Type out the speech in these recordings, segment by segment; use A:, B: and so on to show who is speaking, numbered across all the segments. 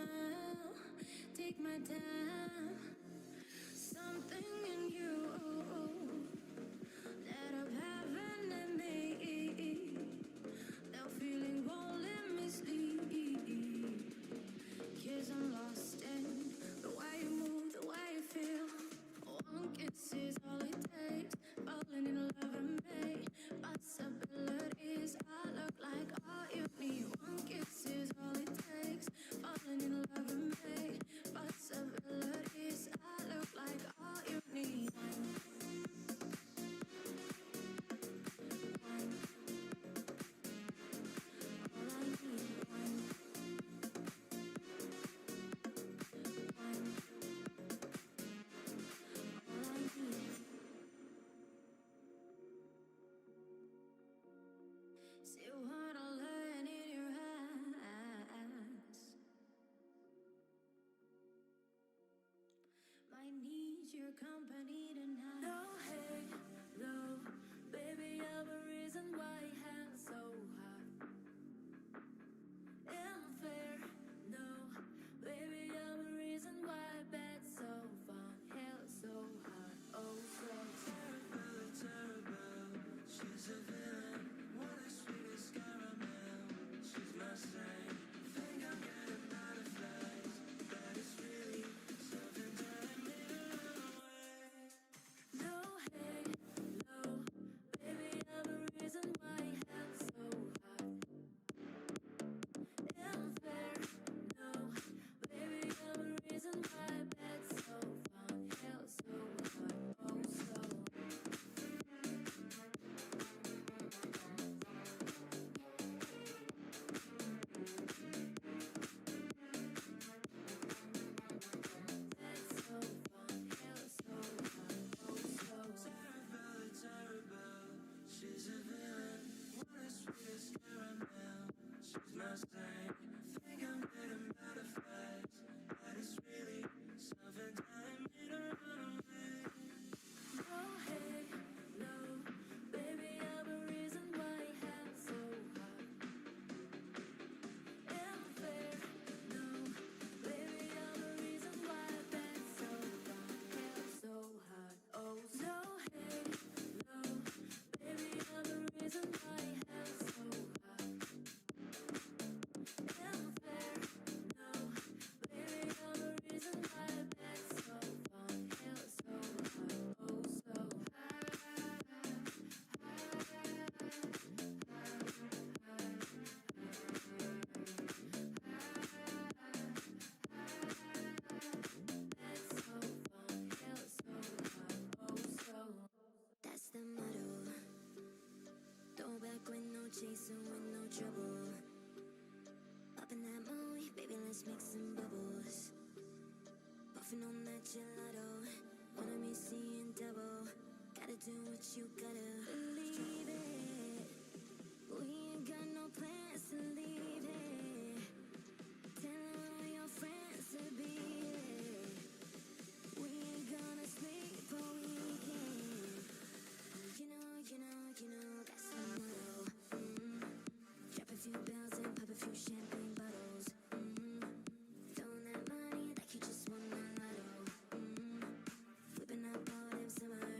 A: smile, take my time. Something in you that I'm having in me. That feeling won't let me sleep. 'Cause I'm lost in the way you move, the way you feel. One kiss is all it takes. Falling in love with me. Possibilities, I look like all you need. One kiss is all it takes. Falling in love with me. Possibilities, I look like all you need. See what I learn in your eyes. Might need your company tonight.
B: No, hey, no, baby, I'm a reason why hands so hot. Unfair, no, baby, I'm a reason why bed's so fun, hell so hot, oh so
C: terrible, terrible. She's a villain. What a sweet as caramel. She's my saint. Think I'm getting butterflies, but it's really something telling me to run away.
B: no, hey, no, baby, I'm a reason why hands so hot. Unfair, no, baby, I'm a reason why bed's so fun, hell so hot, oh so.
C: Terrible, terrible. She's a villain. What a sweet as caramel. She's my saint. Think I'm getting butterflies, but it's really something telling me to run away.
B: No, hey, no, baby, I'm a reason why hands so hot. Unfair, no, baby, I'm a reason why bed's so fun, hell so hot. Oh, no, hey, no, baby, I'm a reason why hands so hot. Unfair, no, baby, I'm a reason why bed's so fun, hell so hot. Oh, so bed's so fun, hell so hot. Oh, so.
A: That's the motto. Throw back with no chaser, with no trouble. Up in that mood, baby, let's make some bubbles. Puffing on that gelato, wanna be seeing double. Gotta do what you gotta. Believe it, we ain't got no plans to leave it. Tell all your friends to be here. We ain't gonna sleep all weekend. You know, that's the motto. Drop a few bells and pop a few champagne bottles. Throwing that money like you just won the lotto. Whipping up all them summer,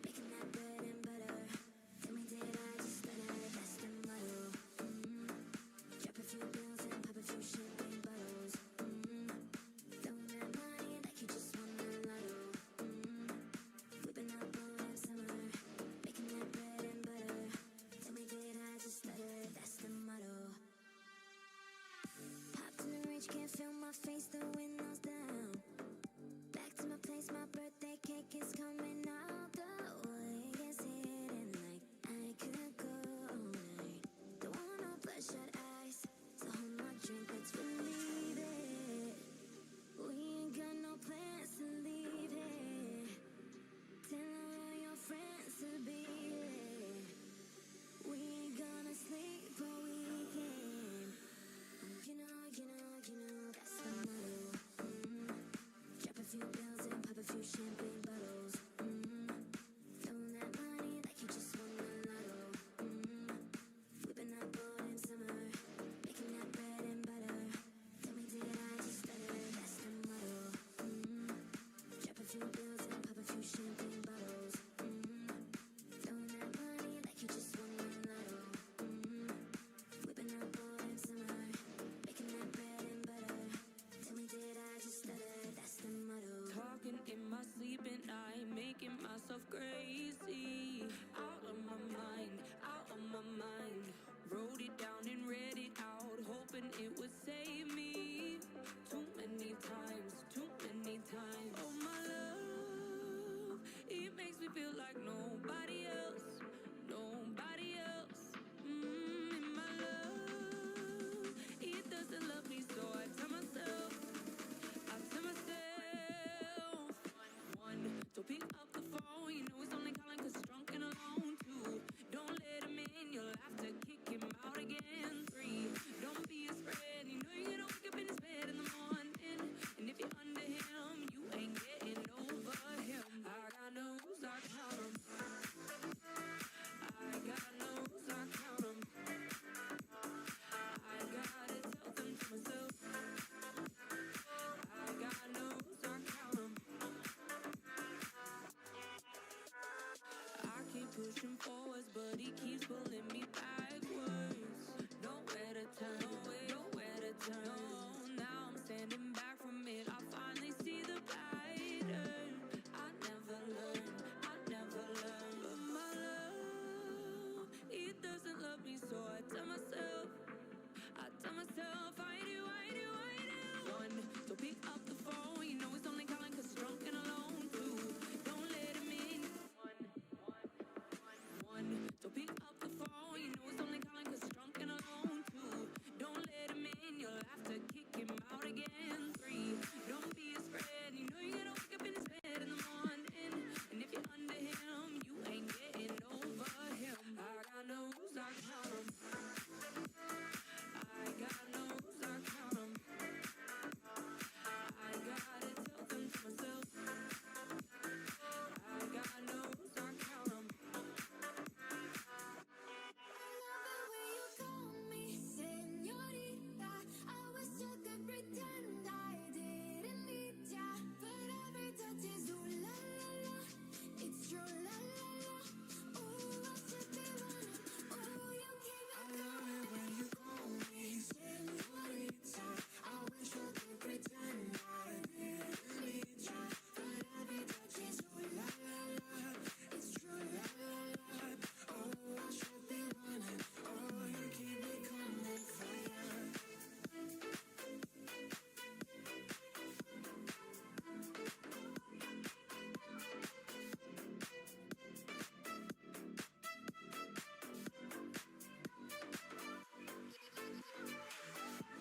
A: making that bread and butter. Tell me, did I just stutter? That's the motto. Drop a few bells and pop a few champagne bottles. Throwing that money like you just won the lotto. Whipping up all them summer, making that bread and butter. Tell me, did I just stutter? That's the motto. Hopped in the range, can't feel my face, the windows down. Back to my place, my birthday cake is coming out the way. It's hitting like I could go all night. Don't want no bloodshot eyes, so hold my drink, let's believe it. We ain't got no plans to leave it. Tell all your friends to be here. We ain't gonna sleep all weekend. You know, that's
B: gravity keeps pulling me backwards. Nowhere to turn, nowhere to turn. No, now I'm standing back from it. I finally see the pattern. I never learned, I never learned. But my love, he doesn't love me, so I tell myself, I do. One, don't pick up the phone. You know he's only calling 'cause he's drunk and alone. Two, don't let him in. One, don't pick up the phone. You know he's only calling 'cause he's drunk and alone. Two, don't let him in. You'll have to kick him out again. Three, don't be his friend. You know you're gonna wake up in his bed in the morning. And if you're under him, you ain't getting over him. I got no rules, I count 'em. I got no rules, I count 'em. I gotta tell them to myself. I got no rules, I count 'em.
A: Señorita, I wish I could pretend I didn't need ya, but every touch is ooh la la la, it's true la la la. Oh, I should be running. Oh, you keep me coming.
C: When you call me señorita, I wish I could pretend I didn't need ya, but every touch is ooh la la la, it's true la la la. Oh, I should be running. Oh, you keep me coming for ya.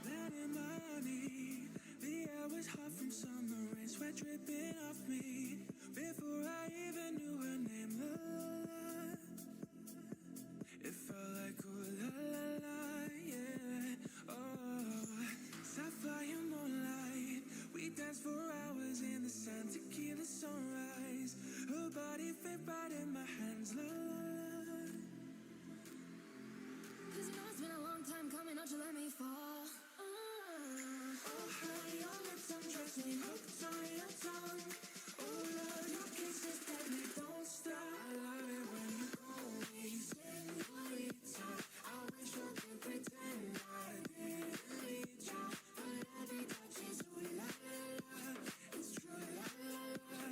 C: Land in Miami, the air was hot from summer rain, sweat dripping off me before I even knew her name. La la la, it felt like ooh la la la, yeah. Oh, sapphire moonlight, we danced for hours in the sun, tequila sunrise. Her body fit right in my hands. La la la.
A: 'Cause you know it's been a long time coming, don't you let me fall.
C: Oh, honey, your lips undress me, hooked on your tongue. Oh, love, your kisses deadly, don't stop. I love it when you call me señorita. I wish I could pretend I didn't need ya, but every touch is ooh la la la, it's true la la la.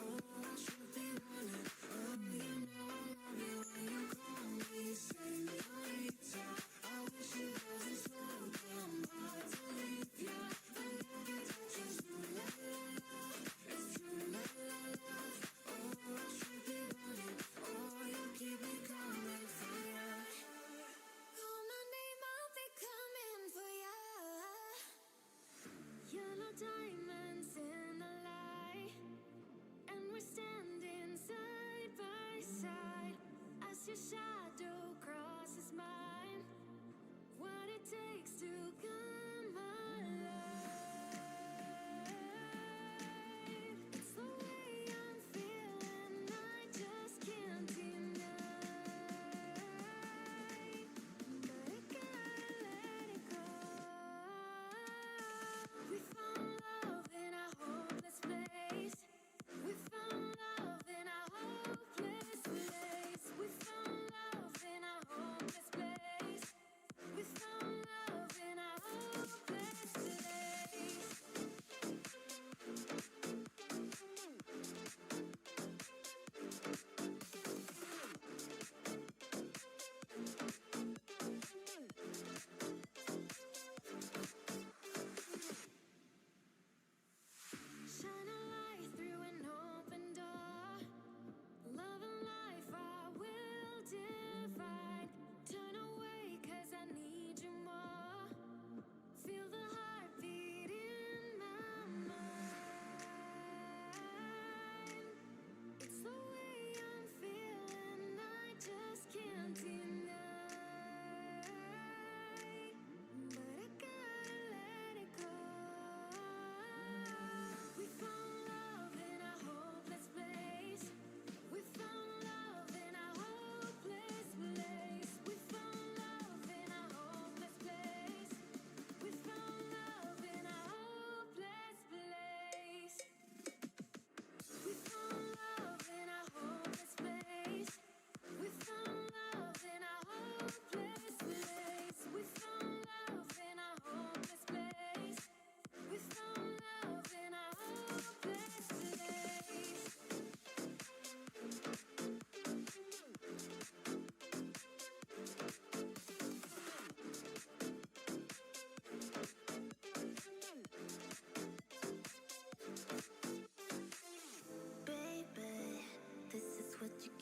C: Oh, I should be running. Oh, you know I love you when you call me señorita. I wish it wasn't so damn hard to leave ya, but every touch is ooh la la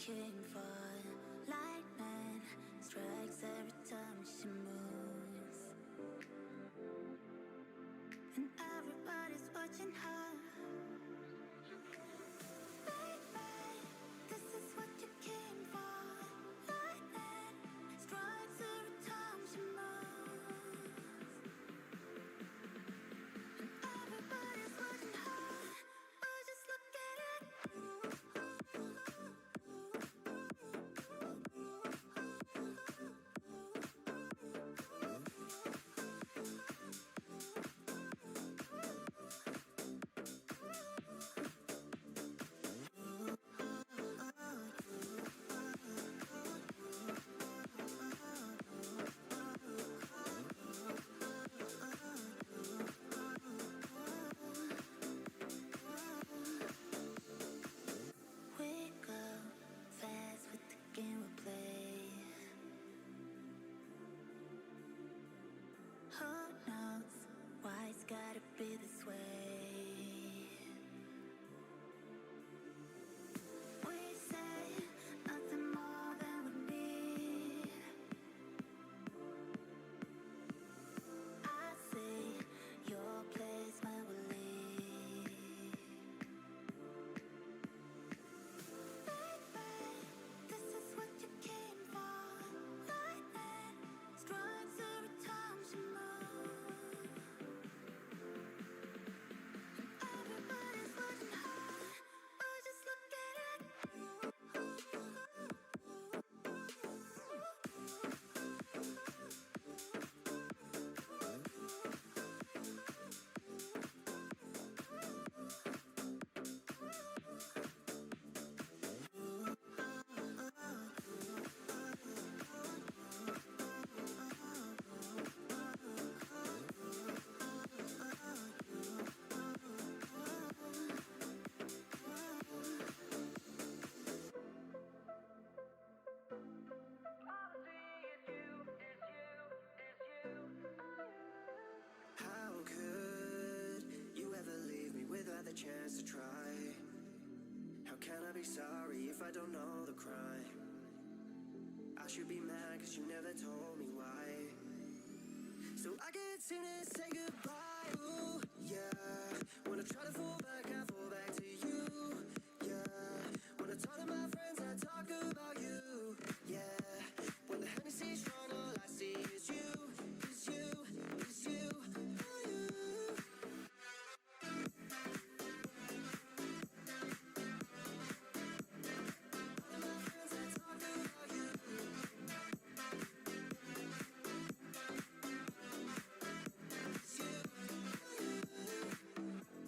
A: came for. Lightning strikes every time she moves, and everybody's watching her. Baby, this is what you came for. Lightning strikes every time she moves, and everybody's watching her. Oh, just look at it. We go fast with the game we play. Who knows why it's gotta be this way? We say nothing more than we need. I see your place when we leave. Baby, this is what you came for. Lightning strikes every time she moves. Everybody's watching her. Oh, just look at it.
C: How could you ever leave me without the chance to try? How can I be sorry if I don't know the crime? I should be mad cause you never told me why. So I can't seem to say goodbye. Ooh, yeah. When I try to fall back, I fall back to you. Yeah. When I talk to my friends, I talk about you. Yeah. When the Hennessy's strong, all I see is you. Is you. Is you. Oh, you.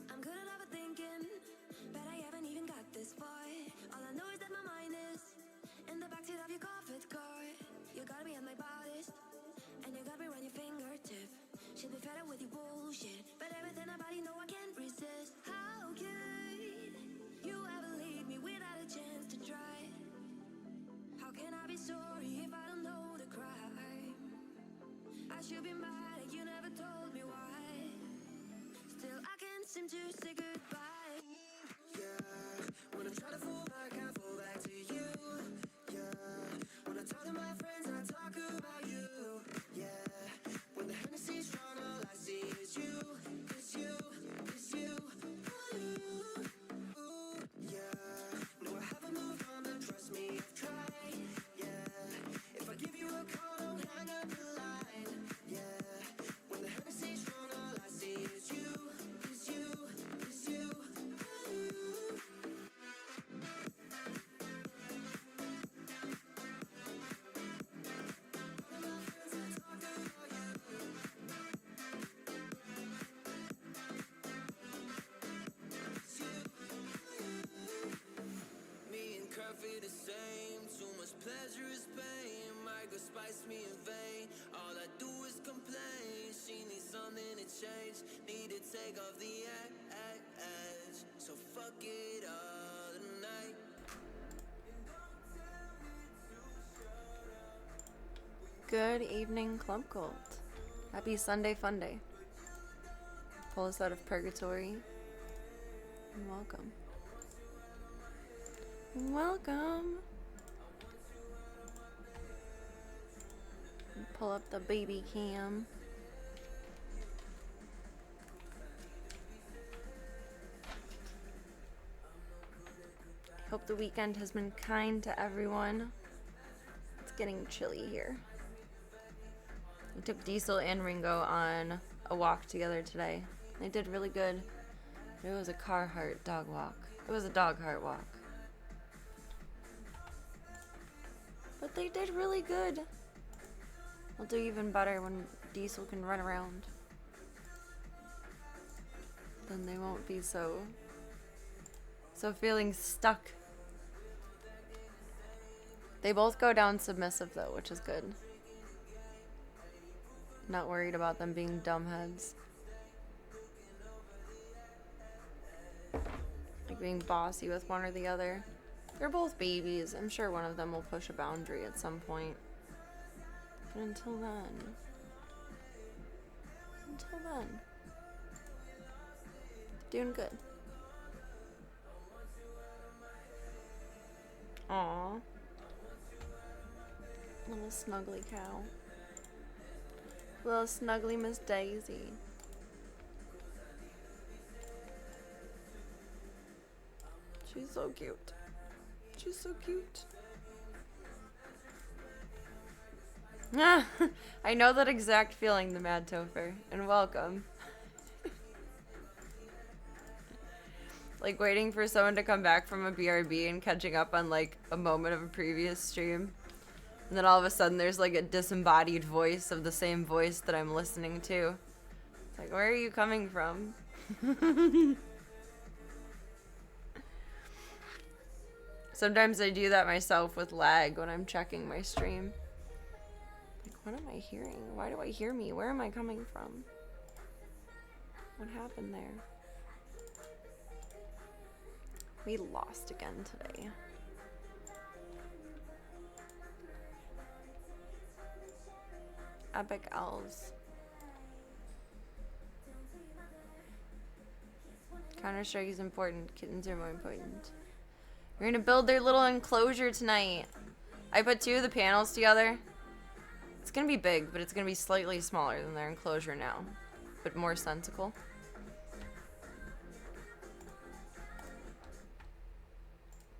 A: I'm good at overthinking, but I haven't even got this far. All I know is that my mind is in the backseat of your Corvette car. You gotta be at my baddest, and you got me on your fingertip. Should be fed up with your bullshit, but everything about you know I can't resist. How could you ever leave me without a chance to try? How can I be sorry if I don't know the crime? I should be mad that you never told me why. Still, I can't seem to say goodbye.
C: Yeah. When I try to fall back, I fall back to you. Yeah. When I talk to my friends, I talk about you. Yeah. When the Hennessy's strong, all I see is you. Is you. Is you. Oh, you. Ooh, yeah. No, I haven't moved on, but trust me, I've tried. Yeah. If I give you a call, don't hang up the line. Yeah. When the Hennessy's strong, all I see is you. Is you. Is you. Oh, you. Me and Curvy the same. Too much pleasure is pain. My girl spice me in vain. All I do is complain. She needs something to change. Need to take off the edge. So fuck it all tonight.
D: Good evening, Club Cult. Happy Sunday Fun Day. Pull us out of purgatory. And welcome. Welcome Pull up the baby cam. Hope the weekend has been kind to everyone. It's getting chilly here. We took Diesel and Ringo on a walk together today. They did really good. It was a Carhartt dog walk. It was a dog heart walk. But they did really good. We'll do even better when Diesel can run around. Then they won't be so feeling stuck. They both go down submissive though, which is good. Not worried about them being dumbheads. Like being bossy with one or the other. They're both babies. I'm sure one of them will push a boundary at some point. But until then. Doing good. Aww. Little snuggly cow. Little snuggly Miss Daisy. She's so cute. She's so cute. Ah, I know that exact feeling, the Mad Topher. And welcome. Like waiting for someone to come back from a BRB and catching up on like a moment of a previous stream. And then all of a sudden there's like a disembodied voice of the same voice that I'm listening to. It's like, where are you coming from? Sometimes I do that myself with lag when I'm checking my stream. Like, what am I hearing? Why do I hear me? Where am I coming from? What happened there? We lost again today. Epic elves. Counter-Strike is important. Kittens are more important. We're gonna build their little enclosure tonight. I put 2 of the panels together. It's gonna be big, but it's gonna be slightly smaller than their enclosure now. But more sensical.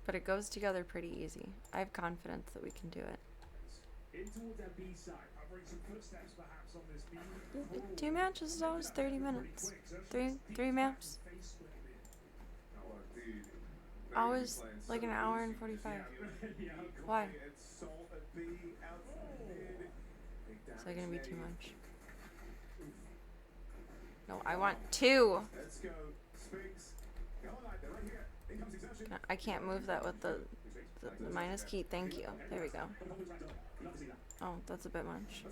D: But it goes together pretty easy. I have confidence that we can do it. 2 matches is always 30 minutes. Three maps. Always like an hour and 45. Why? Is that gonna be too much? No, I want 2. I can't move that with the minus key. Thank you. There we go. Oh, that's a bit much.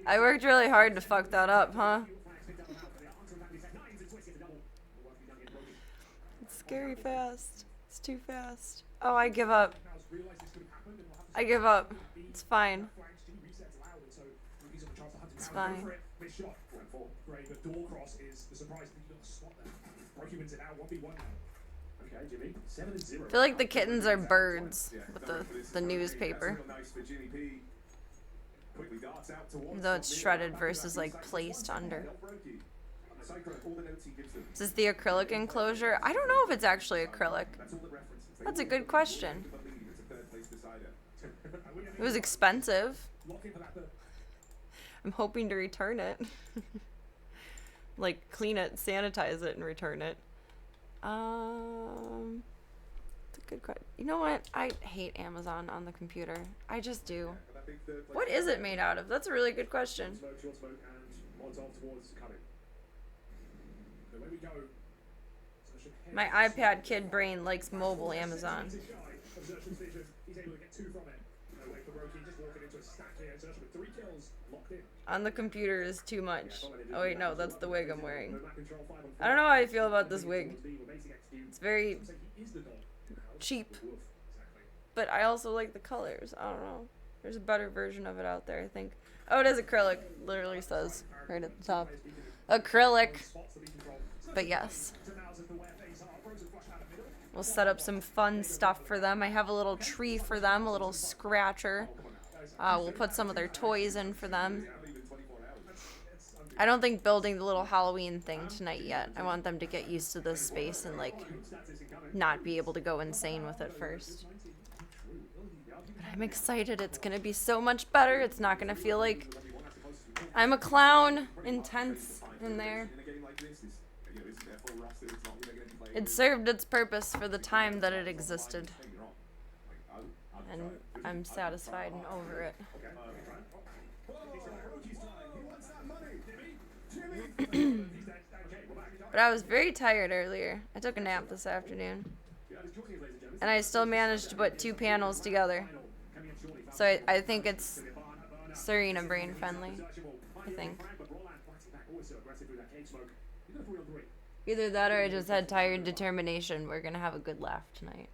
D: I worked really hard to fuck that up, huh? It's scary fast. It's too fast. Oh, I give up. I give up. It's fine. It's fine. I feel like the kittens are birds with the newspaper. Though it's shredded versus like placed under. Is this the acrylic enclosure? I don't know if it's actually acrylic. That's a good question. It was expensive. I'm hoping to return it. Like clean it, sanitize it, and return it. It's a good question. You know what? I hate Amazon on the computer. I just do. What is it made out of? That's a really good question. My iPad kid brain likes mobile Amazon. On the computer is too much. Oh wait, no, that's the wig I'm wearing. I don't know how I feel about this wig. It's very cheap. But I also like the colors. I don't know. There's a better version of it out there, I think. Oh, it is acrylic. Literally says right at the top. Acrylic. But yes. We'll set up some fun stuff for them. I have a little tree for them, a little scratcher. We'll put some of their toys in for them. I don't think building the little Halloween thing tonight yet. I want them to get used to this space and, like, not be able to go insane with it first. But I'm excited. It's going to be so much better. It's not going to feel like I'm a clown intense in there. It served its purpose for the time that it existed. And I'm satisfied and over it. But I was very tired earlier. I took a nap this afternoon. And I still managed to put 2 panels together. So I think it's Serena brain friendly. I think. Either that or I just had tired determination. We're gonna have a good laugh tonight.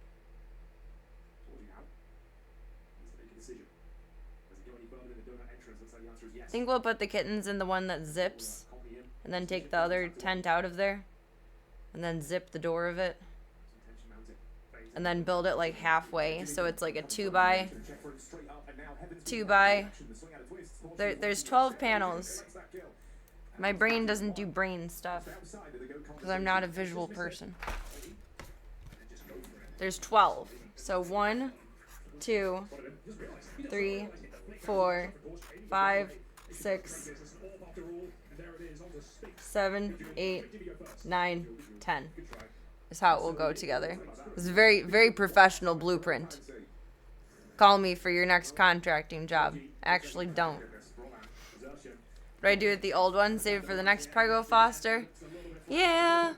D: I think we'll put the kittens in the one that zips. And then take the other tent out of there. And then zip the door of it. And then build it like halfway. So it's like a 2 by. There's 12 panels. My brain doesn't do brain stuff. Because I'm not a visual person. There's 12. So 1, 2, 3, 4, 5, 6, 7, 8, 9, 10 is how it will go together. It's a very, very professional blueprint. Call me for your next contracting job. Actually, don't. What do I do with the old one? Save it for the next prego foster? Yeah.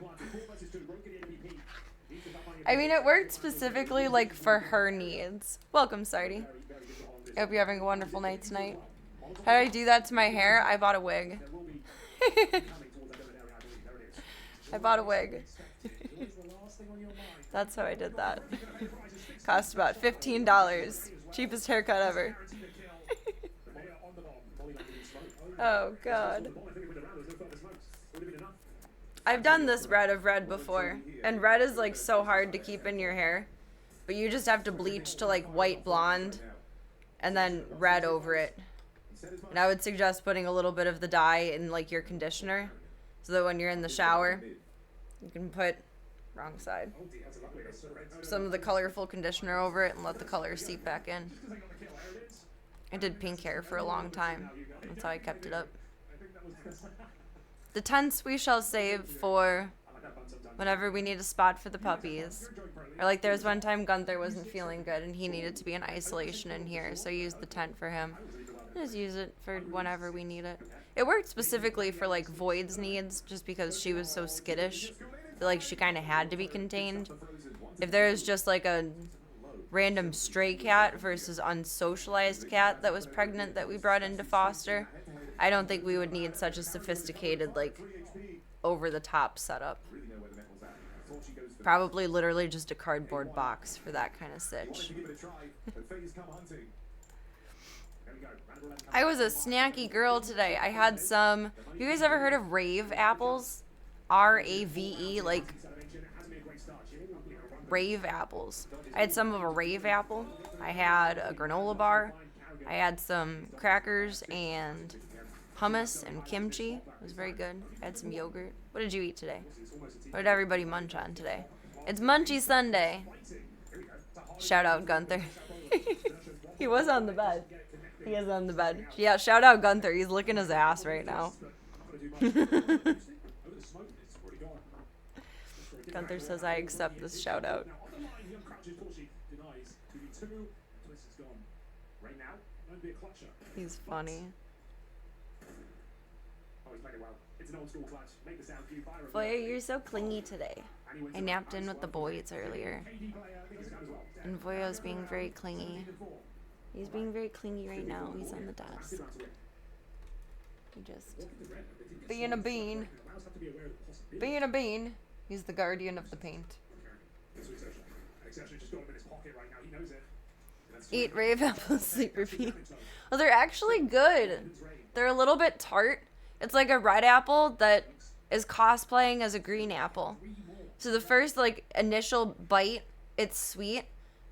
D: I mean, it worked specifically, like, for her needs. Welcome, Sardi. I hope you're having a wonderful night tonight. How did I do that to my hair? I bought a wig. I bought a wig. That's how I did that. Cost about $15. Cheapest haircut ever. Oh, God. I've done this red of red before. And red is, like, so hard to keep in your hair. But you just have to bleach to, like, white blonde. And then red over it. And I would suggest putting a little bit of the dye in, like, your conditioner. So that when you're in the shower, you can put, wrong side, some of the colorful conditioner over it and let the color seep back in. I did pink hair for a long time. That's how I kept it up. The tents we shall save for whenever we need a spot for the puppies. Or like there was one time Gunther wasn't feeling good and he needed to be in isolation in here, so I used the tent for him. Just use it for whenever we need it. It worked specifically for like Void's needs, just because she was so skittish. I feel like she kind of had to be contained. If there was just like a random stray cat versus unsocialized cat that was pregnant that we brought into foster, I don't think we would need such a sophisticated, like, over-the-top setup. Probably literally just a cardboard box for that kind of sitch. I was a snacky girl today. I had some... You guys ever heard of rave apples? R-A-V-E, like... Rave apples. I had some of a rave apple. I had a granola bar. I had some crackers and hummus and kimchi. It was very good. I had some yogurt. What did you eat today? What did everybody munch on today? It's Munchy Sunday. Shout out Gunther. He was on the bed. He is on the bed. Yeah, shout out Gunther. He's licking his ass right now. Gunther says I accept this shout out. He's funny. Voya, you're so clingy today. I napped in with the boys earlier. And Voya's being very clingy. He's being very clingy right now. He's on the desk. He just... Being a bean. Being a bean. He's the guardian of the paint. Eat rave apples, sleep, repeat. Well, they're actually good. They're a little bit tart. It's like a red apple that is cosplaying as a green apple. So the first, like, initial bite, it's sweet.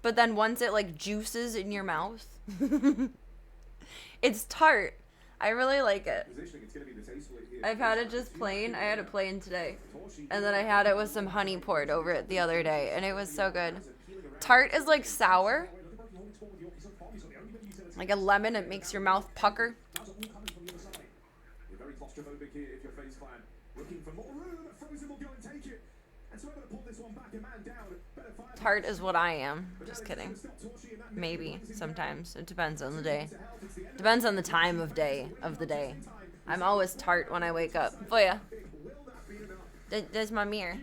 D: But then once it, like, juices in your mouth, It's tart. I really like it.
E: Positioning, it's going to be the tasteful here.
D: I've had it just plain. I had it plain today. And then I had it with some honey poured over it the other day, and it was so good. Tart is like sour. Like a lemon, it makes your mouth pucker.
E: You're very claustrophobic here if you're face clan. Looking for more room. Frozen will go and take it. And so able to pull this one back, a man down. Better fire.
D: Tart is what I am. Just kidding. Maybe sometimes. It depends on the day. Depends on the time of day of the day. I'm always tart when I wake up. Oh yeah. There's my mirror.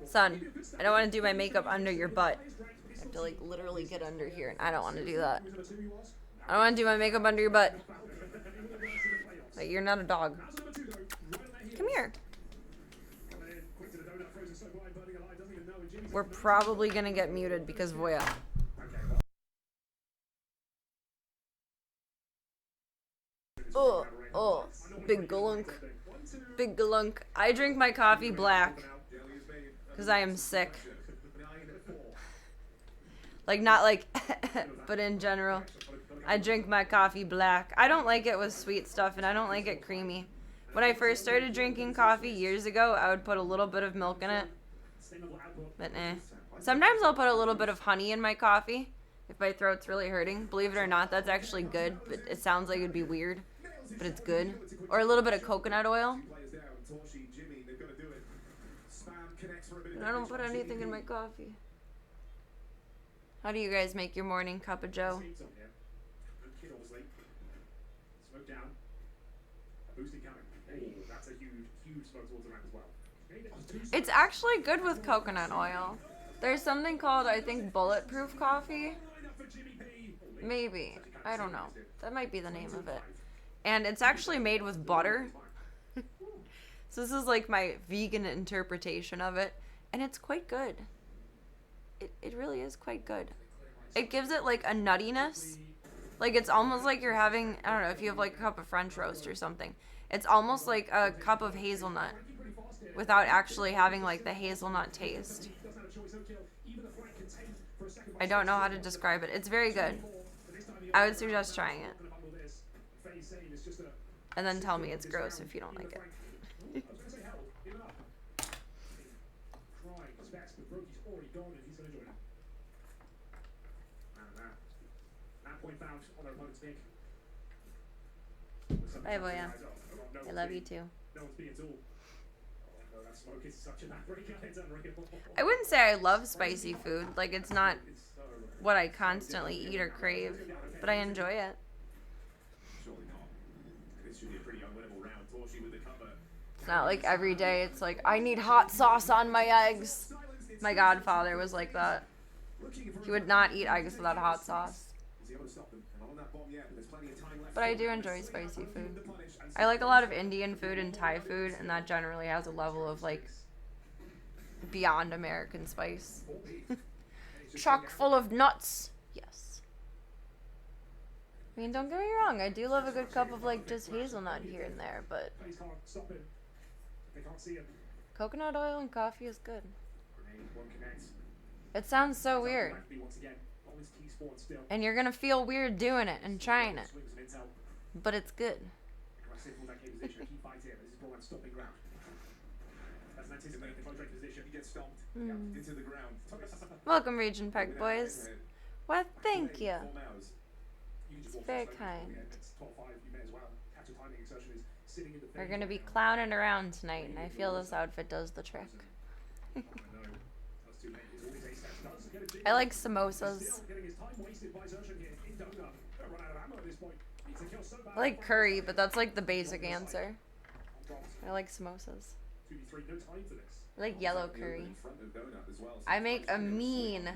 D: Son, I don't want to do my makeup under your butt. I have to like literally get under here, and I don't want to do that. I don't want to do my makeup under your butt. Like, you're not a dog. Come here. We're probably gonna get muted because Voya. Oh, big galunk. Big galunk. I drink my coffee black because I am sick. Like, not like, but in general. I drink my coffee black. I don't like it with sweet stuff, and I don't like it creamy. When I first started drinking coffee years ago, I would put a little bit of milk in it. But eh. Sometimes I'll put a little bit of honey in my coffee if my throat's really hurting. Believe it or not, that's actually good, but it sounds like it'd be weird. But it's good. Or a little bit of coconut oil. And I don't put anything in my coffee. How do you guys make your morning cup of joe? It's actually good with coconut oil. There's something called, I think, bulletproof coffee. Maybe. I don't know. That might be the name of it. And it's actually made with butter. So this is like my vegan interpretation of it. And it's quite good. It really is quite good. It gives it like a nuttiness. Like it's almost like you're having, I don't know, if you have like a cup of French roast or something. It's almost like a cup of hazelnut without actually having like the hazelnut taste. I don't know how to describe it. It's very good. I would suggest trying it. And then tell me it's gross if you don't like it. Bye, Voya. I love you too. I wouldn't say I love spicy food. Like, it's not what I constantly eat or crave, but I enjoy it. It's not like every day it's like, I need hot sauce on my eggs. My godfather was like that. He would not eat eggs without hot sauce. But I do enjoy spicy food. I like a lot of Indian food and Thai food, and that generally has a level of, like, beyond American spice. Chock full of nuts. Yes. I mean, don't get me wrong, I do love a good cup of, like, just hazelnut here and there, but coconut oil and coffee is good. It sounds so weird. And you're gonna feel weird doing it and trying it. But it's good. Welcome, Region Park boys. Well, thank you. It's very kind. We're gonna be clowning around tonight, and I feel this outfit does the trick. I like samosas. I like curry, but that's like the basic answer. I like samosas. I like yellow curry. I make a mean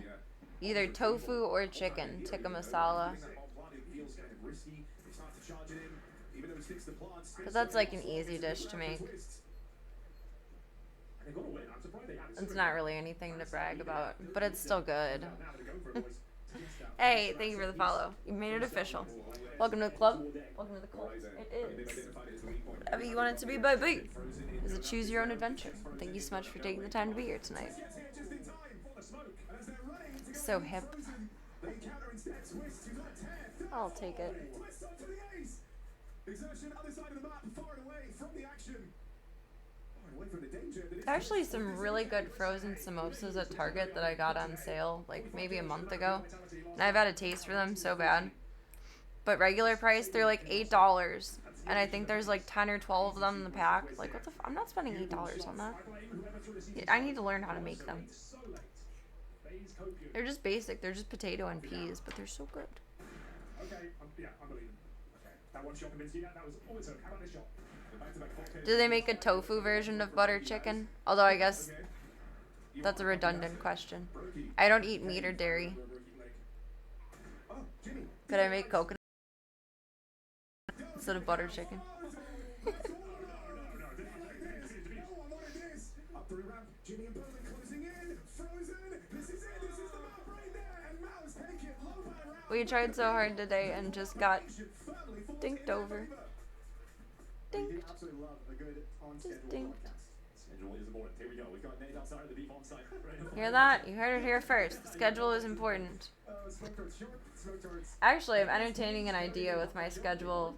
D: either tofu or chicken tikka masala. But that's like an easy dish to make. It's not really anything to brag about, but it's still good. Hey, thank you for the follow. You made it official. Welcome to the club. Welcome to the cult. It is. Whatever you want it to be, baby. It's a choose your own adventure. Thank you so much for taking the time to be here tonight. So hip.
E: They counter instead. Twist to left hand.
D: I'll take it.
E: Twist up to the ace. Exertion, other side of the map, far and away from the action. Far and away from the danger.
D: Actually, some really good frozen samosas at Target that I got on sale like maybe a month ago. And I've had a taste for them so bad. But regular price, they're like $8. And I think there's like 10 or 12 of them in the pack. Like, what the I'm not spending $8 on that. I need to learn how to make them. They're just basic. They're just potato and peas, but they're so good.
E: Okay, yeah, I believe him. Okay, that one shot convinced you. That was all it took. How about this shot?
D: Do they make a tofu version of butter chicken? Although I guess that's a redundant question. I don't eat meat or dairy.
E: Oh, Jimmy.
D: Could I make coconut instead of butter chicken?
E: Up the ramp, Jimmy and Bowman closing in. Frozen. This is it. This is the map right there. And Mouse take it. Low by round.
D: We tried so hard today and just got dinked over. Dinked.
E: Absolutely love a good on-schedule
D: Just dinked.
E: broadcast. Schedule is important. Here we go. We've got Nate outside of the beef on site.
D: Hear that? You heard it here first. The schedule is important.
E: Smoke towards short. Smoke towards.
D: Actually, I'm entertaining an idea with my schedule.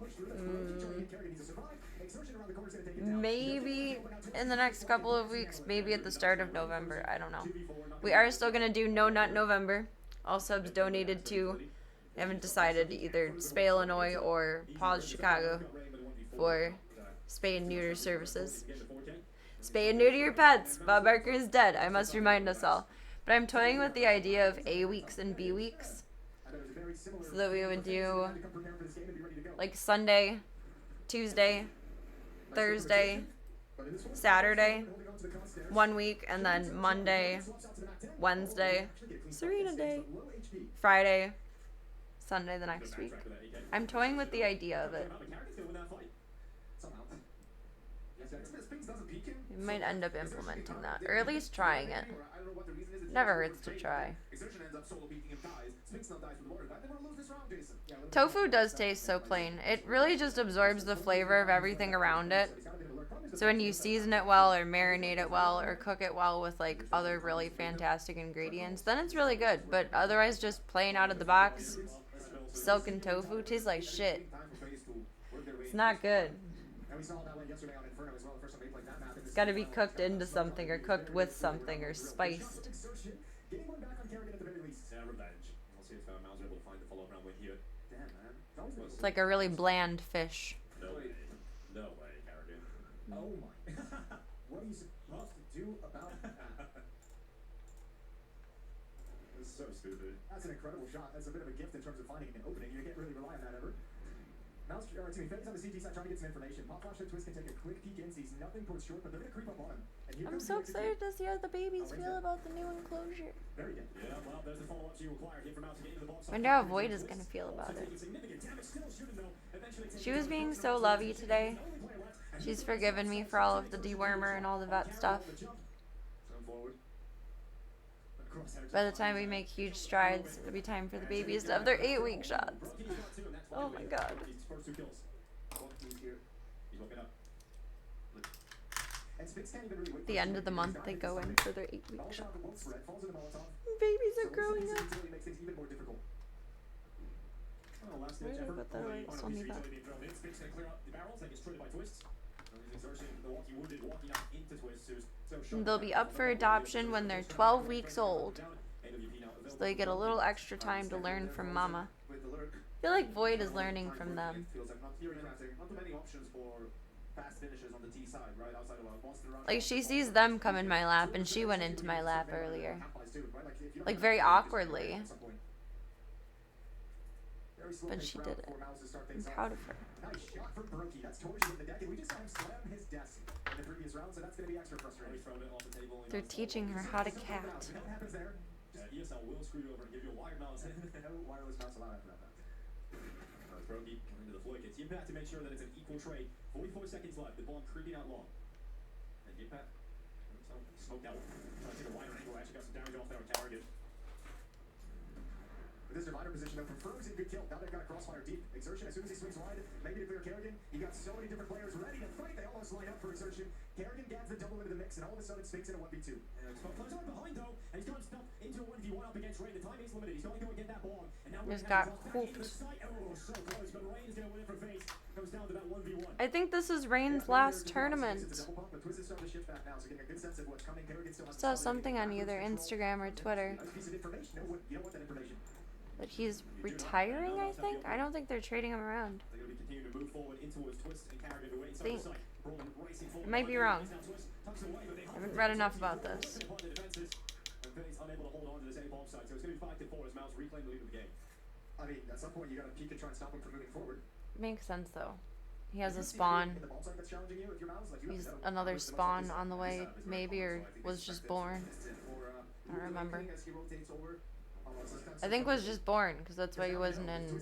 D: Maybe in the next couple of weeks, maybe at the start of November. I don't know. We are still going to do No Nut November. All subs donated to, I haven't decided, either Spay Illinois or Pause Chicago for spay and neuter services. Spay and neuter your pets. Bob Barker is dead. I must remind us all. But I'm toying with the idea of A weeks and B weeks. So that we would do like Sunday, Tuesday, Thursday, Saturday, 1 week, and then Monday, Wednesday, Serena Day, Friday, Sunday the next week. I'm toying with the idea of it. We might end up implementing that, or at least trying it. Never hurts to try. Tofu does taste so plain. It really just absorbs the flavor of everything around it. So when you season it well or marinate it well or cook it well with like other really fantastic ingredients, then it's really good. But otherwise just plain out of the box, silken tofu tastes like shit. It's not good. It's gotta be cooked into something or cooked with something or spiced. It's like a really bland fish.
E: No way, Carrigan. Oh my. What are you supposed to do about that? This is so stupid. That's an incredible shot. That's a bit of a gift in terms of finding an opening. You can't really rely on that ever. Mouse, Fenny's on the CT side trying to get some information. Pop Flash and Twist can take a quick peek in, sees nothing towards short, but they're going to creep up on him. And here
D: I'm
E: comes
D: so
E: the
D: excited to see how the babies feel about the new enclosure.
E: Very good. Yeah, well, there's the follow-up you require here from Mouse to get into the box.
D: Wonder how Void is gonna feel about it. She was being so lovey today. She's forgiven me for all of the dewormer and all the vet stuff. By the time we make huge strides, it'll be time for the babies to have their 8-week shots. Oh my god. The end of the month, they go in for their 8-week shots. Babies are growing up. Where did I put that away? I still need that. And they'll be up for adoption when they're 12 weeks old. So they get a little extra time to learn from mama. I feel like Void is learning from them. Like, she sees them come in my lap, and she went into my lap earlier. Like, very awkwardly. But she did it. I'm proud of her.
E: Nice shot from Brokey. That's torsion in the deck, and we just saw him slam his desk in the previous round, so that's going to be extra frustrating.
D: They're teaching her how to cat.
E: What happens there? ESL will screw you over and give you a wired mouse. No wireless mouse allowed after that. Brokey coming into the floor. Gets Impact to make sure that it's an equal trade. 44 seconds left. The ball creeping out long. And Impact smoked out. Trying to take a wider angle. Actually got some damage off there on Carrigan. With this divider position, though, confirms a good kill. Now they've got a crossfire deep. Exertion, as soon as he swings wide, maybe to clear Kerrigan. You got so many different players ready to fight. They almost line up for Exertion. Kerrigan gets the double into the mix, and all of a sudden Spinks in a 1v2. Close on behind, though, and he's got stuff into a 1v1 up against Ray. The time is limited. He's going to go and get that ball. And now
D: Just got hooped.
E: Oh, so close, but Ray is going to win it for FaZe. Comes down to that 1v1.
D: I think this is Rain's last tournament. Saw something on either Instagram or Twitter that he's retiring, I think? I don't think they're trading him around. Think. I might be wrong. I haven't read enough about this.
E: I mean, at some point you gotta peek and try and stop him from moving forward.
D: Makes sense though. He has a spawn. He's another spawn on the way, maybe, or was just born. I don't remember. I think was just born, because that's why he wasn't in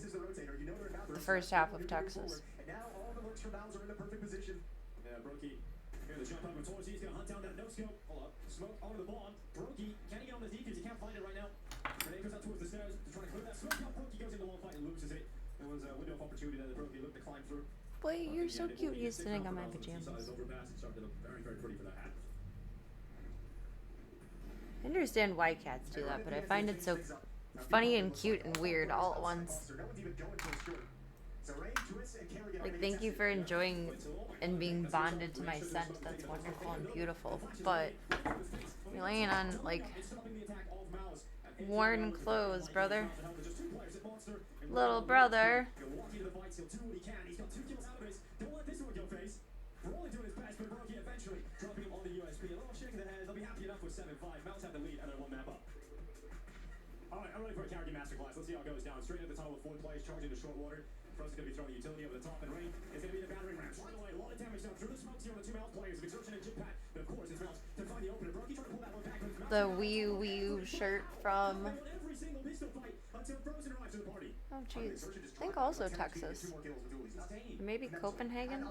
D: the first half of Texas.
E: And now all the looks from Mouse are in the perfect position. Yeah, Brokey. Here the jump over towards he's gonna hunt down that no scope. Hold up. Smoke onto the bomb. Brokey, can he get on his defense? He can't find it right now. Renee goes out towards the stairs to try to clear that smoke. Now Brokey goes into one fight and loses it. There was a window of opportunity that the Brokey looked to climb through.
D: Boy, you're so cute. He's sitting on my pajamas. I understand why cats do that, but I find it so funny and cute and weird all at once. Like, thank you for enjoying and being bonded to my scent. That's wonderful and beautiful. But you're laying on, like, worn clothes, brother. Little brother.
E: Alright, I'm ready for a Kerrigan masterclass. Let's see how it goes down. Straight at the tunnel with 4 players charging to short water. Frozen's going to be throwing the utility over the top, and Rain is going to be the battering ram. Right away, a lot of damage down through the smokes here on the 2 Mouse players. Exertion and Jim Pat. But of course, it's Mouse to find the opener. Brokey trying to pull that one back.
D: The Wii U shirt from... Oh, jeez. I think also Texas. Maybe Copenhagen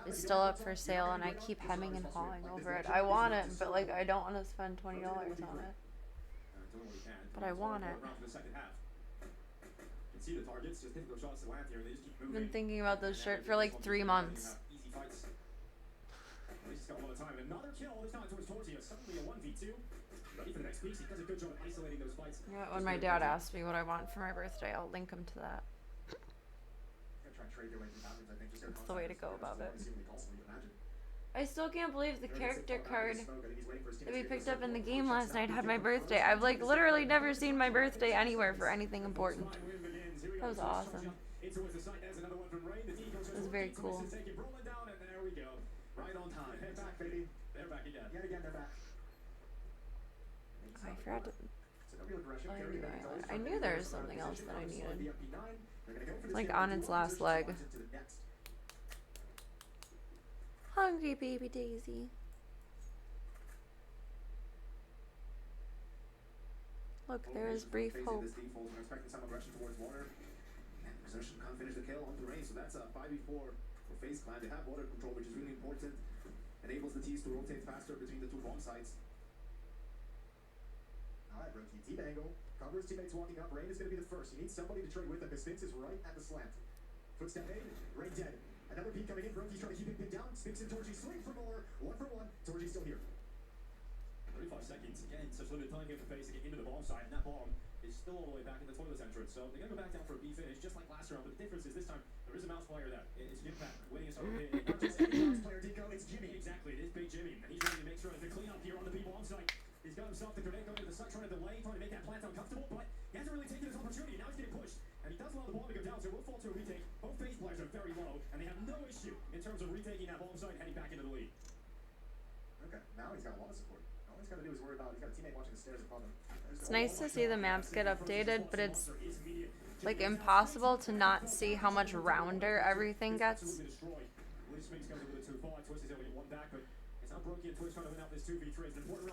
D: is still up for sale, and I keep hemming and hawing over it. I want it, but, like, I don't want to spend $20 on it. But I want it. I've been thinking about this shirt for like 3 months. Yeah, when my dad asks me what I want for my birthday, I'll link him to that. That's the way to go about it. I still can't believe the character card that we picked up in the game last night had my birthday. I've like literally never seen my birthday anywhere for anything important. That was awesome. It was very cool. Oh, I forgot to... I knew there was something else that I needed. It's like on its last leg. Hungry baby Daisy. Look, there is brief hope.
E: Exertion can't finish the kill onto Rain, so that's a 5v4 for FaZe Clan. They have water control, which is really important. Enables the T's to rotate faster between the 2 bomb sites. Alright, Brokey, team angle. Covers teammates walking up. Rain is going to be the first. He needs somebody to trade with him, because Spinks is right at the slant. Footstep made. Rain dead. Another peek coming in. Brokey's trying to keep it pinned down. Spinks and Torgy swing for more. 1 for 1. Torgy's still here. 35 seconds. Again, such limited time here for FaZe to get into the bomb site, and that bomb is still all the way back in the toilet entrance. So they're going to go back down for a B finish, just like last round. But the difference is this time there is a Mouse player there. It's Jim Pat winning a start. Not just any Mouse player, Dico. It's Jimmy. Exactly. It is Big Jimmy, and he's ready to make sure that the cleanup here on the B bomb site. He's got himself the grenade going to the side, trying to delay, trying to make that plant uncomfortable, but he hasn't really taken his opportunity. Now he's getting pushed, and he does allow the bomb to go down, so it will fall to a retake. Both FaZe players are very low, and they have no issue in terms of retaking that bomb site and heading back into the lead. Okay, now he's got a lot of support. All he's got to do is worry about, he's got a teammate watching the stairs above him.
D: It's nice to see the maps get updated, but it's like impossible to not see how much rounder everything gets.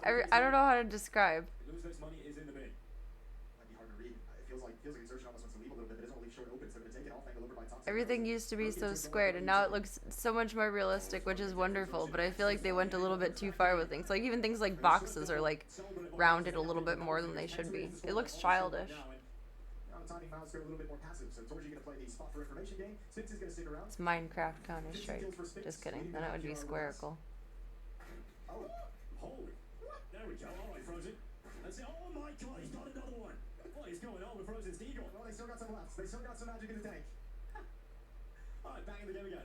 D: I don't know how to describe. Everything used to be so squared, and now it looks so much more realistic, which is wonderful, but I feel like they went a little bit too far with things. Like, even things like boxes are, like, rounded a little bit more than they should be. It looks childish.
E: timing Miles go a little bit more passive. So Torji gonna play the spot for information game. Sphinx is gonna stick around.
D: It's Minecraft Counter-Strike. Just kidding. Then it would be Squircle.
E: Oh, holy! There we go. All right, Frozen. Let's see. Oh my God, he's got another one. What is going on with Frozen's Deagle? Well, they still got some left. They still got some magic in the tank. All right, back in the game again.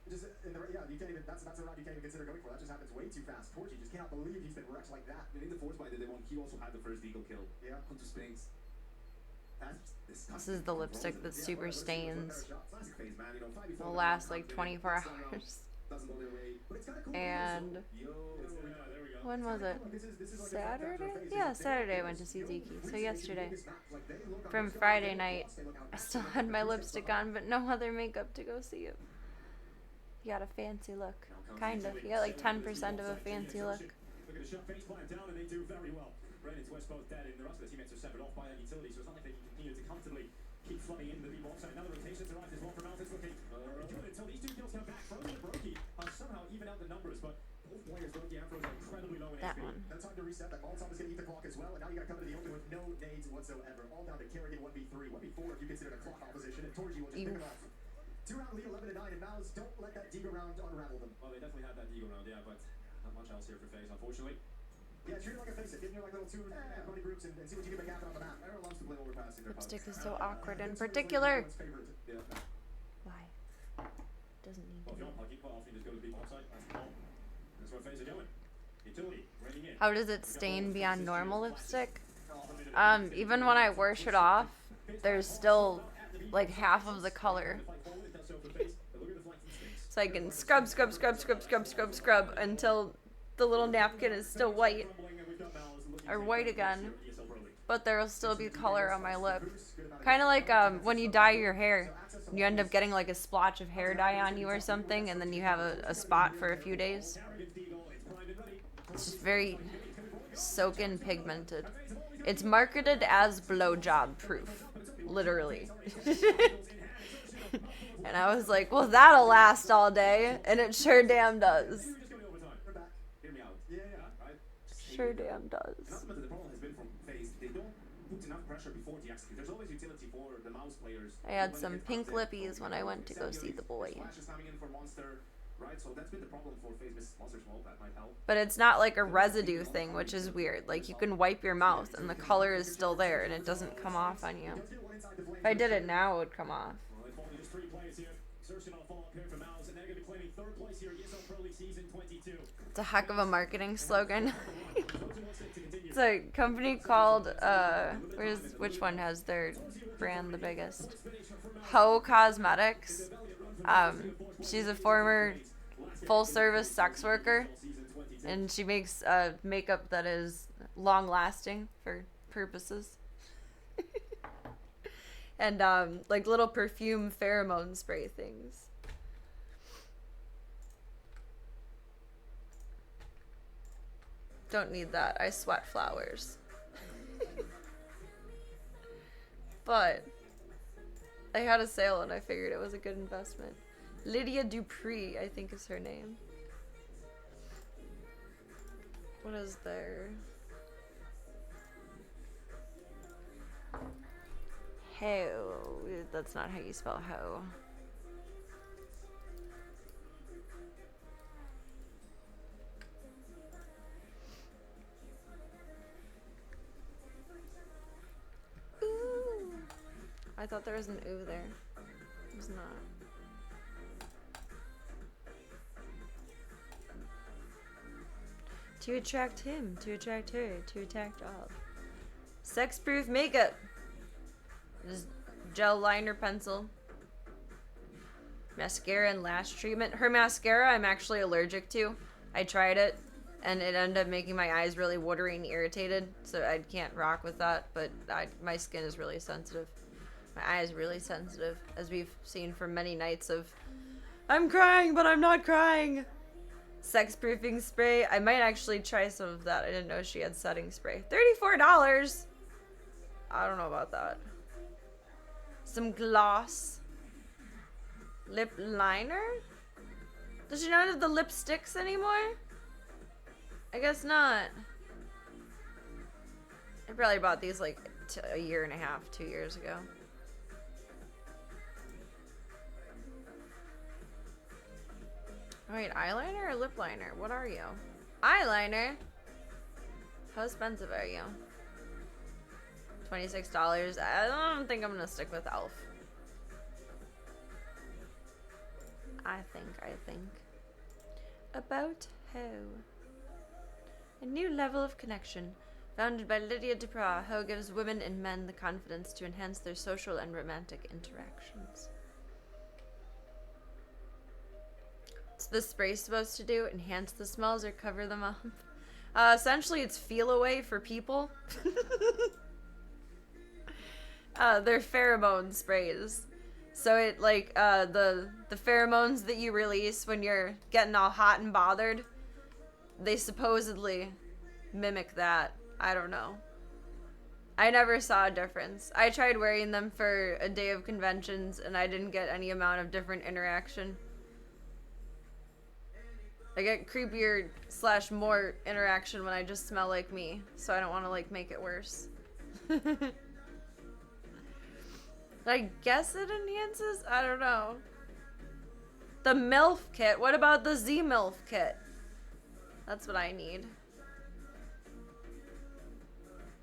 E: Just in the yeah, you can't even. That's a round you can't even consider going for. That just happens way too fast. Torji just cannot believe he's been wrecked like that.
F: And in the fourth fight that they won, he also had the first Deagle kill.
E: Yeah.
F: Onto Sphinx.
D: This is the lipstick that super stains.
F: Classic phase, man. You know,
D: It'll last like 24 hours.
F: Doesn't go their way.
E: But it's kind of cool.
D: And
F: Yo.
E: There we go.
D: when was it?
E: This is like
D: Saturday? Yeah, Saturday I went to see Ziki. So yesterday. From Friday night, I still had my lipstick on, but no other makeup to go see it. He got a fancy look. Kind of. He got like 10% of a fancy look.
E: Look at the shot face plant down, and they do very well. Brennan's West both dead, and the rest of the teammates are severed off by that utility, so it's not like they can continue to comfortably keep flooding into the B box. Another rotation arrives as well for Mountains, looking good until these two kills come back. Frozen and Brokey somehow even out the numbers, but both players, Brokey and Frozen, are incredibly low in
D: That
E: HP.
D: one.
E: No time to reset. That Molotov is going to eat the clock as well, and now you got to come into the open with no nades whatsoever. All down to Kerrigan 1v3, 1v4 if you consider the clock opposition, and Torji will just pick them off. 2-round lead, 11-9, and Mouse, don't let that Deagle round unravel them. Well, they definitely had that Deagle round, yeah, but not much else here for FaZe, unfortunately.
C: Yeah, treat it like a face it. Get in your like little two buddy groups and see what you can make happen on the map. Everyone loves to play overpassing their
D: Lipstick
C: opponents.
D: is so awkward in particular.
C: Yeah, no.
D: Why? Doesn't need
E: Well,
D: to
E: if
D: be.
E: you're not plugging, quite often you just go to the bottom side. That's the ball. That's where FaZe are going. Utility, raining in.
D: How does it stain beyond normal lipstick? Even when I wash it off, there's still like half of the color. So I can scrub until the little napkin is still white. Or white again. But there'll still be color on my lip. Kind of like when you dye your hair. You end up getting like a splotch of hair dye on you or something, and then you have a spot for a few days. It's just very soak-in pigmented. It's marketed as blowjob proof. Literally. And I was like, well, that'll last all day. And it sure damn does.
F: Hear me out.
D: Sure damn does.
F: And ultimately, the problem has been from FaZe. They don't put enough pressure before the execute. There's always utility for the mouse players.
D: I had
F: When
D: some
F: it gets
D: pink
F: past it,
D: lippies when I went to go see the boy.
F: Flash is coming in for Monster, right? So that's been the problem for FaZe. Monster small, that might help.
D: But it's not like a residue thing, which is weird. Like, you can wipe your mouth and the color is still there and it doesn't come off on you. If I did it now, it would come off.
E: Well, they've only just 3 players here. Searching on follow-up here for Mouse, and they're going to be claiming 3rd place here at ESL Pro League Season 22.
D: It's a heck of a marketing slogan. It's a company called, which one has their brand the biggest? Ho Cosmetics. She's a former full-service sex worker, and she makes makeup that is long-lasting for purposes. And like little perfume pheromone spray things. Don't need that. I sweat flowers. But I had a sale and I figured it was a good investment. Lydia Dupree, I think is her name. What is there? Ho. That's not how you spell ho. Ooh. I thought there was an ooh there. There's not. To attract him, to attract her, to attract all. Sex-proof makeup. This gel liner pencil. Mascara and lash treatment. Her mascara I'm actually allergic to. I tried it and it ended up making my eyes really watery and irritated, so I can't rock with that, but my skin is really sensitive. My eye is really sensitive, as we've seen from many nights of I'm crying, but I'm not crying. Sex-proofing spray. I might actually try some of that. I didn't know she had setting spray. $34. I don't know about that. Some gloss. Lip liner? Does she not have the lipsticks anymore? I guess not. I probably bought these like a year and a half, 2 years ago. Wait, eyeliner or lip liner? What are you? Eyeliner? How expensive are you? $26. I don't think I'm gonna stick with Elf. I think. About Ho. A new level of connection. Founded by Lydia Duprat, Ho gives women and men the confidence to enhance their social and romantic interactions. What's the spray supposed to do? Enhance the smells or cover them up? Essentially, it's feel away for people. They're pheromone sprays. So it like the pheromones that you release when you're getting all hot and bothered, they supposedly mimic that. I don't know. I never saw a difference. I tried wearing them for a day of conventions and I didn't get any amount of different interaction. I get creepier / more interaction when I just smell like me, so I don't want to like make it worse. I guess it enhances? I don't know. The Zmilf kit. What about the Zmilf kit? That's what I need.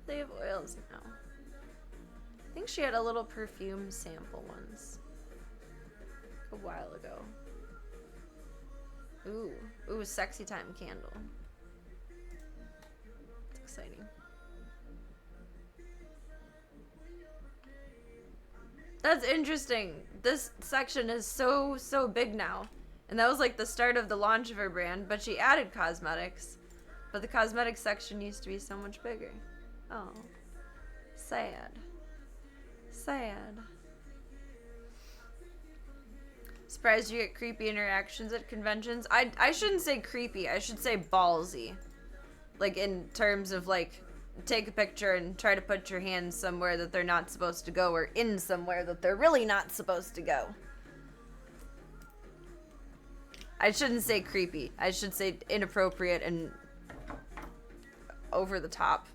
D: They have oils now. I think she had a little perfume sample once. A while ago. Ooh, sexy time candle. It's exciting. That's interesting. This section is so big now. And that was like the start of the launch of her brand, but she added cosmetics. But the cosmetics section used to be so much bigger. Oh. Sad. Sad. Surprised you get creepy interactions at conventions? I shouldn't say creepy. I should say ballsy. Like in terms of like take a picture and try to put your hands somewhere that they're not supposed to go or in somewhere that they're really not supposed to go. I shouldn't say creepy. I should say inappropriate and over the top.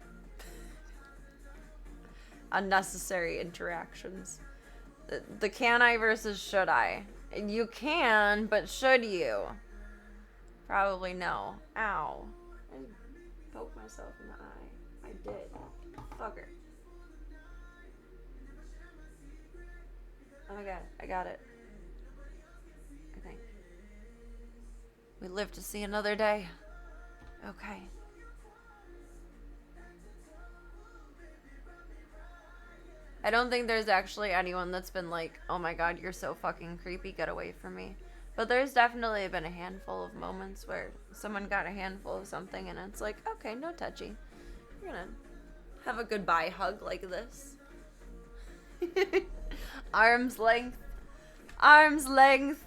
D: Unnecessary interactions. The can I versus should I? You can, but should you? Probably no. Ow. I poked myself in the eye. I did. Fucker. Oh my god, I got it. I think. We live to see another day. Okay. I don't think there's actually anyone that's been like, oh my god, you're so fucking creepy, get away from me. But there's definitely been a handful of moments where someone got a handful of something and it's like, okay, no touchy. We're gonna have a goodbye hug like this. Arm's length. Arm's length.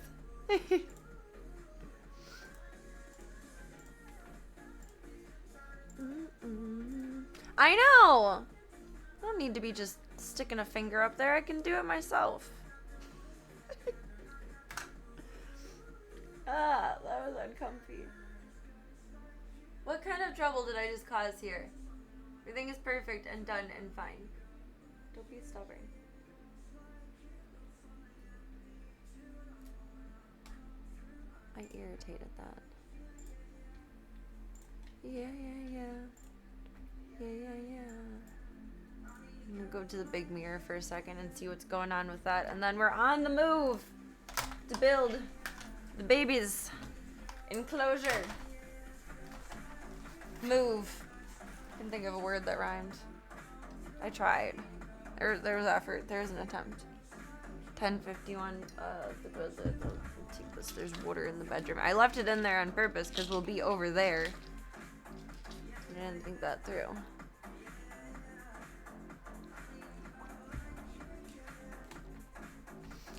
D: I know! I don't need to be just sticking a finger up there. I can do it myself. Ah, that was uncomfy. What kind of trouble did I just cause here? Everything is perfect and done and fine. Don't be stubborn. I irritated that. Yeah. I'm gonna go to the big mirror for a second and see what's going on with that. And then we're on the move to build the baby's enclosure. Move. I can think of a word that rhymed. I tried. There was effort. There was an attempt. 10:51. There's water in the bedroom. I left it in there on purpose because we'll be over there. I didn't think that through.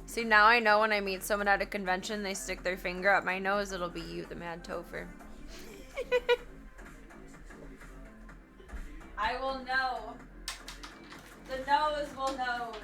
D: See, now I know when I meet someone at a convention, they stick their finger up my nose, it'll be you, the mad topher. I will know. The nose will nose.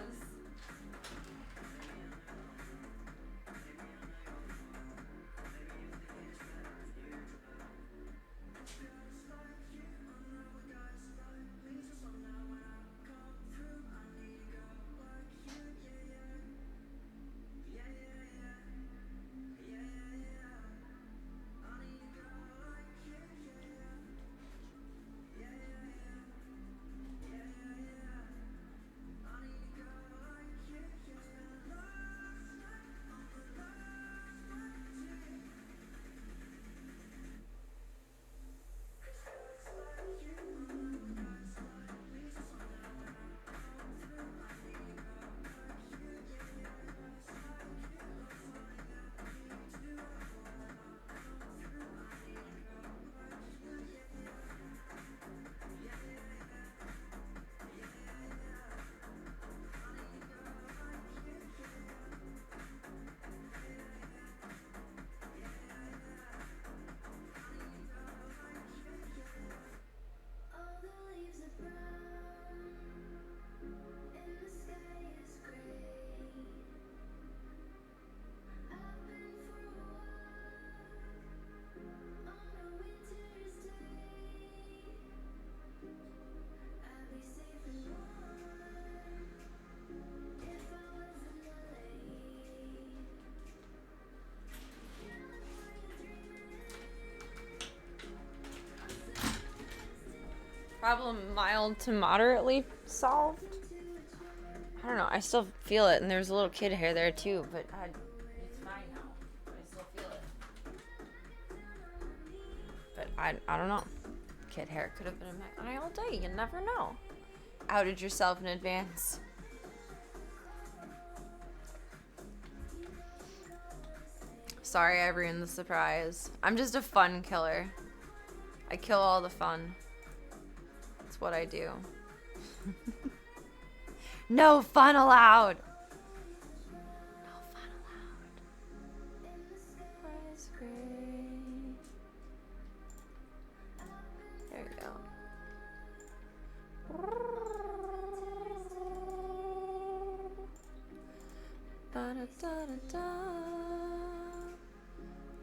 D: problem mild to moderately solved. I don't know. I still feel it, and there's a little kid hair there too, but it's fine now. I still feel it. But I don't know. Kid hair could have been in my eye all day. You never know. Outed yourself in advance. Sorry I ruined the surprise. I'm just a fun killer. I kill all the fun. That's what I do. No fun allowed. No fun allowed. There we go. Ba-da-da-da-da.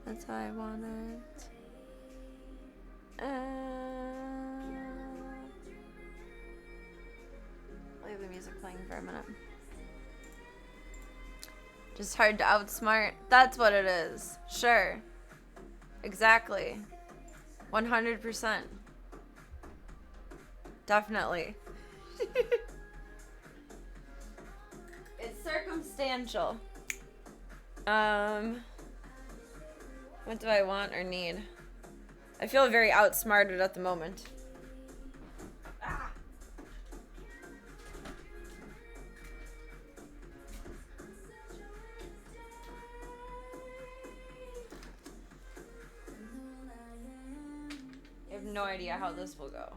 D: That's how I want it. Leave the music playing for a minute. Just hard to outsmart. That's what it is. Sure. Exactly. 100%. Definitely. It's circumstantial. What do I want or need? I feel very outsmarted at the moment. Ah. I have no idea how this will go.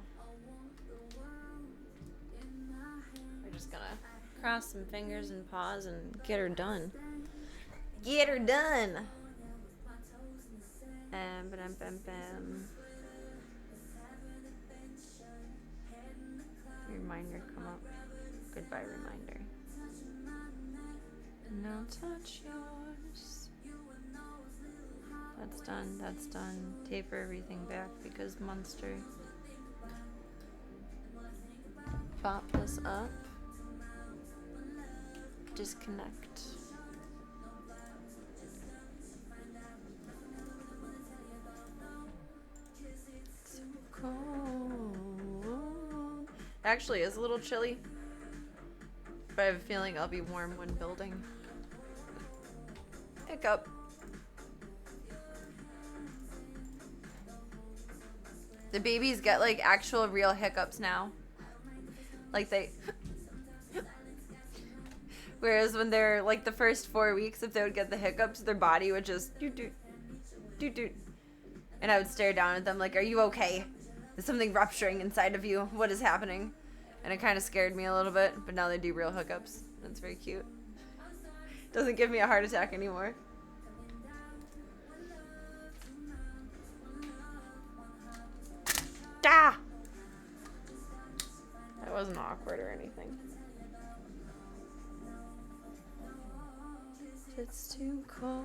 D: We're just gonna cross some fingers and paws and get her done. Get her done! Reminder come up. Goodbye reminder. Now touch yours. That's done, that's done. Taper everything back because monster. Pop this up. Disconnect. So cold. Actually, it's a little chilly, but I have a feeling I'll be warm when building. Hiccup. The babies get like actual real hiccups now. Like they... Whereas when they're like the first 4 weeks, if they would get the hiccups, their body would just doot. And I would stare down at them like, are you okay? Is something rupturing inside of you? What is happening? And it kind of scared me a little bit, but now they do real hiccups. That's very cute. Doesn't give me a heart attack anymore. Ah! That wasn't awkward or anything. It's too cold.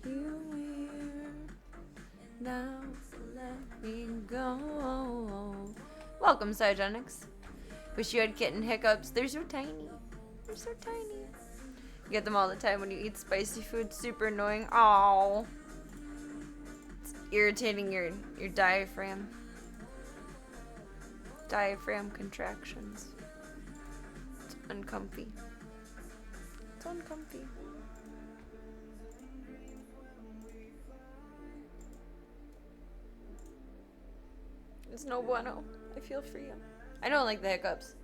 D: You here now. Let me go. Welcome, Cygenics. Wish you had kitten hiccups. They're so tiny. They're so tiny. You get them all the time when you eat spicy food. Super annoying. Aww. It's irritating your diaphragm. Diaphragm contractions. It's uncomfy. It's uncomfy. It's no bueno. I feel for you. I don't like the hiccups.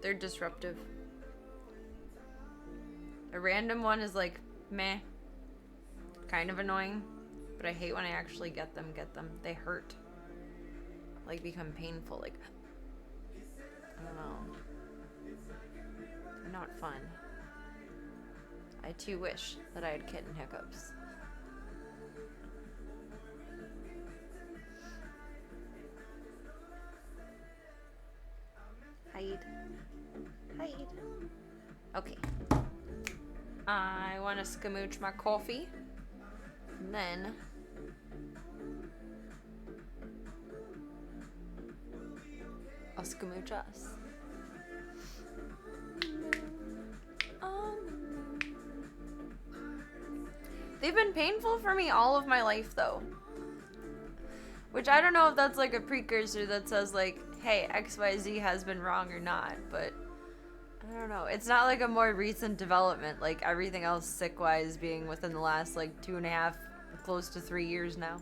D: They're disruptive. A random one is like, meh. Kind of annoying. But I hate when I actually get them. They hurt. Like, become painful. Like, I don't know. They're not fun. I too wish that I had kitten hiccups. Hide. Okay. I want to skamooch my coffee. And then... I'll skamooch us. They've been painful for me all of my life, though. Which I don't know if that's like a precursor that says, like, hey, XYZ has been wrong or not, but I don't know. It's not like a more recent development, like everything else sick-wise being within the last, like, 2.5, close to 3 years now.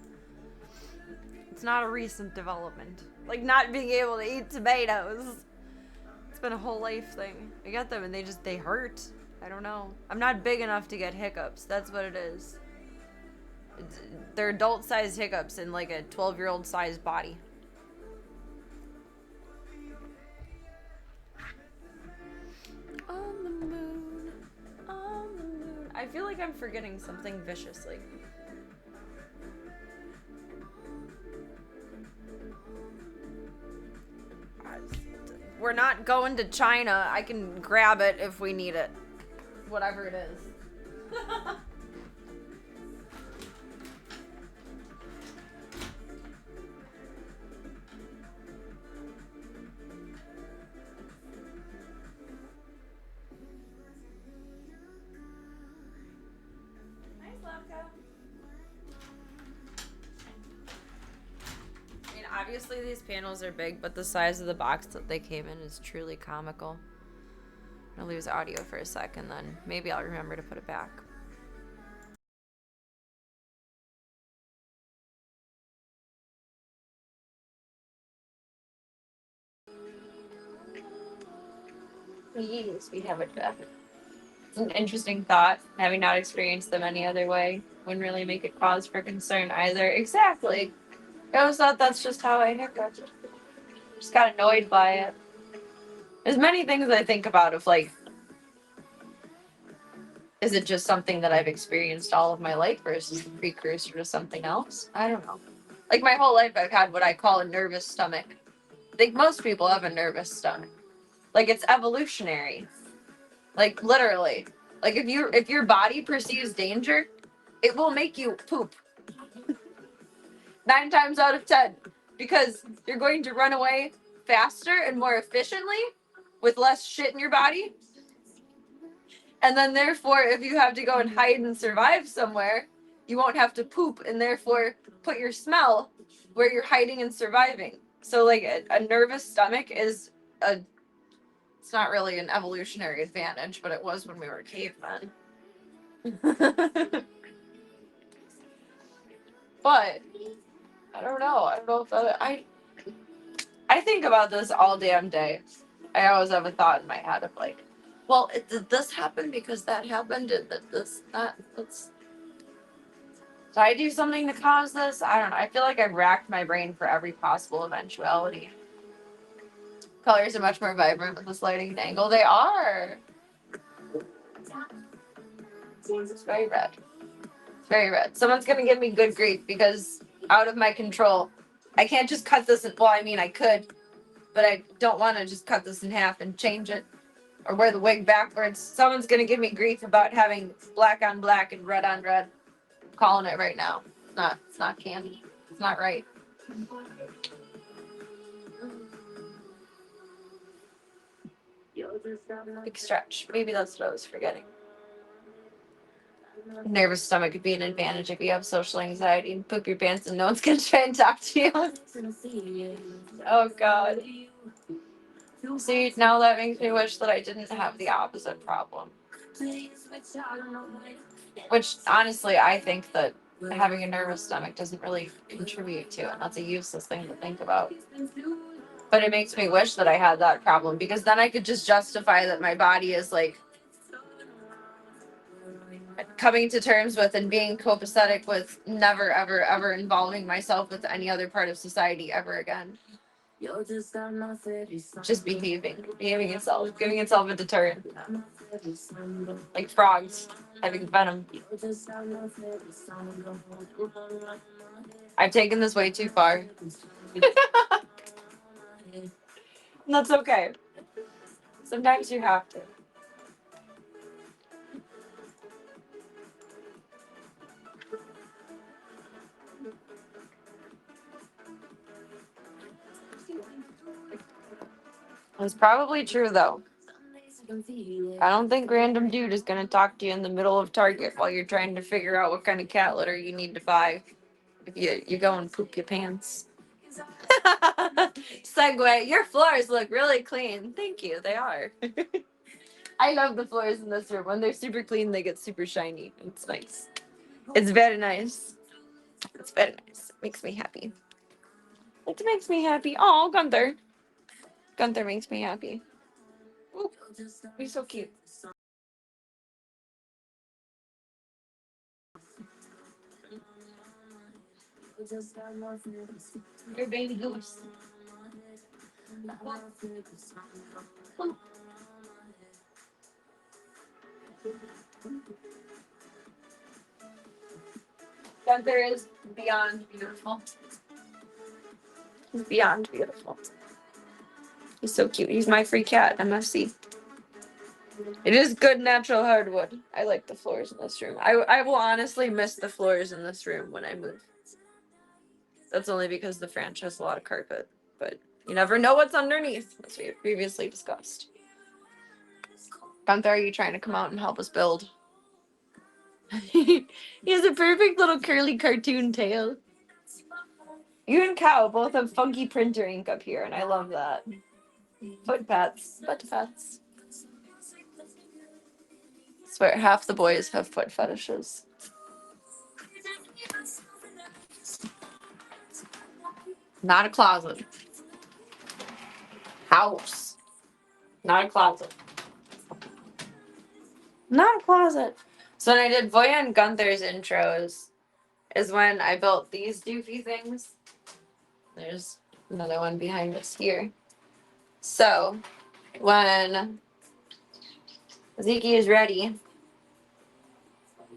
D: It's not a recent development. Like, not being able to eat tomatoes. It's been a whole life thing. I get them and they hurt. I don't know. I'm not big enough to get hiccups. That's what it is. They're adult-sized hiccups in like a 12-year-old sized body. On the moon, on the moon. I feel like I'm forgetting something viciously. We're not going to China. I can grab it if we need it. Whatever it is. I mean, obviously these panels are big, but the size of the box that they came in is truly comical. I'm gonna lose audio for a second, then maybe I'll remember to put it back. Yes, we have it back. It's an interesting thought. Having not experienced them any other way wouldn't really make it cause for concern either. Exactly. I always thought that's just how I hiccup. Just got annoyed by it. There's many things I think about of like, is it just something that I've experienced all of my life versus the precursor to something else? I don't know. Like my whole life I've had what I call a nervous stomach. I think most people have a nervous stomach. Like it's evolutionary. Like literally. Like if your body perceives danger, it will make you poop. 9 times out of 10. Because you're going to run away faster and more efficiently with less shit in your body. And then therefore, if you have to go and hide and survive somewhere, you won't have to poop and therefore put your smell where you're hiding and surviving. So like a nervous stomach is it's not really an evolutionary advantage, but it was when we were cavemen. But I don't know. I don't know if I think about this all damn day. I always have a thought in my head of like, well, did this happen because that happened? Did that's did I do something to cause this? I don't know. I feel like I've racked my brain for every possible eventuality. Colors are much more vibrant with this lighting and angle. They are. It's very red. It's very red. Someone's gonna give me good grief because out of my control. I can't just cut this in, well, I mean I could, but I don't want to just cut this in half and change it or wear the wig backwards. Someone's gonna give me grief about having black on black and red on red. I'm calling it right now. It's not candy. It's not right. Big stretch. Maybe that's what I was forgetting. A nervous stomach could be an advantage if you have social anxiety and poop your pants and no one's gonna try and talk to you. Oh god. See, now that makes me wish that I didn't have the opposite problem. Which honestly I think that having a nervous stomach doesn't really contribute to it. That's a useless thing to think about. But it makes me wish that I had that problem because then I could just justify that my body is like coming to terms with and being copacetic with never, ever, ever involving myself with any other part of society ever again. Just behaving itself, giving itself a deterrent. Like frogs having venom. I've taken this way too far. And that's okay. Sometimes you have to. It's probably true though. I don't think random dude is gonna talk to you in the middle of Target while you're trying to figure out what kind of cat litter you need to buy. If you go and poop your pants. Segue. Your floors look really clean. Thank you. They are. I love the floors in this room. When they're super clean, they get super shiny. It's nice. It's very nice. It's very nice. It makes me happy. It makes me happy. Oh, Gunther. Gunther makes me happy. Ooh, he's so cute. Your baby goose. Gunther is beyond beautiful. He's beyond beautiful. He's so cute. He's my free cat, MFC. It is good natural hardwood. I like the floors in this room. I will honestly miss the floors in this room when I move. That's only because the French has a lot of carpet, but you never know what's underneath, as we have previously discussed. Gunther, are you trying to come out and help us build? He has a perfect little curly cartoon tail. You and Cow both have funky printer ink up here, and I love that. Foot pats. Foot pats. I swear half the boys have foot fetishes. Not a closet. House. Not a closet. Not a closet. So when I did Voya and Gunther's intros is when I built these doofy things. There's another one behind us here. So when Zeke is ready,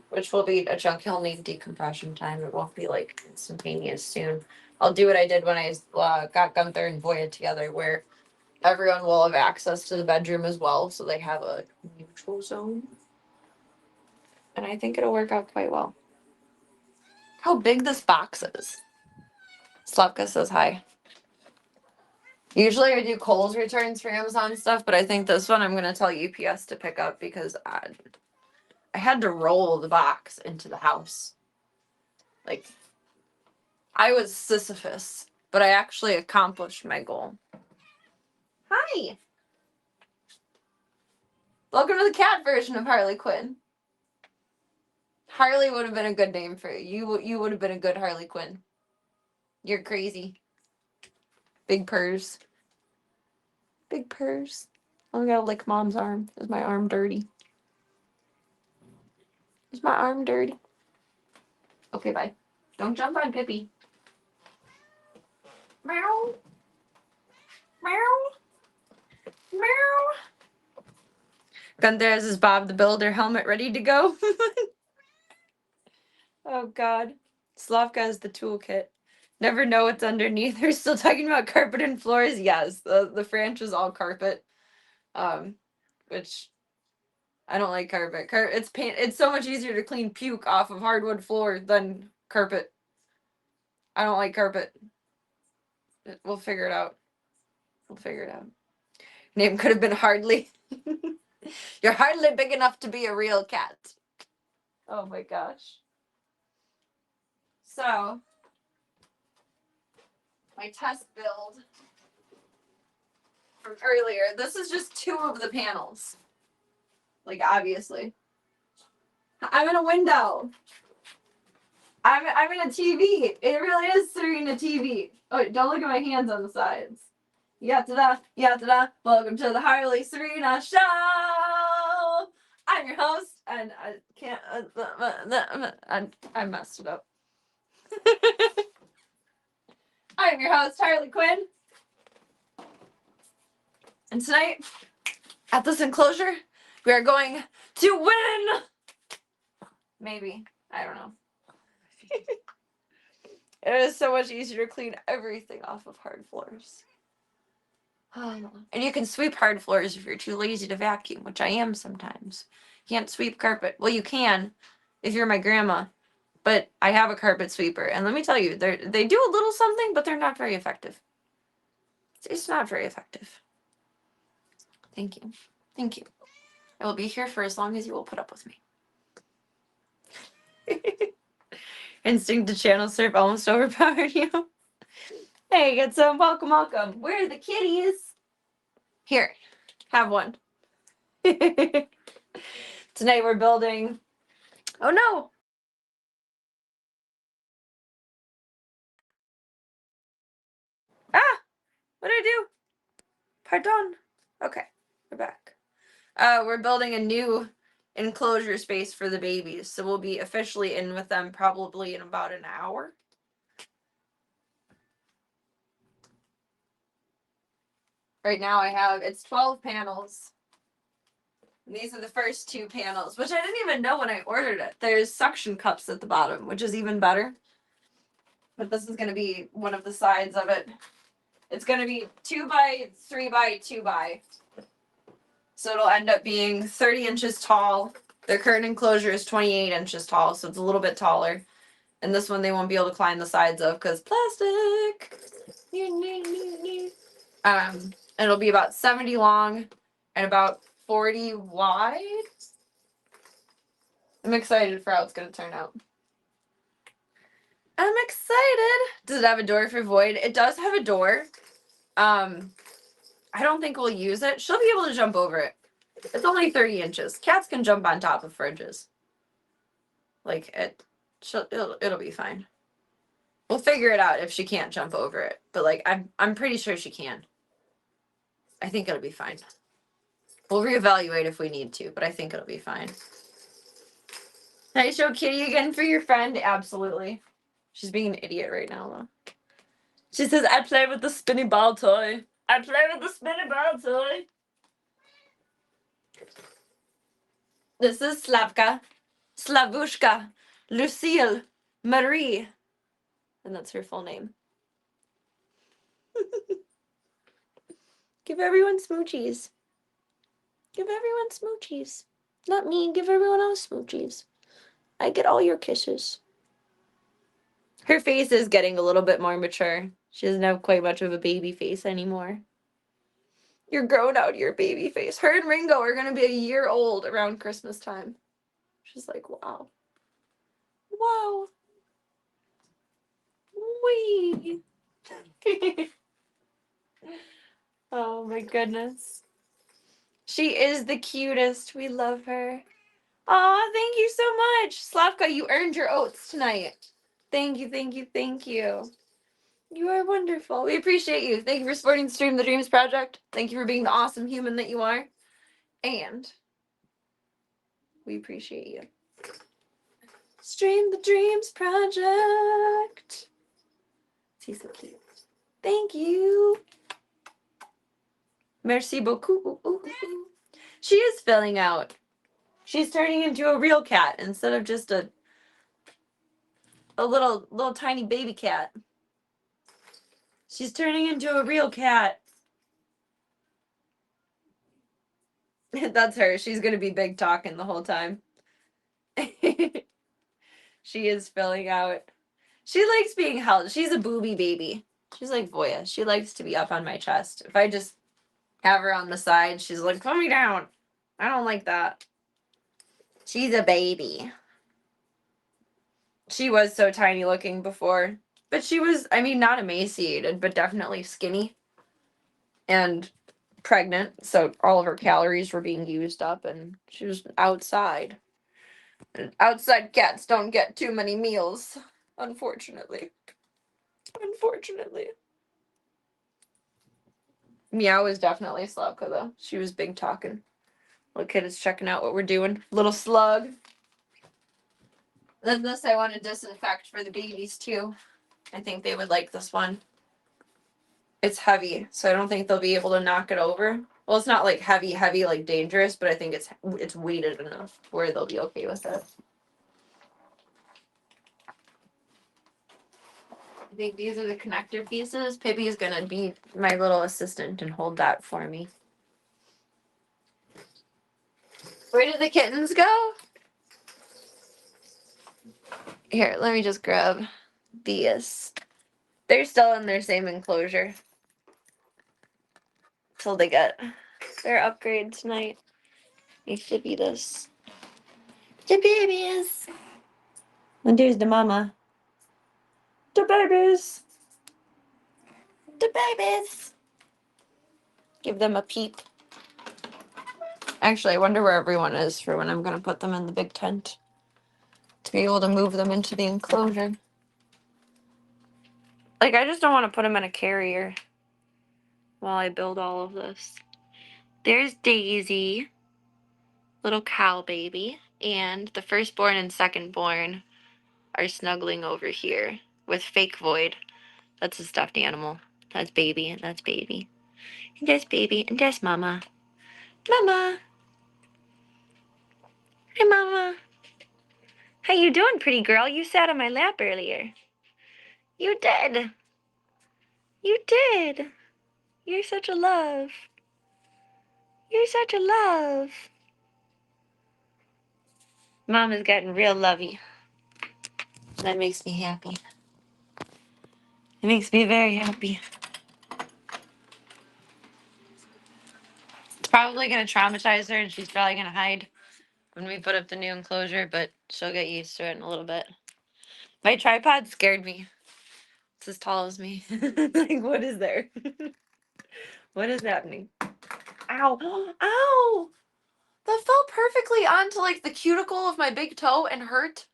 D: which will be a chunk, he'll need decompression time. It won't be like instantaneous soon. I'll do what I did when I got Gunther and Voya together, where everyone will have access to the bedroom as well, so they have a neutral zone. And I think it'll work out quite well. How big this box is. Slavka says hi. Usually I do Kohl's returns for Amazon stuff, but I think this one I'm going to tell UPS to pick up because I had to roll the box into the house. Like, I was Sisyphus, but I actually accomplished my goal. Hi! Welcome to the cat version of Harley Quinn. Harley would have been a good name for you. You would have been a good Harley Quinn. You're crazy. Big purrs. Big purrs. I gotta lick mom's arm. Is my arm dirty? Is my arm dirty? Okay, bye. Don't jump on Pippi. Meow. Meow. Meow. Gunther has his Bob the Builder helmet ready to go. Oh, God. Slavka has the toolkit. Never know what's underneath. They're still talking about carpet and floors. Yes, the French is all carpet. Which I don't like carpet. It's so much easier to clean puke off of hardwood floor than carpet. I don't like carpet. We'll figure it out. We'll figure it out. Name could have been Hardly. You're hardly big enough to be a real cat. Oh my gosh. So, my test build from earlier. This is just 2 of the panels. Like, obviously. I'm in a window. I'm in a TV. It really is sitting in a TV. Oh, don't look at my hands on the sides. Ya-ta-da, ya-ta-da. Welcome to the Harley Serena Show. I'm your host, and I can't. I messed it up. I'm your host, Harley Quinn. And tonight, at this enclosure, we are going to win. Maybe. I don't know. It is so much easier to clean everything off of hard floors. And you can sweep hard floors if you're too lazy to vacuum, which I am sometimes. You can't sweep carpet. Well, you can if you're my grandma, but I have a carpet sweeper, and let me tell you, they do a little something, but they're not very effective. It's not very effective. Thank you. Thank you. I will be here for as long as you will put up with me. Instinct to channel surf almost overpowered you. Hey, get some. Welcome, welcome. Where are the kitties? Here, have one. Tonight we're building. Oh no! Ah! What did I do? Pardon. Okay, we're back. We're building a new enclosure space for the babies, so we'll be officially in with them probably in about an hour. Right now it's 12 panels. And these are the first 2 panels, which I didn't even know when I ordered it. There's suction cups at the bottom, which is even better. But this is going to be one of the sides of it. It's going to be 2 by 3 by 2 by. So it'll end up being 30 inches tall. Their current enclosure is 28 inches tall, so it's a little bit taller. And this one they won't be able to climb the sides of because plastic. It'll be about 70 long and about 40 wide. I'm excited for how it's going to turn out. I'm excited. Does it have a door for Void? It does have a door. I don't think we'll use it. She'll be able to jump over it. It's only 30 inches. Cats can jump on top of fridges. Like it'll be fine. We'll figure it out if she can't jump over it. But like I'm pretty sure she can. I think it'll be fine. We'll reevaluate if we need to, but I think it'll be fine. Can I show Kitty again for your friend? Absolutely. She's being an idiot right now though. She says, I play with the spinny ball toy. I play with the spinny ball toy. This is Slavka, Slavushka, Lucille, Marie. And that's her full name. Give everyone smoochies. Give everyone smoochies. Not me, give everyone else smoochies. I get all your kisses. Her face is getting a little bit more mature. She doesn't have quite much of a baby face anymore. You're grown out your baby face. Her and Ringo are going to be a year old around Christmas time. She's like, wow. Wow. Wee. Oh my goodness. She is the cutest. We love her. Aw, thank you so much. Slavka, you earned your oats tonight. Thank you, thank you, thank you. You are wonderful. We appreciate you. Thank you for supporting the Stream the Dreams project. Thank you for being the awesome human that you are. And we appreciate you. Stream the Dreams project. He's so cute. Thank you. Merci beaucoup. She is filling out. She's turning into a real cat instead of just a little tiny baby cat. She's turning into a real cat. That's her. She's gonna be big talking the whole time. She is filling out. She likes being held. She's a booby baby. She's like Voya. She likes to be up on my chest. If I just have her on the side, she's like, put me down. I don't like that. She's a baby. She was so tiny looking before. But she was, I mean, not emaciated, but definitely skinny. And pregnant. So all of her calories were being used up. And she was outside. And outside cats don't get too many meals. Unfortunately. Meow was definitely Slavka though. She was big talking. Little kid is checking out what we're doing. Little slug. Then this I want to disinfect for the babies too. I think they would like this one. It's heavy, so I don't think they'll be able to knock it over. Well, it's not like heavy, like dangerous, but I think it's weighted enough where they'll be okay with it. I think these are the connector pieces. Pibby is gonna be my little assistant and hold that for me. Where did the kittens go? Here, let me just grab these. They're still in their same enclosure till they get their upgrade tonight needs to be this. The babies. And there's the mama. The babies. The babies. Give them a peep. Actually, I wonder where everyone is for when I'm going to put them in the big tent. To be able to move them into the enclosure. Like, I just don't want to put them in a carrier while I build all of this. There's Daisy, little cow baby, and the firstborn and secondborn are snuggling over here with Fake Void. That's a stuffed animal. That's baby, and that's baby. And there's baby, and there's mama. Mama! Hi, mama. How you doing, pretty girl? You sat on my lap earlier. You did. You did. You're such a love. You're such a love. Mom is getting real lovey. That makes me happy. It makes me very happy. It's probably going to traumatize her, and she's probably going to hide when we put up the new enclosure, but she'll get used to it in a little bit. My tripod scared me. It's as tall as me. Like, what is there? What is happening? Ow. Ow! That fell perfectly onto, like, the cuticle of my big toe and hurt.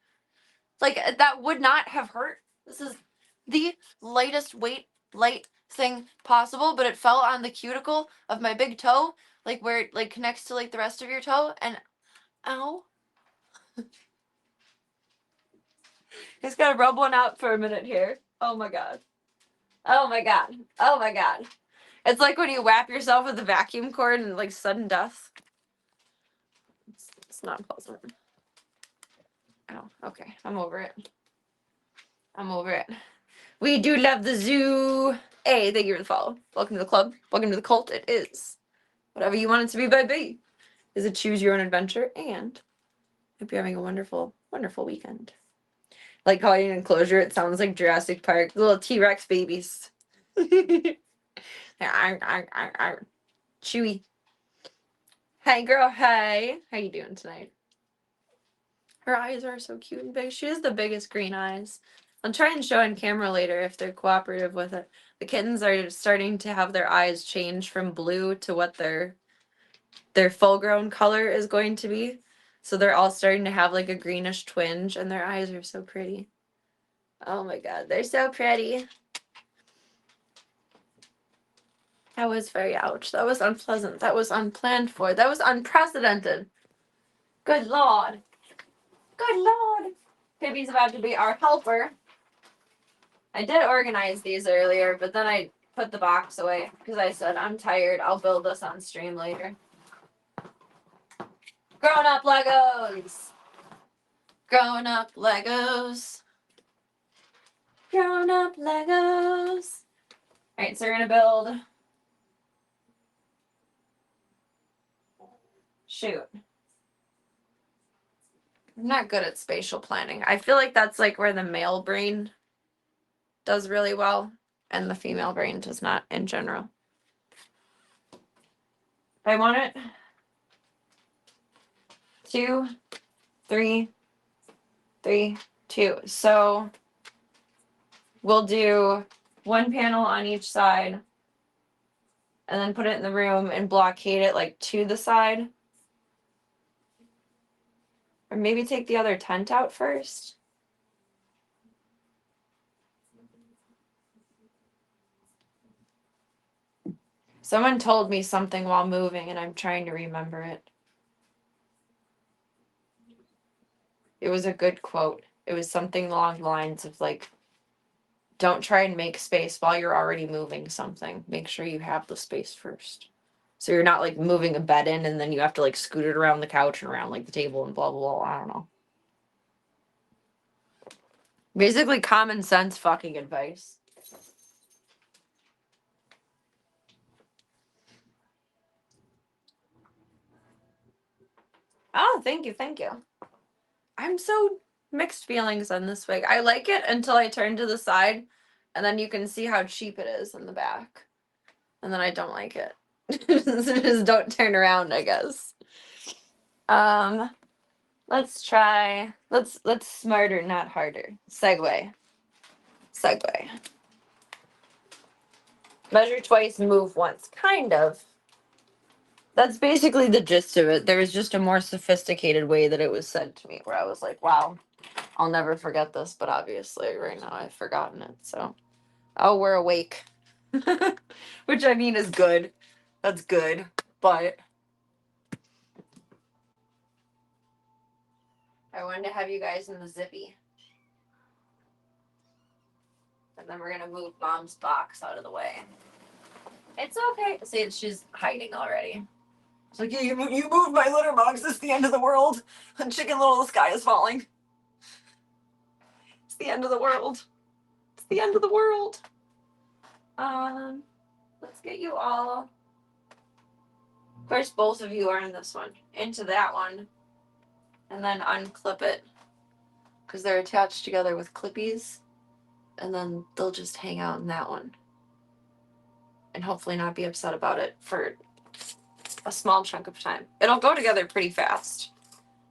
D: Like, that would not have hurt. This is the lightest weight, light thing possible, but it fell on the cuticle of my big toe, like, where it, like, connects to, like, the rest of your toe, and ow. Just gotta rub one out for a minute here. Oh my god. Oh my god. Oh my god. It's like when you whap yourself with a vacuum cord and, like, sudden death. It's not pleasant. Oh, okay. I'm over it. I'm over it. We do love the zoo. Hey, thank you for the follow. Welcome to the club. Welcome to the cult. It is whatever you want it to be by B. Is a choose your own adventure, and hope you're having a wonderful, wonderful weekend. Like calling an enclosure, it sounds like Jurassic Park. The little T-Rex babies. Chewy. Hey girl, hey. How you doing tonight? Her eyes are so cute and big. She has the biggest green eyes. I'll try and show on camera later if they're cooperative with it. The kittens are starting to have their eyes change from blue to what their full-grown color is going to be. So they're all starting to have like a greenish twinge, and their eyes are so pretty. Oh my god, they're so pretty. That was very ouch. That was unpleasant. That was unplanned for. That was unprecedented. Good lord. Good lord. Pibby's about to be our helper. I did organize these earlier, but then I put the box away because I said, I'm tired. I'll build this on stream later. Grown up Legos. Grown up Legos. Grown up Legos. Alright, so we're going to build. Shoot. I'm not good at spatial planning. I feel like that's like where the male brain does really well, and the female brain does not in general. I want it 2, 3, 3, 2. So we'll do one panel on each side and then put it in the room and blockade it like to the side. Or maybe take the other tent out first. Someone told me something while moving and I'm trying to remember it. It was a good quote. It was something along the lines of like, don't try and make space while you're already moving something. Make sure you have the space first. So you're not like moving a bed in and then you have to like scoot it around the couch and around like the table and blah, blah, blah. I don't know. Basically common sense fucking advice. Oh, thank you, thank you. I'm so mixed feelings on this wig. I like it until I turn to the side, and then you can see how cheap it is in the back. And then I don't like it. Just don't turn around, I guess. Let's try. Let's smarter, not harder. Segway. Measure twice, move once. Kind of. That's basically the gist of it. There was just a more sophisticated way that it was said to me, where I was like, "Wow, I'll never forget this." But obviously, right now I've forgotten it. So, oh, we're awake, which I mean is good. That's good, but I wanted to have you guys in the zippy. And then we're gonna move Mom's box out of the way. It's okay. See, she's hiding already. It's like, yeah, you moved my litter box. It's the end of the world. Chicken Little, the sky is falling. It's the end of the world. It's the end of the world. Let's get you all. Of course, both of you are in this one. Into that one. And then unclip it. Because they're attached together with clippies. And then they'll just hang out in that one. And hopefully not be upset about it for a small chunk of time. It'll go together pretty fast.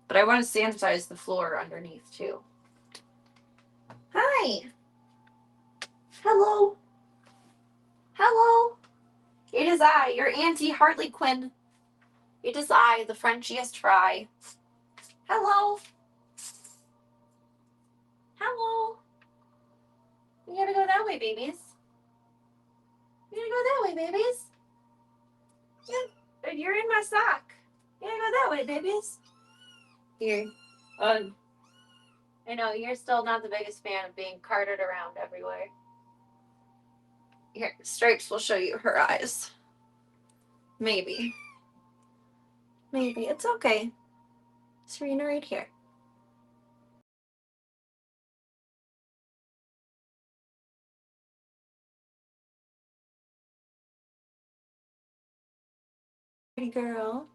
D: But I want to sanitize the floor underneath too. Hi. Hello. Hello. It is I, your Auntie Harley Quinn. It is I, the Frenchiest fry. Hello. Hello. We gotta go that way, babies. We gotta go that way, babies. Yeah. You're in my sock. You gotta go that way, babies. Here. I know, you're still not the biggest fan of being carted around everywhere. Here, Stripes will show you her eyes. Maybe. Maybe. It's okay. Serena right here. Pretty girl.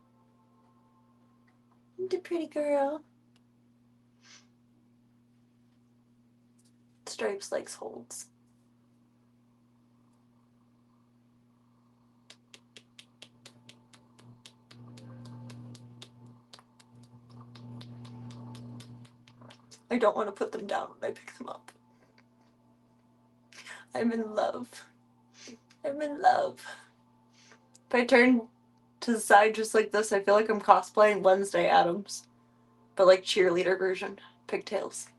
D: The pretty girl. Stripes likes holds. I don't want to put them down when I pick them up. I'm in love. I'm in love. If I turn to the side just like this, I feel like I'm cosplaying Wednesday Addams. But like cheerleader version. Pigtails.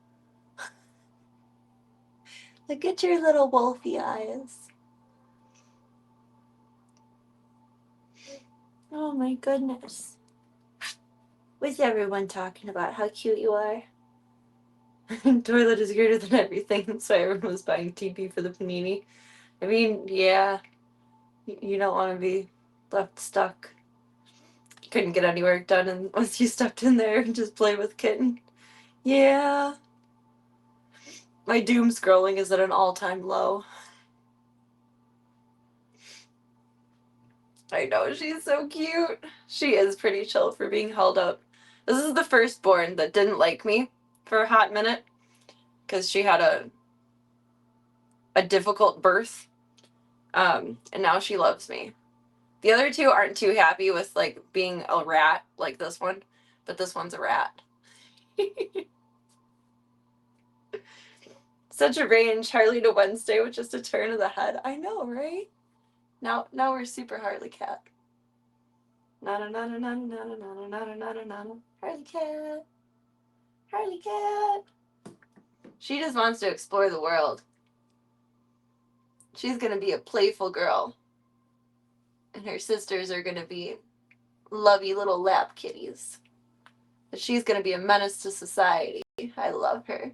D: Look at your little wolfy eyes. Oh my goodness. What's everyone talking about? How cute you are? Toilet is greater than everything, so everyone was buying TP for the panini. I mean, yeah. You don't want to be left stuck. Couldn't get any work done unless you stepped in there and just play with kitten. Yeah. My doom scrolling is at an all-time low. I know, she's so cute. She is pretty chill for being held up. This is the firstborn that didn't like me for a hot minute because she had a difficult birth. And now she loves me. The other two aren't too happy with like being a rat like this one, but this one's a rat. Such a range, Harley to Wednesday with just a turn of the head. I know, right? Now we're super Harley cat. Nana nana nana nana nana nana nana nana. Harley cat. Harley cat. She just wants to explore the world. She's gonna be a playful girl. And her sisters are gonna be lovey little lap kitties. But she's gonna be a menace to society. I love her.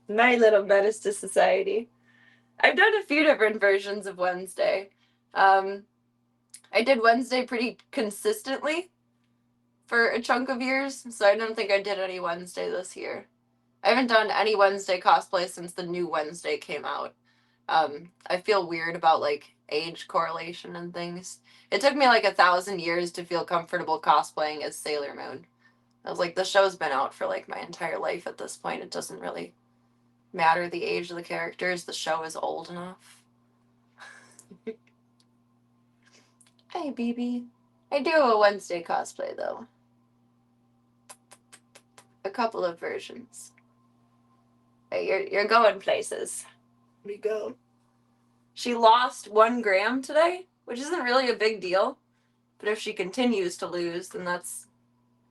D: My little menace to society. I've done a few different versions of Wednesday. I did Wednesday pretty consistently for a chunk of years, so I don't think I did any Wednesday this year. I haven't done any Wednesday cosplay since the new Wednesday came out. I feel weird about like age correlation and things. It took me like 1,000 years to feel comfortable cosplaying as Sailor Moon. I was like, the show's been out for like my entire life at this point. It doesn't really matter the age of the characters. The show is old enough. Hi, BB. I do a Wednesday cosplay, though. A couple of versions. Hey, you're going places. We go. She lost 1 gram today, which isn't really a big deal. But if she continues to lose, then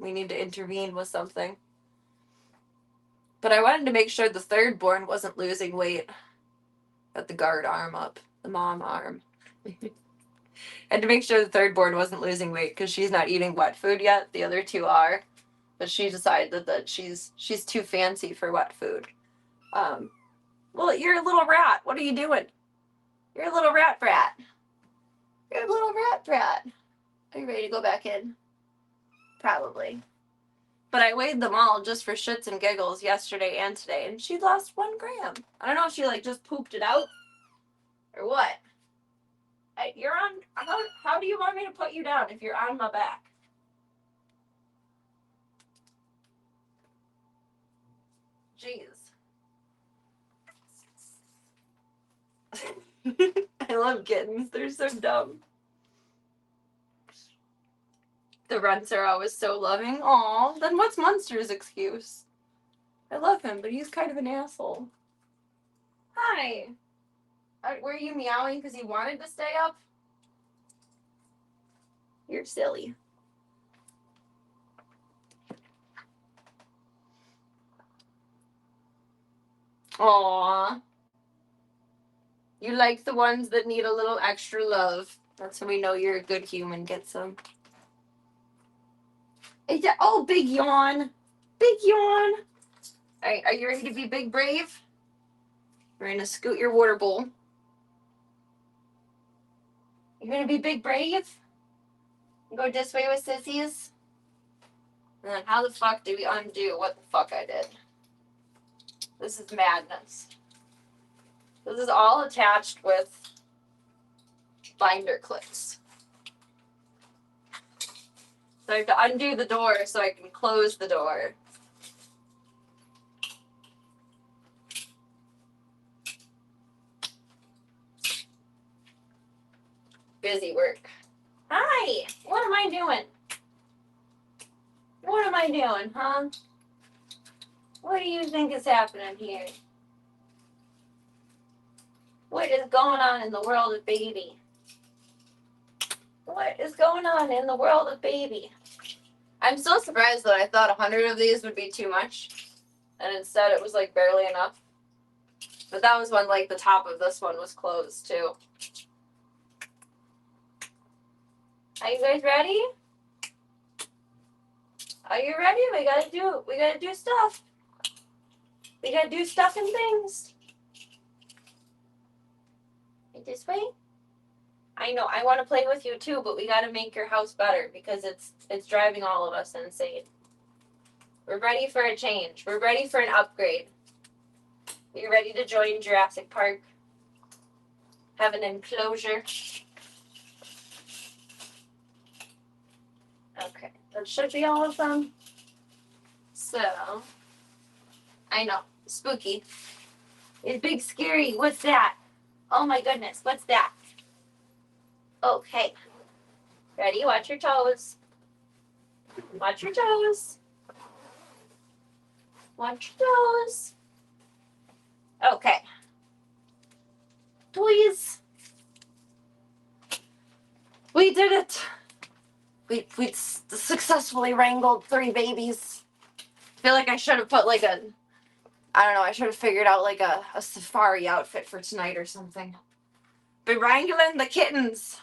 D: we need to intervene with something. But I wanted to make sure the third born wasn't losing weight. Got the guard arm up, the mom arm. And to make sure the third born wasn't losing weight because she's not eating wet food yet. The other 2 are. But she decided that she's too fancy for wet food. Well, you're a little rat. What are you doing? You're a little rat brat. You're a little rat brat. Are you ready to go back in? Probably. But I weighed them all just for shits and giggles yesterday and today, and she lost 1 gram. I don't know if she just pooped it out or what. You're on. How do you want me to put you down if you're on my back? Jeez. I love kittens. They're so dumb. The runts are always so loving. Aw, then what's Munster's excuse? I love him, but he's kind of an asshole. Hi. Were you meowing because you wanted to stay up? You're silly. Aww. You like the ones that need a little extra love. That's how we know you're a good human. Get some. Oh, big yawn. Big yawn. Alright, are you ready to be big brave? We're gonna scoot your water bowl. You gonna be big brave? Go this way with sissies? And then how the fuck do we undo what the fuck I did? This is madness. This is all attached with binder clips. So I have to undo the door so I can close the door. Busy work. Hi! What am I doing? What am I doing, huh? What do you think is happening here? What is going on in the world of baby? What is going on in the world of baby? I'm so surprised that I thought 100 of these would be too much. And instead it was barely enough. But that was when the top of this one was closed too. Are you guys ready? Are you ready? We gotta do stuff. We gotta do stuff and things. This way? I know, I want to play with you too, but we gotta make your house better because it's driving all of us insane. We're ready for a change. We're ready for an upgrade. Are you ready to join Jurassic Park? Have an enclosure. Okay, that should be all of them. So, I know, spooky. It's big scary. What's that? Oh my goodness, what's that? Okay. Ready? Watch your toes. Watch your toes. Watch your toes. Okay. Please. We did it. We successfully wrangled 3 babies. I feel like I should have put I should have figured out a safari outfit for tonight or something. Be wrangling the kittens.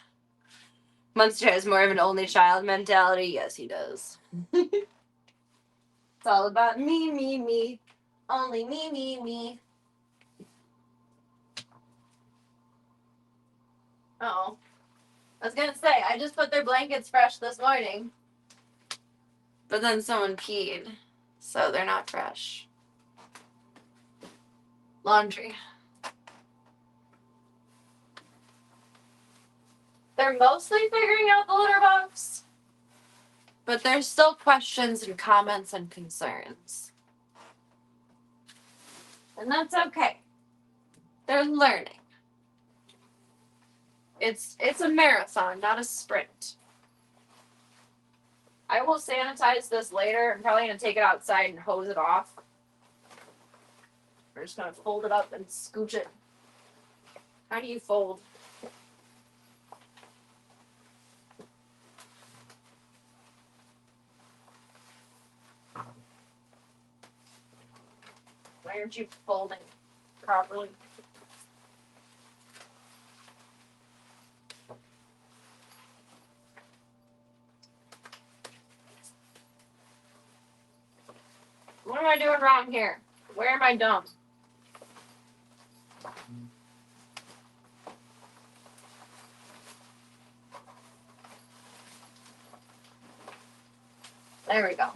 D: Munster has more of an only child mentality. Yes, he does. It's all about me, me, me. Only me, me, me. Uh-oh. I was gonna say, I just put their blankets fresh this morning. But then someone peed. So they're not fresh. Laundry. They're mostly figuring out the litter box. But there's still questions and comments and concerns. And that's okay. They're learning. It's a marathon, not a sprint. I will sanitize this later. I'm probably gonna take it outside and hose it off. We're just gonna fold it up and scooch it. How do you fold? Why aren't you folding properly? What am I doing wrong here? Where am I dumb? There we go.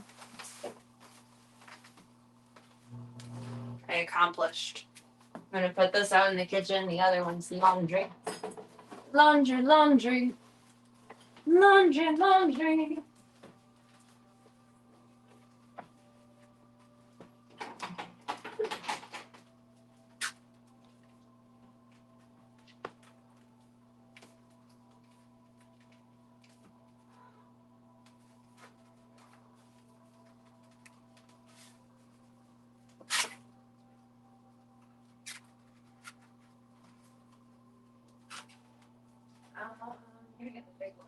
D: I accomplished. I'm gonna put this out in the kitchen. The other one's laundry. Laundry, laundry. Laundry, laundry. Here, get the big one.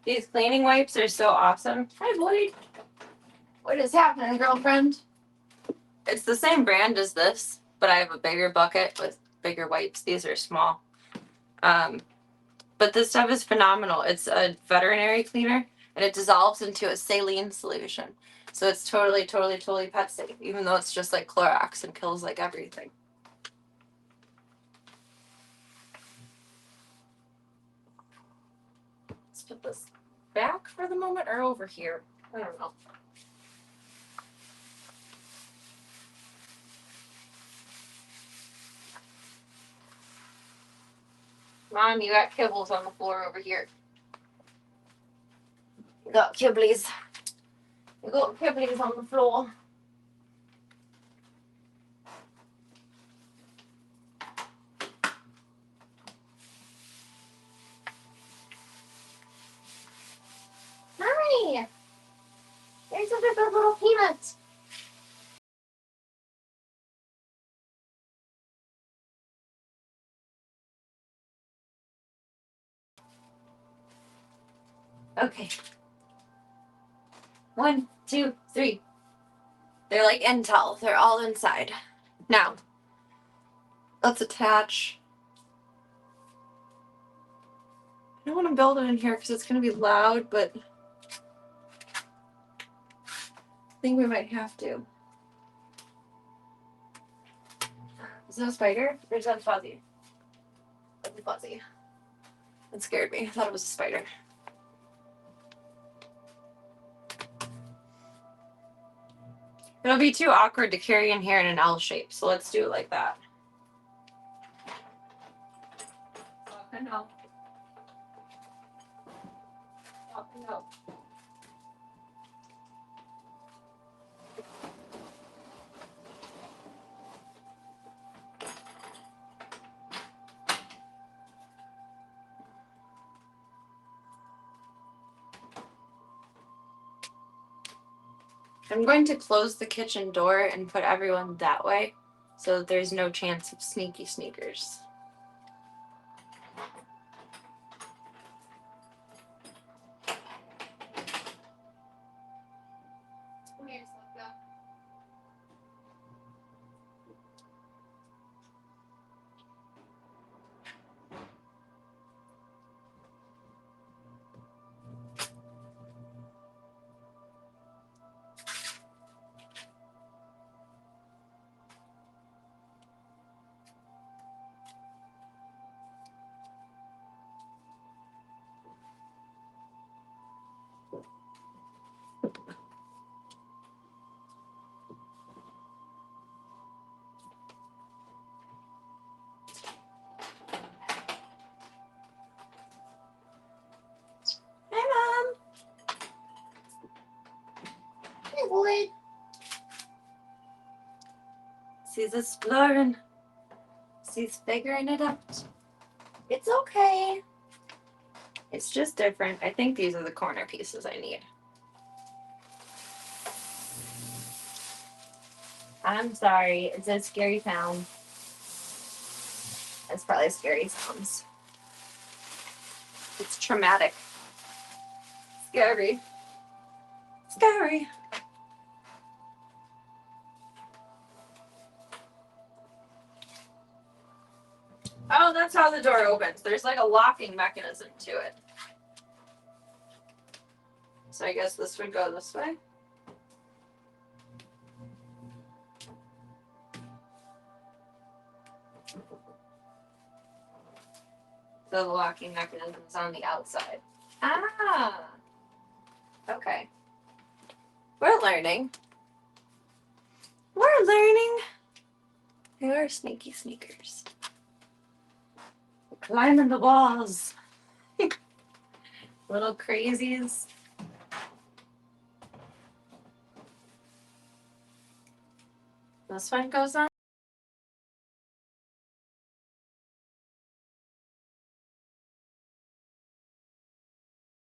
D: These cleaning wipes are so awesome. Hi, Boyd. What is happening, girlfriend? It's the same brand as this, but I have a bigger bucket with bigger wipes. These are small. But this stuff is phenomenal. It's a veterinary cleaner, and it dissolves into a saline solution. So it's totally, totally, totally pet safe, even though it's just like Clorox and kills like everything. Let's put this back for the moment or over here. I don't know. Mom, you got kibbles on the floor over here. You got kibblies. You got kibblies on the floor. Hi! There's such a good little peanut. Okay. 1, 2, 3. They're like Intel. They're all inside. Now, let's attach. I don't want to build it in here because it's going to be loud, but I think we might have to. Is that a spider? Or is that fuzzy? That's fuzzy. It scared me. I thought it was a spider. It'll be too awkward to carry in here in an L shape, so let's do it like that. I know. I know. I'm going to close the kitchen door and put everyone that way so that there's no chance of sneaky sneakers. Come here, Sluggo. She's exploring. She's figuring it out. It's okay. It's just different. I think these are the corner pieces I need. I'm sorry. It's a scary sound. It's probably scary sounds. It's traumatic. Scary. Scary. Oh, that's how the door opens. There's like a locking mechanism to it. So I guess this would go this way. So the locking mechanism is on the outside. Ah. Okay. We're learning. We're learning. We are sneaky sneakers. Climbing the walls. Little crazies. This one goes on.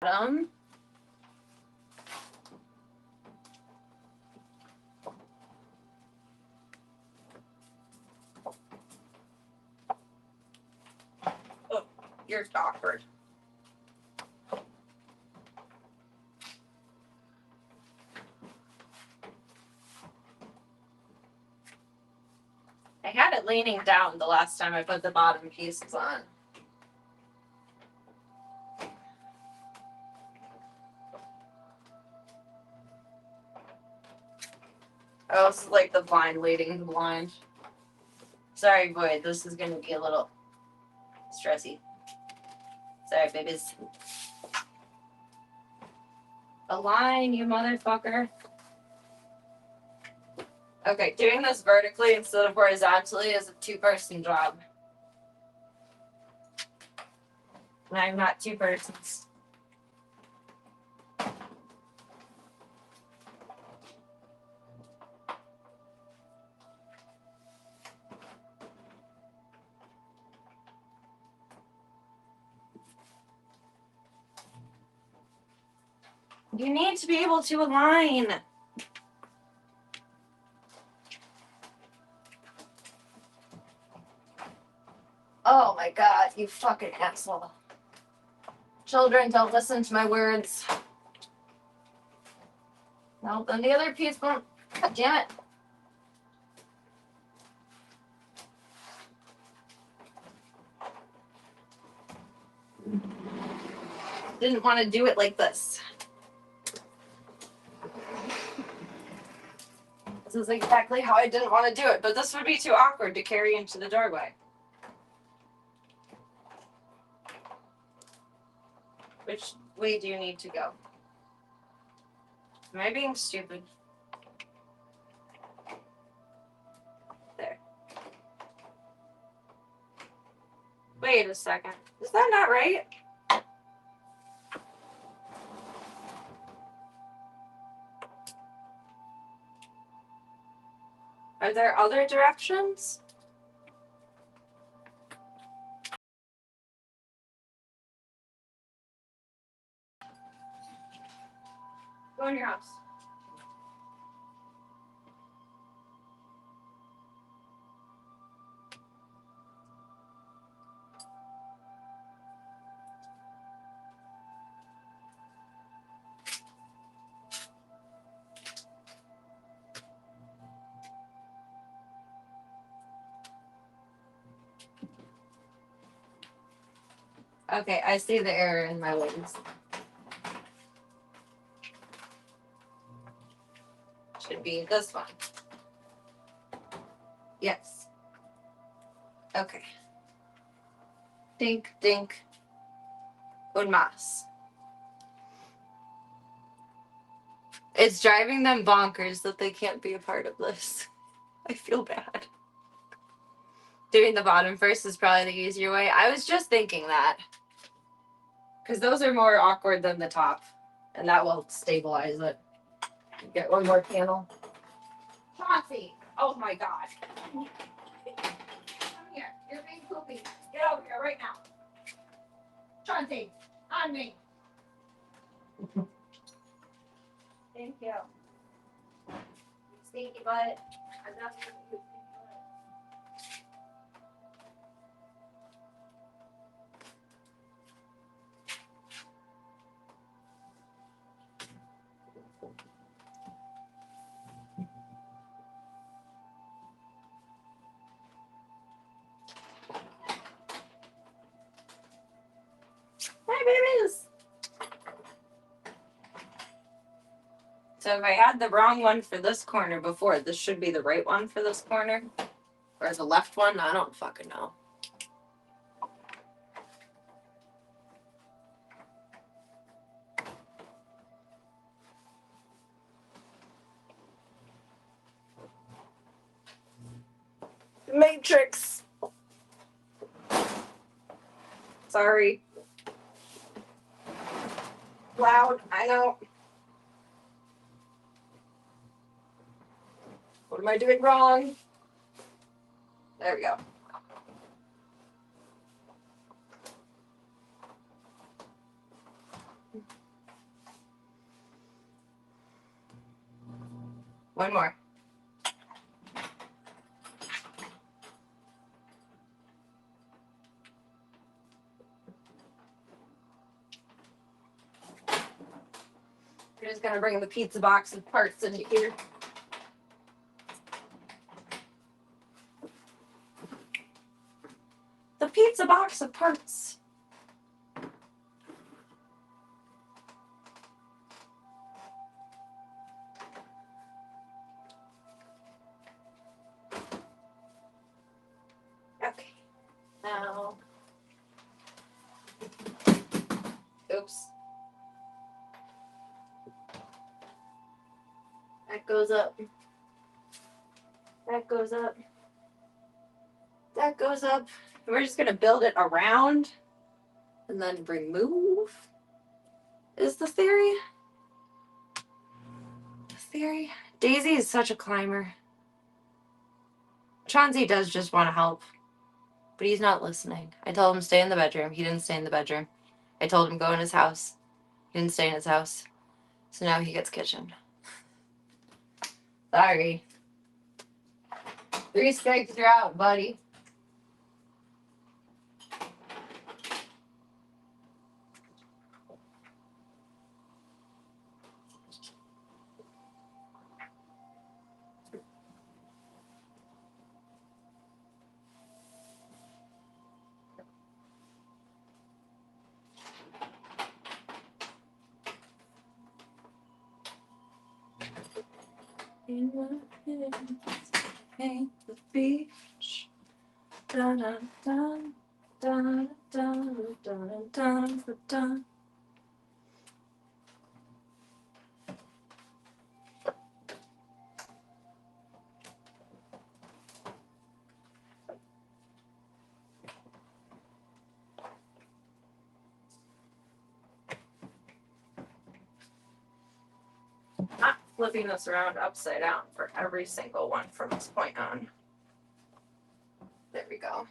D: Bottom. Oh, you're awkward. I had it leaning down the last time I put the bottom pieces on. Oh, this is like the blind leading the blind. Sorry, boy, this is gonna be a little stressy. Sorry, babies. Align, you motherfucker. Okay, doing this vertically instead of horizontally is a two-person job. And I'm not two persons. You need to be able to align. Oh my god, you fucking asshole. Children, don't listen to my words. No, then the other piece won't. God damn it. Didn't want to do it like this. This is exactly how I didn't want to do it, but this would be too awkward to carry into the doorway. Which way do you need to go? Am I being stupid? There. Wait a second. Is that not right? Are there other directions? Go in your house. Okay, I see the error in my ways. Should be this one. Yes. Okay. Dink, dink. Un mas. It's driving them bonkers that they can't be a part of this. I feel bad. Doing the bottom first is probably the easier way. I was just thinking that. Because those are more awkward than the top. And that will stabilize it. Get one more panel. Chauncey! Oh my god. Come here. You're being poopy. Get over here right now. Chauncey, on me. Thank you. Stinky butt. I'm not gonna do stinky butt. Hi, babies. So if I had the wrong one for this corner before, this should be the right one for this corner. Or the left one? I don't fucking know. Matrix. Sorry. Loud, I know. What am I doing wrong? There we go. One more. We're just gonna bring the pizza box of parts into here. The pizza box of parts. Okay. Now. Oops. That goes up. That goes up. That goes up. And we're just gonna build it around and then remove. Is the theory? The theory? Daisy is such a climber. Chauncey does just want to help, but he's not listening. I told him to stay in the bedroom. He didn't stay in the bedroom. I told him to go in his house. He didn't stay in his house. So now he gets kitchen. Sorry. 3 strikes, you're out, buddy. In my hands, paint the beach. Dun dun dun dun dun dun dun dun dun. Not flipping this around upside down for every single one from this point on. There we go.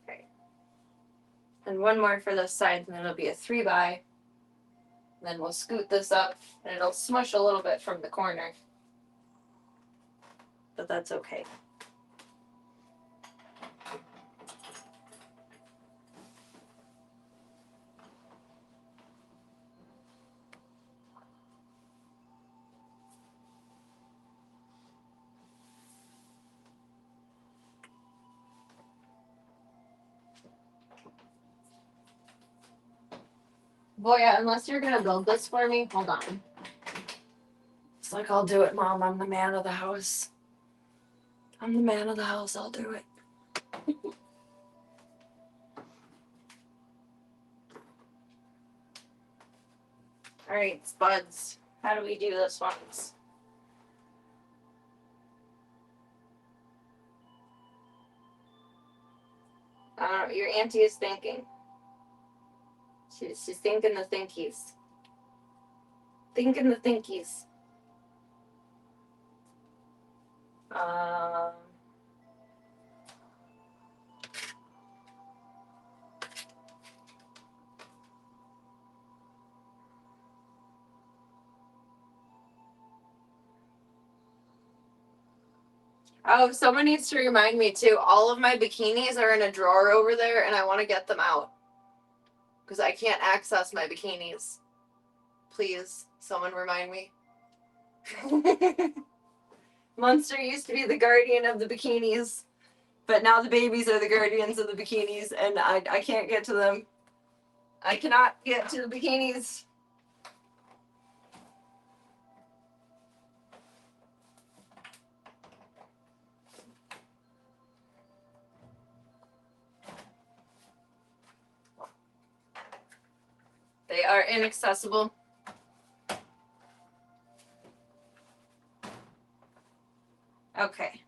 D: Okay. And one more for this side, and then it'll be a 3x. Then we'll scoot this up, and it'll smush a little bit from the corner. But that's okay. Boy, yeah, unless you're gonna build this for me, hold on. It's like, I'll do it, Mom. I'm the man of the house. I'm the man of the house. I'll do it. All right, Spuds. How do we do this once? I don't know what your auntie is thinking. She's thinking the thinkies. Thinking the thinkies. Um. Oh, someone needs to remind me too. All of my bikinis are in a drawer over there, and I want to get them out because I can't access my bikinis. Please, someone remind me. Munster used to be the guardian of the bikinis, but now the babies are the guardians of the bikinis, and I can't get to them. I cannot get to the bikinis. They are inaccessible. Okay.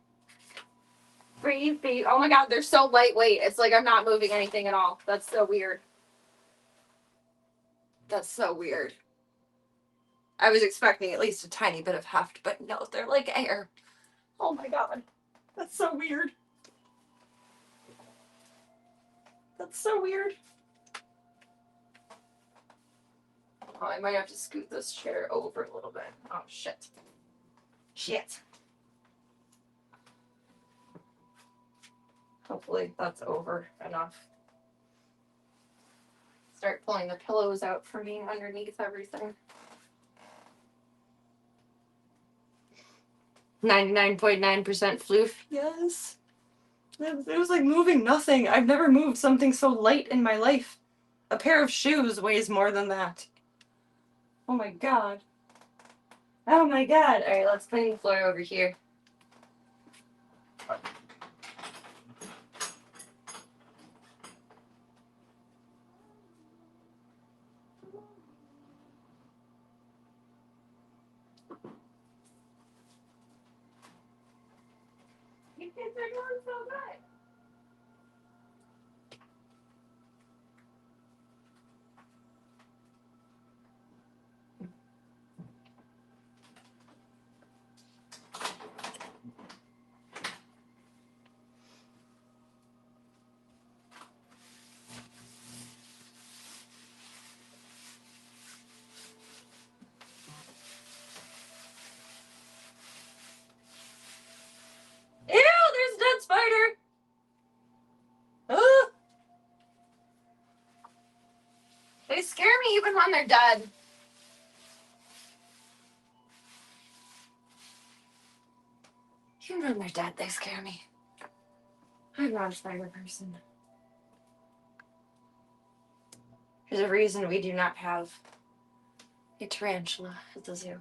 D: Breathe, breathe. Oh my god, they're so lightweight. It's like I'm not moving anything at all. That's so weird. That's so weird. I was expecting at least a tiny bit of heft, but no, they're like air. Oh my god. That's so weird. That's so weird. Oh, I might have to scoot this chair over a little bit. Oh, shit. Shit. Hopefully that's over enough. Start pulling the pillows out for me underneath everything. 99.9% floof. Yes. It was like moving nothing. I've never moved something so light in my life. A pair of shoes weighs more than that. Oh my god. Oh my god. Alright, let's clean the floor over here. You kids are doing so good. Ew, there's a dead spider. Ugh. They scare me even when they're dead. Even when they're dead, they scare me. I'm not a spider person. There's a reason we do not have a tarantula at the zoo.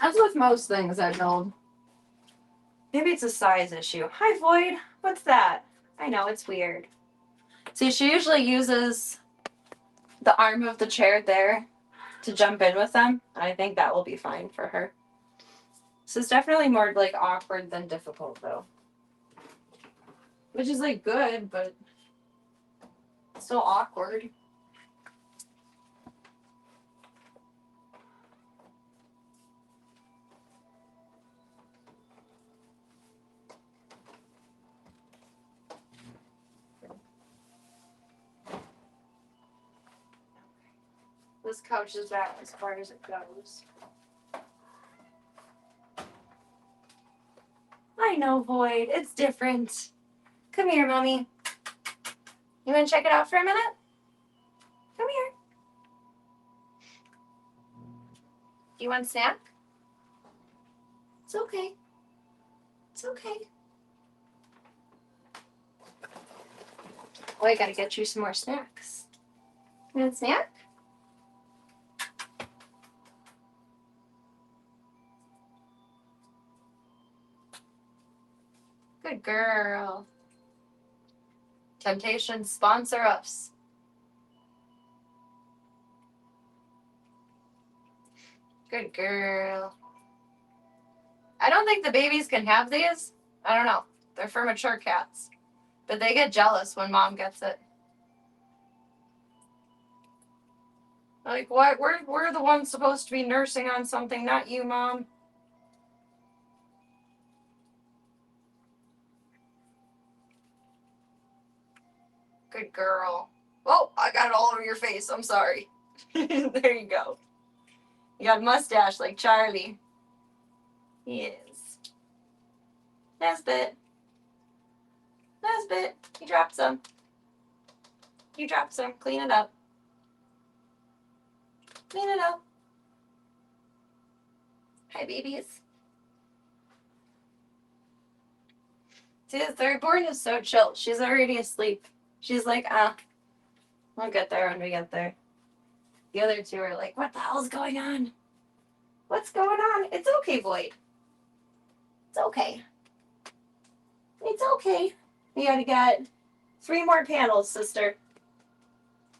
D: As with most things I build. Maybe it's a size issue. Hi, Void. What's that? I know, it's weird. See, she usually uses the arm of the chair there to jump in with them. And I think that will be fine for her. This is definitely more like awkward than difficult though. Which is like good, but still awkward. This couch is back as far as it goes. I know, Void. It's different. Come here, Mommy. You want to check it out for a minute? Come here. Do you want a snack? It's okay. It's okay. Oh, I gotta get you some more snacks. You want a snack? Good girl. Temptation, sponsor us. Good girl. I don't think the babies can have these. I don't know. They're for mature cats. But they get jealous when mom gets it. Like, what? We're the ones supposed to be nursing on something, not you, mom. Good girl. Oh, I got it all over your face. I'm sorry. There you go. You got a mustache like Charlie. Yes. Nesbit. Nesbit. You dropped some. You dropped some. Clean it up. Clean it up. Hi, babies. See, the third born is so chill. She's already asleep. She's like, we'll get there when we get there. The other two are like, what the hell's going on? What's going on? It's okay, Void. It's okay. It's okay. We gotta get 3 more panels, sister.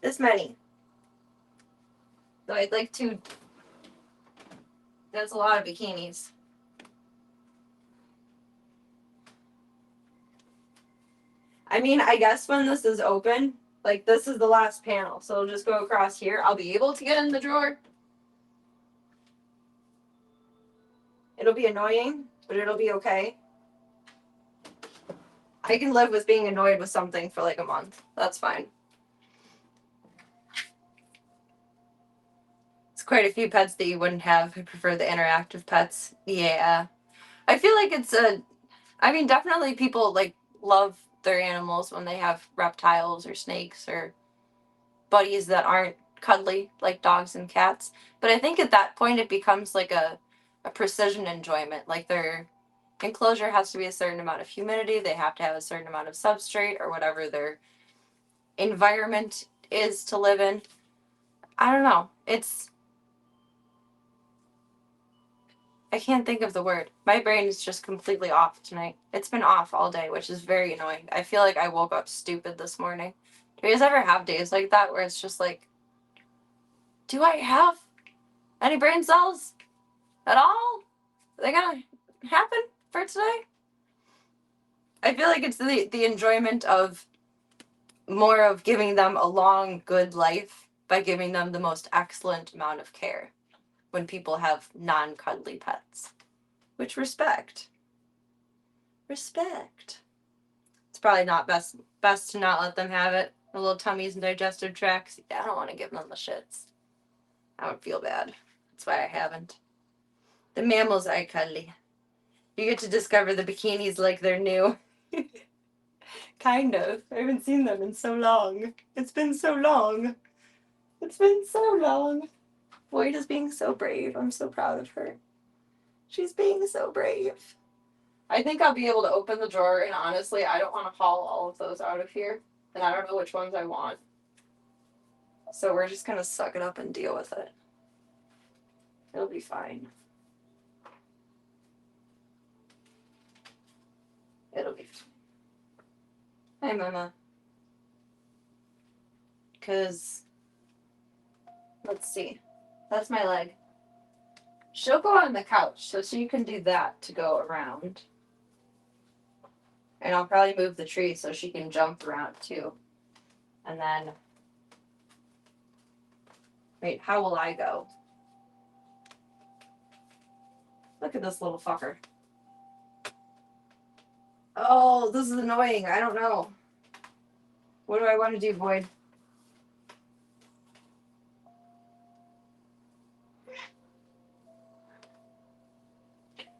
D: This many. So I'd like to... That's a lot of bikinis. I mean, I guess when this is open, like this is the last panel, so it'll just go across here. I'll be able to get in the drawer. It'll be annoying, but it'll be okay. I can live with being annoyed with something for like a month. That's fine. It's quite a few pets that you wouldn't have. I prefer the interactive pets. Yeah. I feel like it's I mean, definitely people like love their animals when they have reptiles or snakes or buddies that aren't cuddly like dogs and cats. But I think at that point it becomes like a precision enjoyment. Like their enclosure has to be a certain amount of humidity. They have to have a certain amount of substrate or whatever their environment is to live in. I don't know. I can't think of the word. My brain is just completely off tonight. It's been off all day, which is very annoying. I feel like I woke up stupid this morning. Do you guys ever have days like that where it's just like, do I have any brain cells at all? Are they gonna happen for today? I feel like it's the enjoyment of more of giving them a long, good life by giving them the most excellent amount of care when people have non-cuddly pets. Which respect. Respect. It's probably not best to not let them have it. The little tummies and digestive tracts. Yeah, I don't want to give them the shits. I would feel bad. That's why I haven't. The mammals are cuddly. You get to discover the bikinis like they're new. Kind of. I haven't seen them in so long. It's been so long. It's been so long. Void is being so brave. I'm so proud of her. She's being so brave. I think I'll be able to open the drawer, and honestly, I don't want to haul all of those out of here, and I don't know which ones I want. So we're just gonna suck it up and deal with it. It'll be fine. It'll be fine. Hi, Mama. Because, let's see. That's my leg. She'll go on the couch, so she can do that to go around. And I'll probably move the tree so she can jump around too. And then, wait, how will I go? Look at this little fucker. Oh, this is annoying. I don't know. What do I want to do, Void?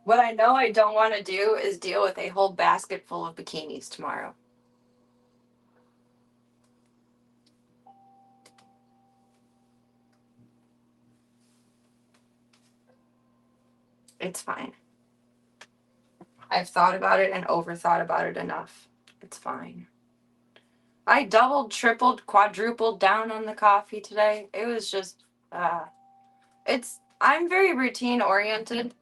D: What I know I don't want to do is deal with a whole basket full of bikinis tomorrow. It's fine. I've thought about it and overthought about it enough. It's fine. I doubled, tripled, quadrupled down on the coffee today. It was just, I'm very routine oriented.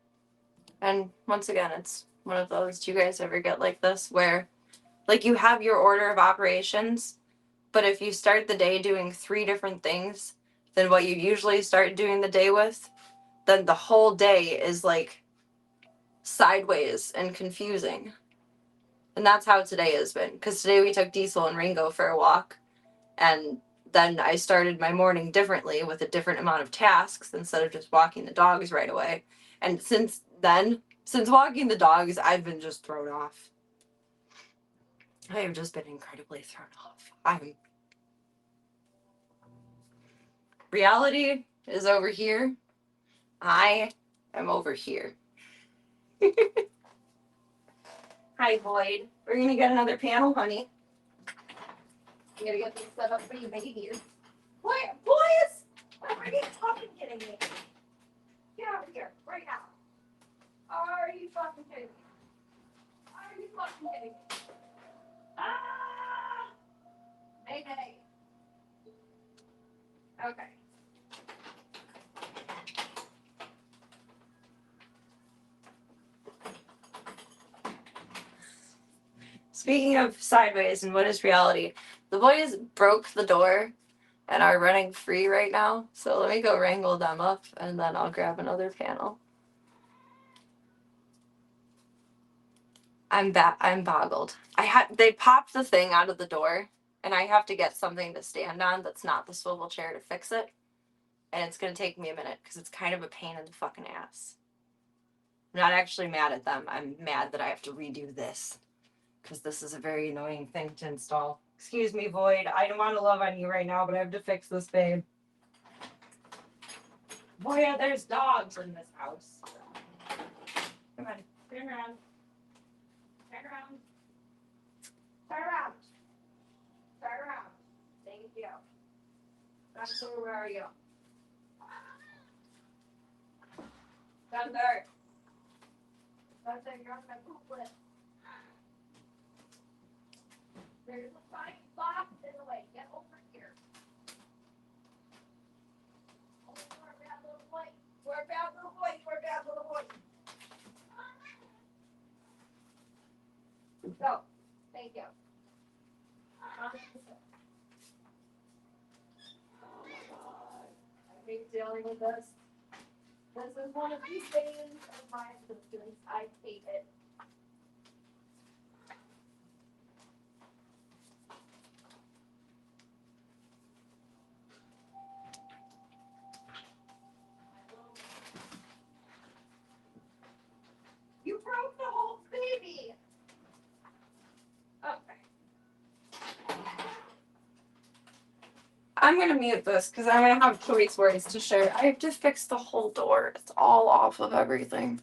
D: And once again, it's one of those. Do you guys ever get like this where like you have your order of operations, but if you start the day doing 3 different things than what you usually start doing the day with, then the whole day is like sideways and confusing. And that's how today has been. Because today we took Diesel and Ringo for a walk, and then I started my morning differently with a different amount of tasks instead of just walking the dogs right away. And since then, since walking the dogs, I've been just thrown off. I have just been incredibly thrown off. Reality is over here. I am over here. Hi, Boyd. We're gonna get another panel, honey. I'm gonna get this set up for you, baby. Boys! Are you fucking kidding me? Get over here, right now. Are you fucking kidding me? Are you fucking kidding me? Ah! Mayday. Okay. Speaking of sideways and what is reality, the boys broke the door and are running free right now. So let me go wrangle them up and then I'll grab another panel. I'm boggled. They popped the thing out of the door and I have to get something to stand on that's not the swivel chair to fix it. And it's gonna take me a minute because it's kind of a pain in the fucking ass. I'm not actually mad at them. I'm mad that I have to redo this because this is a very annoying thing to install. Excuse me, Void. I don't want to love on you right now, but I have to fix this, babe. Boy, yeah, there's dogs in this house. Come on, turn around. Turn around. Turn around. Turn around. Thank you. Gunther, where are you? Gunther. Gunther, you're on my poop list. There's a fine box in the way. Get over here. Oh, poor bad little boy. Poor bad little boy. Poor bad little boy. Go. Thank you. I hate dealing with this. This is one of these days of my existence. I hate it. You broke the whole baby. Okay. I'm gonna mute this because I'm gonna have choice words to share. I have to fix the whole door. It's all off of everything.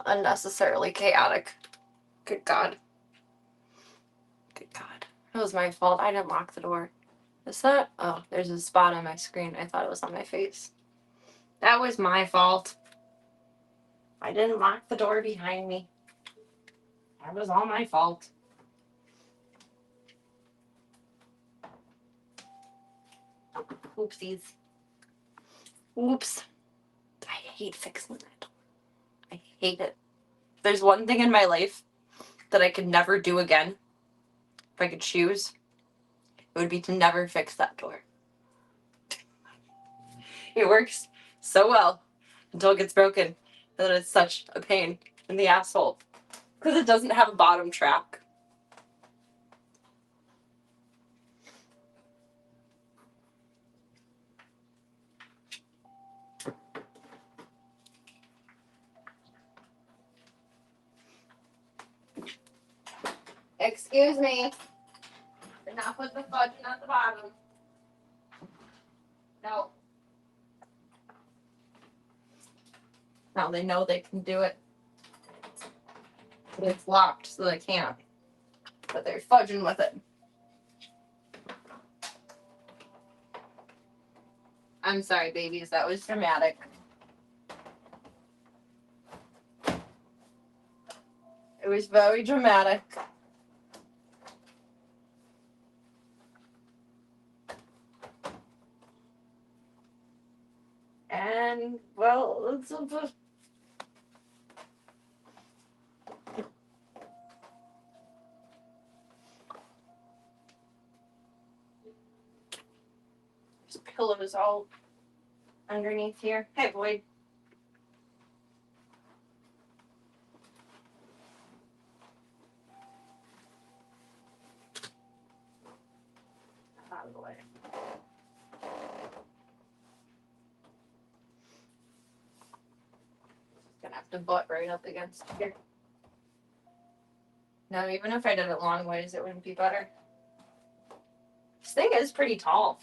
D: unnecessarily chaotic. Good God. Good God. It was my fault. I didn't lock the door. Is that? Oh, there's a spot on my screen. I thought it was on my face. That was my fault. I didn't lock the door behind me. That was all my fault. Oopsies. Oops. I hate fixing that. I hate it. There's one thing in my life that I could never do again. If I could choose, it would be to never fix that door. It works so well until it gets broken. That it's such a pain in the asshole. Because it doesn't have a bottom track. Excuse me. Did not put the fudging at the bottom. No. Now they know they can do it. But it's locked, so they can't. But they're fudging with it. I'm sorry, babies. That was dramatic. It was very dramatic. And, well, let's there's pillows all underneath here. Hey, Boyd. Out of the way. Gonna have to butt right up against here. No, even if I did it long ways, it wouldn't be better. This thing is pretty tall.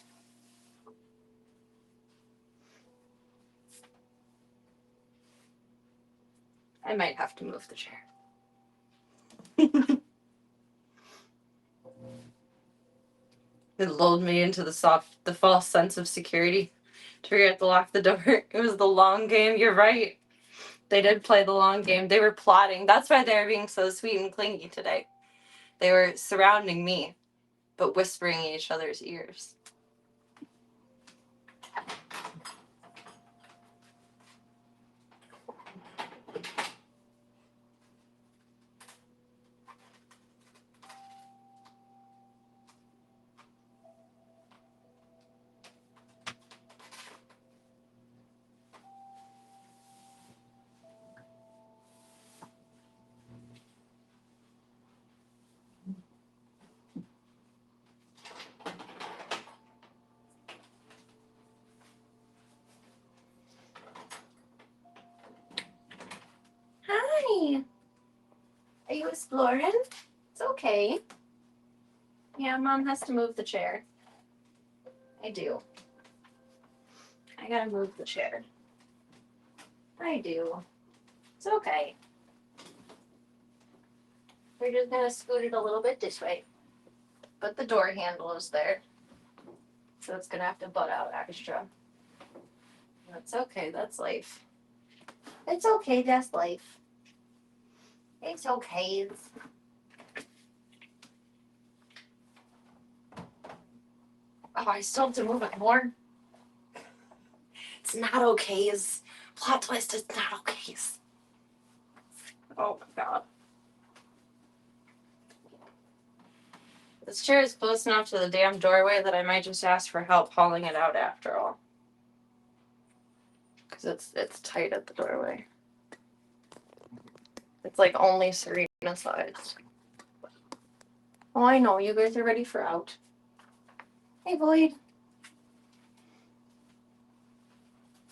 D: I might have to move the chair. It lulled me into the false sense of security to forget to lock the door. It was the long game. You're right. They did play the long game. They were plotting. That's why they were being so sweet and clingy today. They were surrounding me, but whispering in each other's ears. Hi. Are you exploring? It's okay. Yeah, Mom has to move the chair. I do. I gotta move the chair. I do. It's okay. We're just gonna scoot it a little bit this way. But the door handle is there. So it's gonna have to butt out extra. That's okay, that's life. It's okay, that's life. It's okay. Oh, I still have to move it more. It's not okay. Plot twist, it's not okay. Oh my god. This chair is close enough to the damn doorway that I might just ask for help hauling it out after all. Because it's tight at the doorway. It's like only Serena sized. Oh, I know. You guys are ready for out. Hey, Boyd.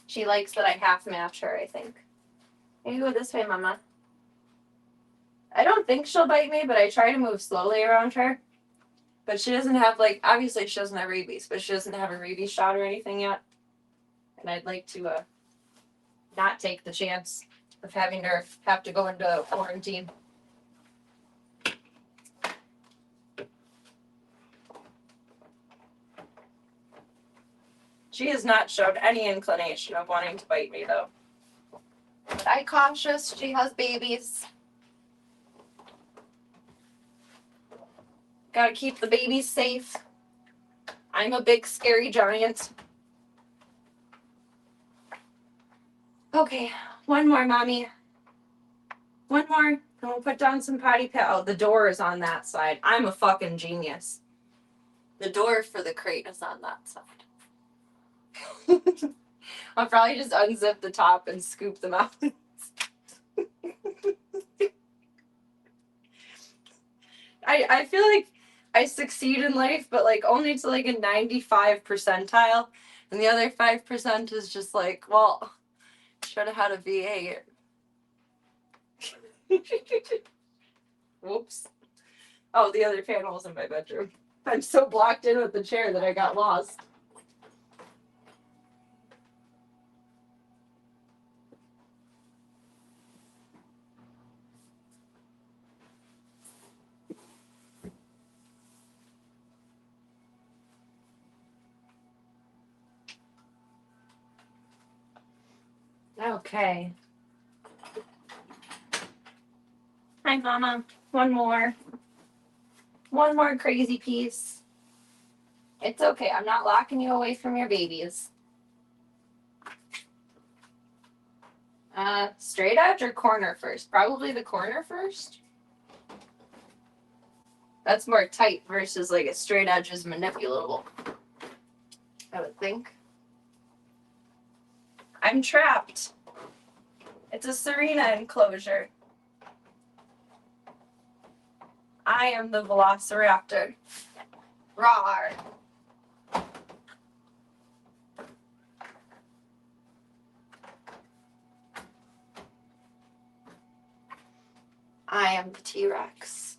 D: She likes that I half match her, I think. Maybe go this way, Mama. I don't think she'll bite me, but I try to move slowly around her. But she doesn't have, obviously she doesn't have rabies, but she doesn't have a rabies shot or anything yet. And I'd like to, not take the chance of having her have to go into quarantine. She has not showed any inclination of wanting to bite me, though. But I cautious, she has babies. Gotta keep the babies safe. I'm a big, scary giant. Okay, one more, Mommy. One more. And we'll put down some potty pad. Oh, the door is on that side. I'm a fucking genius. The door for the crate is on that side. I'll probably just unzip the top and scoop them out. I feel like I succeed in life, but like only to like a 95 percentile. And the other 5% is just like, well, should have had a V8. Whoops. Oh, the other panel was in my bedroom. I'm so blocked in with the chair that I got lost. Okay. Hi, Mama. One more. One more crazy piece. It's okay. I'm not locking you away from your babies. Straight edge or corner first? Probably the corner first. That's more tight versus like a straight edge is manipulable, I would think. I'm trapped. It's a Serena enclosure. I am the velociraptor. Rawr. I am the T-Rex.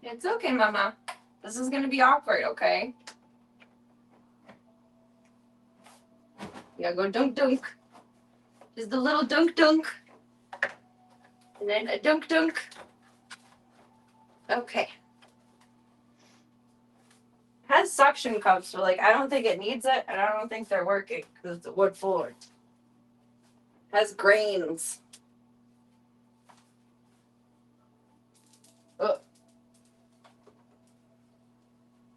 D: It's okay, Mama. This is gonna be awkward, okay? You gotta go dunk dunk. Just a little dunk dunk. And then a dunk dunk. Okay. It has suction cups, so like I don't think it needs it, and I don't think they're working because it's a wood floor. It has grains. Ugh.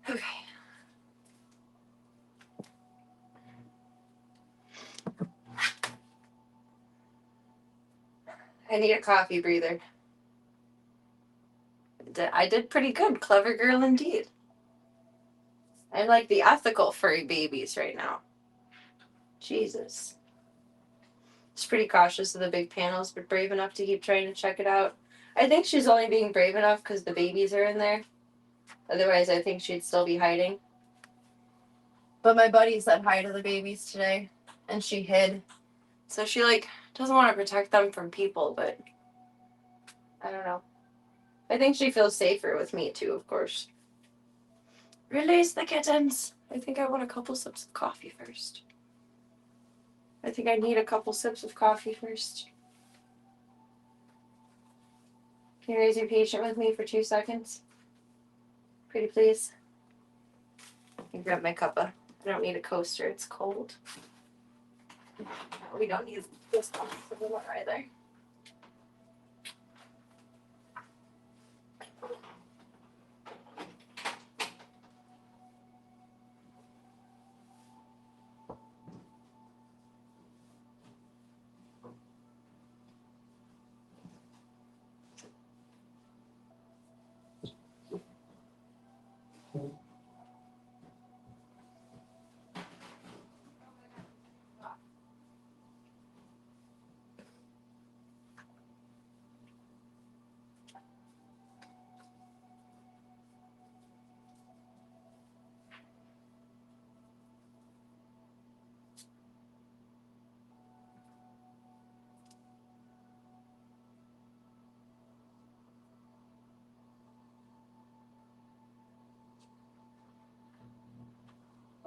D: Okay. I need a coffee breather. I did pretty good. Clever girl indeed. I'm like the ethical furry babies right now. Jesus. She's pretty cautious of the big panels, but brave enough to keep trying to check it out. I think she's only being brave enough because the babies are in there. Otherwise, I think she'd still be hiding. But my buddy said hi to the babies today, and she hid. So she, like, doesn't want to protect them from people, but I don't know. I think she feels safer with me, too, of course. Release the kittens! I think I want a couple sips of coffee first. I think I need a couple sips of coffee first. Can you raise your patient with me for 2 seconds? Pretty please. I grab my cuppa. I don't need a coaster, it's cold. We don't need this one anymore either.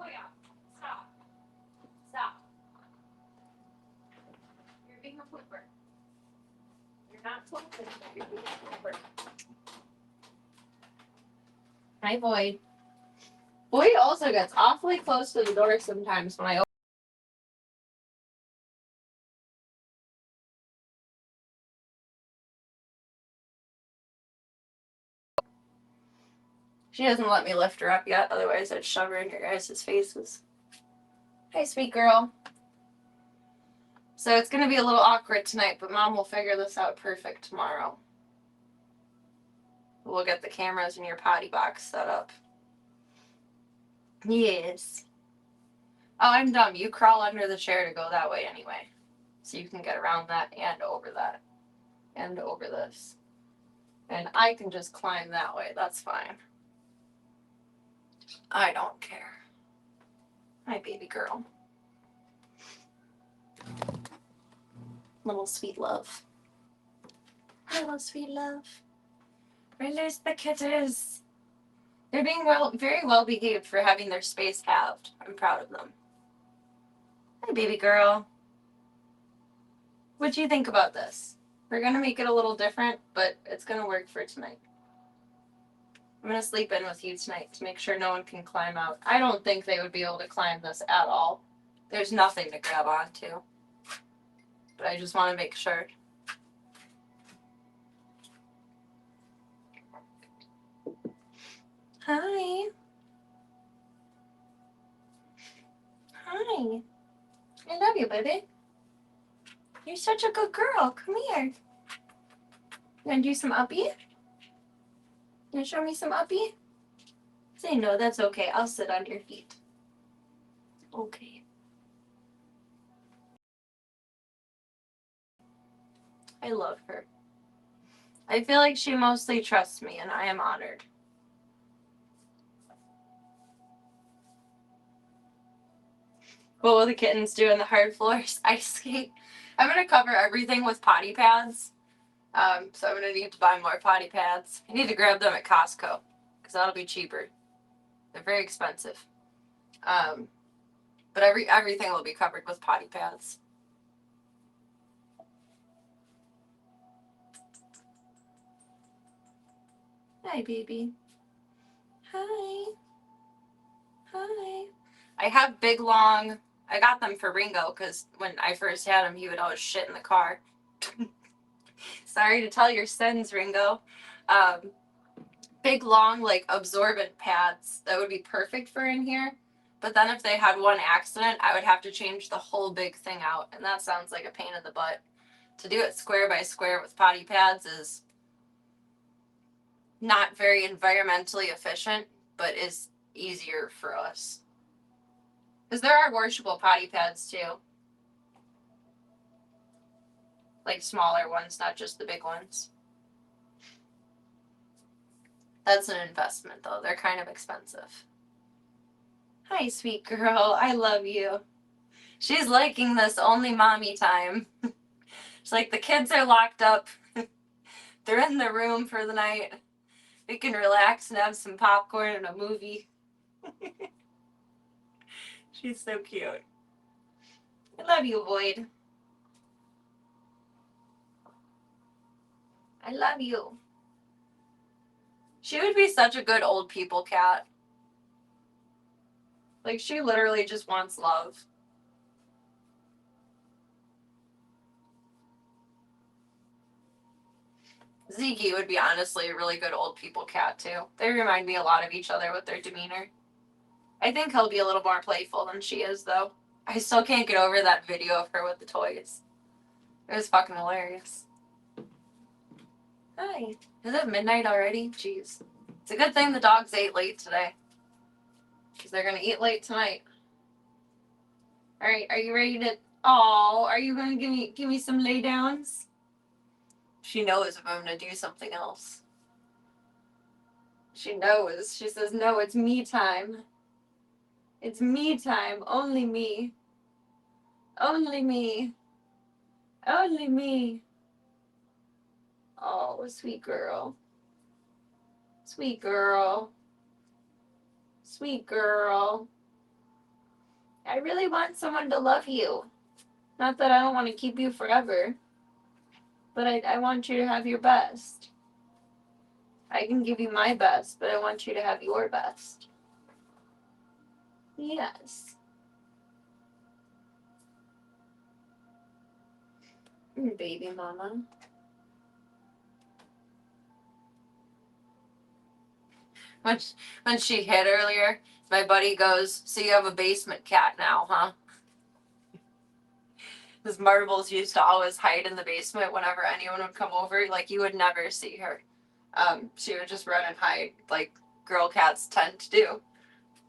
D: Oh yeah, stop. Stop. Hi, Boyd. Boyd also gets awfully close to the door sometimes when I open. She doesn't let me lift her up yet, otherwise I'd shove her in your guys' faces. Hi, sweet girl. So it's gonna be a little awkward tonight, but Mom will figure this out perfect tomorrow. We'll get the cameras in your potty box set up. Yes. Oh, I'm dumb. You crawl under the chair to go that way anyway. So you can get around that and over that. And over this. And I can just climb that way. That's fine. I don't care. Hi, baby girl. Little sweet love. Hello, sweet love. Release the kittens. They're being very well behaved for having their space halved. I'm proud of them. Hi, baby girl. What do you think about this? We're gonna make it a little different, but it's gonna work for tonight. I'm gonna sleep in with you tonight to make sure no one can climb out. I don't think they would be able to climb this at all. There's nothing to grab onto. But I just want to make sure. Hi. Hi. I love you, baby. You're such a good girl. Come here. You wanna do some uppy? You wanna show me some uppy? Say no, that's okay. I'll sit on your feet. Okay. I love her. I feel like she mostly trusts me, and I am honored. What will the kittens do on the hard floors? Ice skate. I'm going to cover everything with potty pads. So I'm going to need to buy more potty pads. I need to grab them at Costco, because that'll be cheaper. They're very expensive. But everything will be covered with potty pads. Hi, baby. Hi. Hi. I have big, long... I got them for Ringo, because when I first had him, he would always shit in the car. Sorry to tell your sins, Ringo. Big, long, like, absorbent pads that would be perfect for in here. But then if they had one accident, I would have to change the whole big thing out, and that sounds like a pain in the butt. To do it square by square with potty pads is not very environmentally efficient, but is easier for us. Because there are washable potty pads too. Like smaller ones, not just the big ones. That's an investment though. They're kind of expensive. Hi, sweet girl. I love you. She's liking this only mommy time. She's like, the kids are locked up. They're in the room for the night. We can relax and have some popcorn and a movie. She's so cute. I love you, Boyd. I love you. She would be such a good old people cat. Like, she literally just wants love. Ziggy would be honestly a really good old people cat, too. They remind me a lot of each other with their demeanor. I think he'll be a little more playful than she is, though. I still can't get over that video of her with the toys. It was fucking hilarious. Hi. Is it midnight already? Jeez. It's a good thing the dogs ate late today. Because they're going to eat late tonight. Alright, are you ready to... Oh, are you going to give me some lay downs? She knows if I'm going to do something else. She knows. She says, no, it's me time. It's me time. Only me. Only me. Only me. Oh, sweet girl. Sweet girl. Sweet girl. I really want someone to love you. Not that I don't want to keep you forever. but I want you to have your best. I can give you my best, but I want you to have your best. Yes. Baby mama. When she hit earlier, my buddy goes, "So you have a basement cat now, huh?" Because Marbles used to always hide in the basement whenever anyone would come over. Like, you would never see her. She would just run and hide, like girl cats tend to do.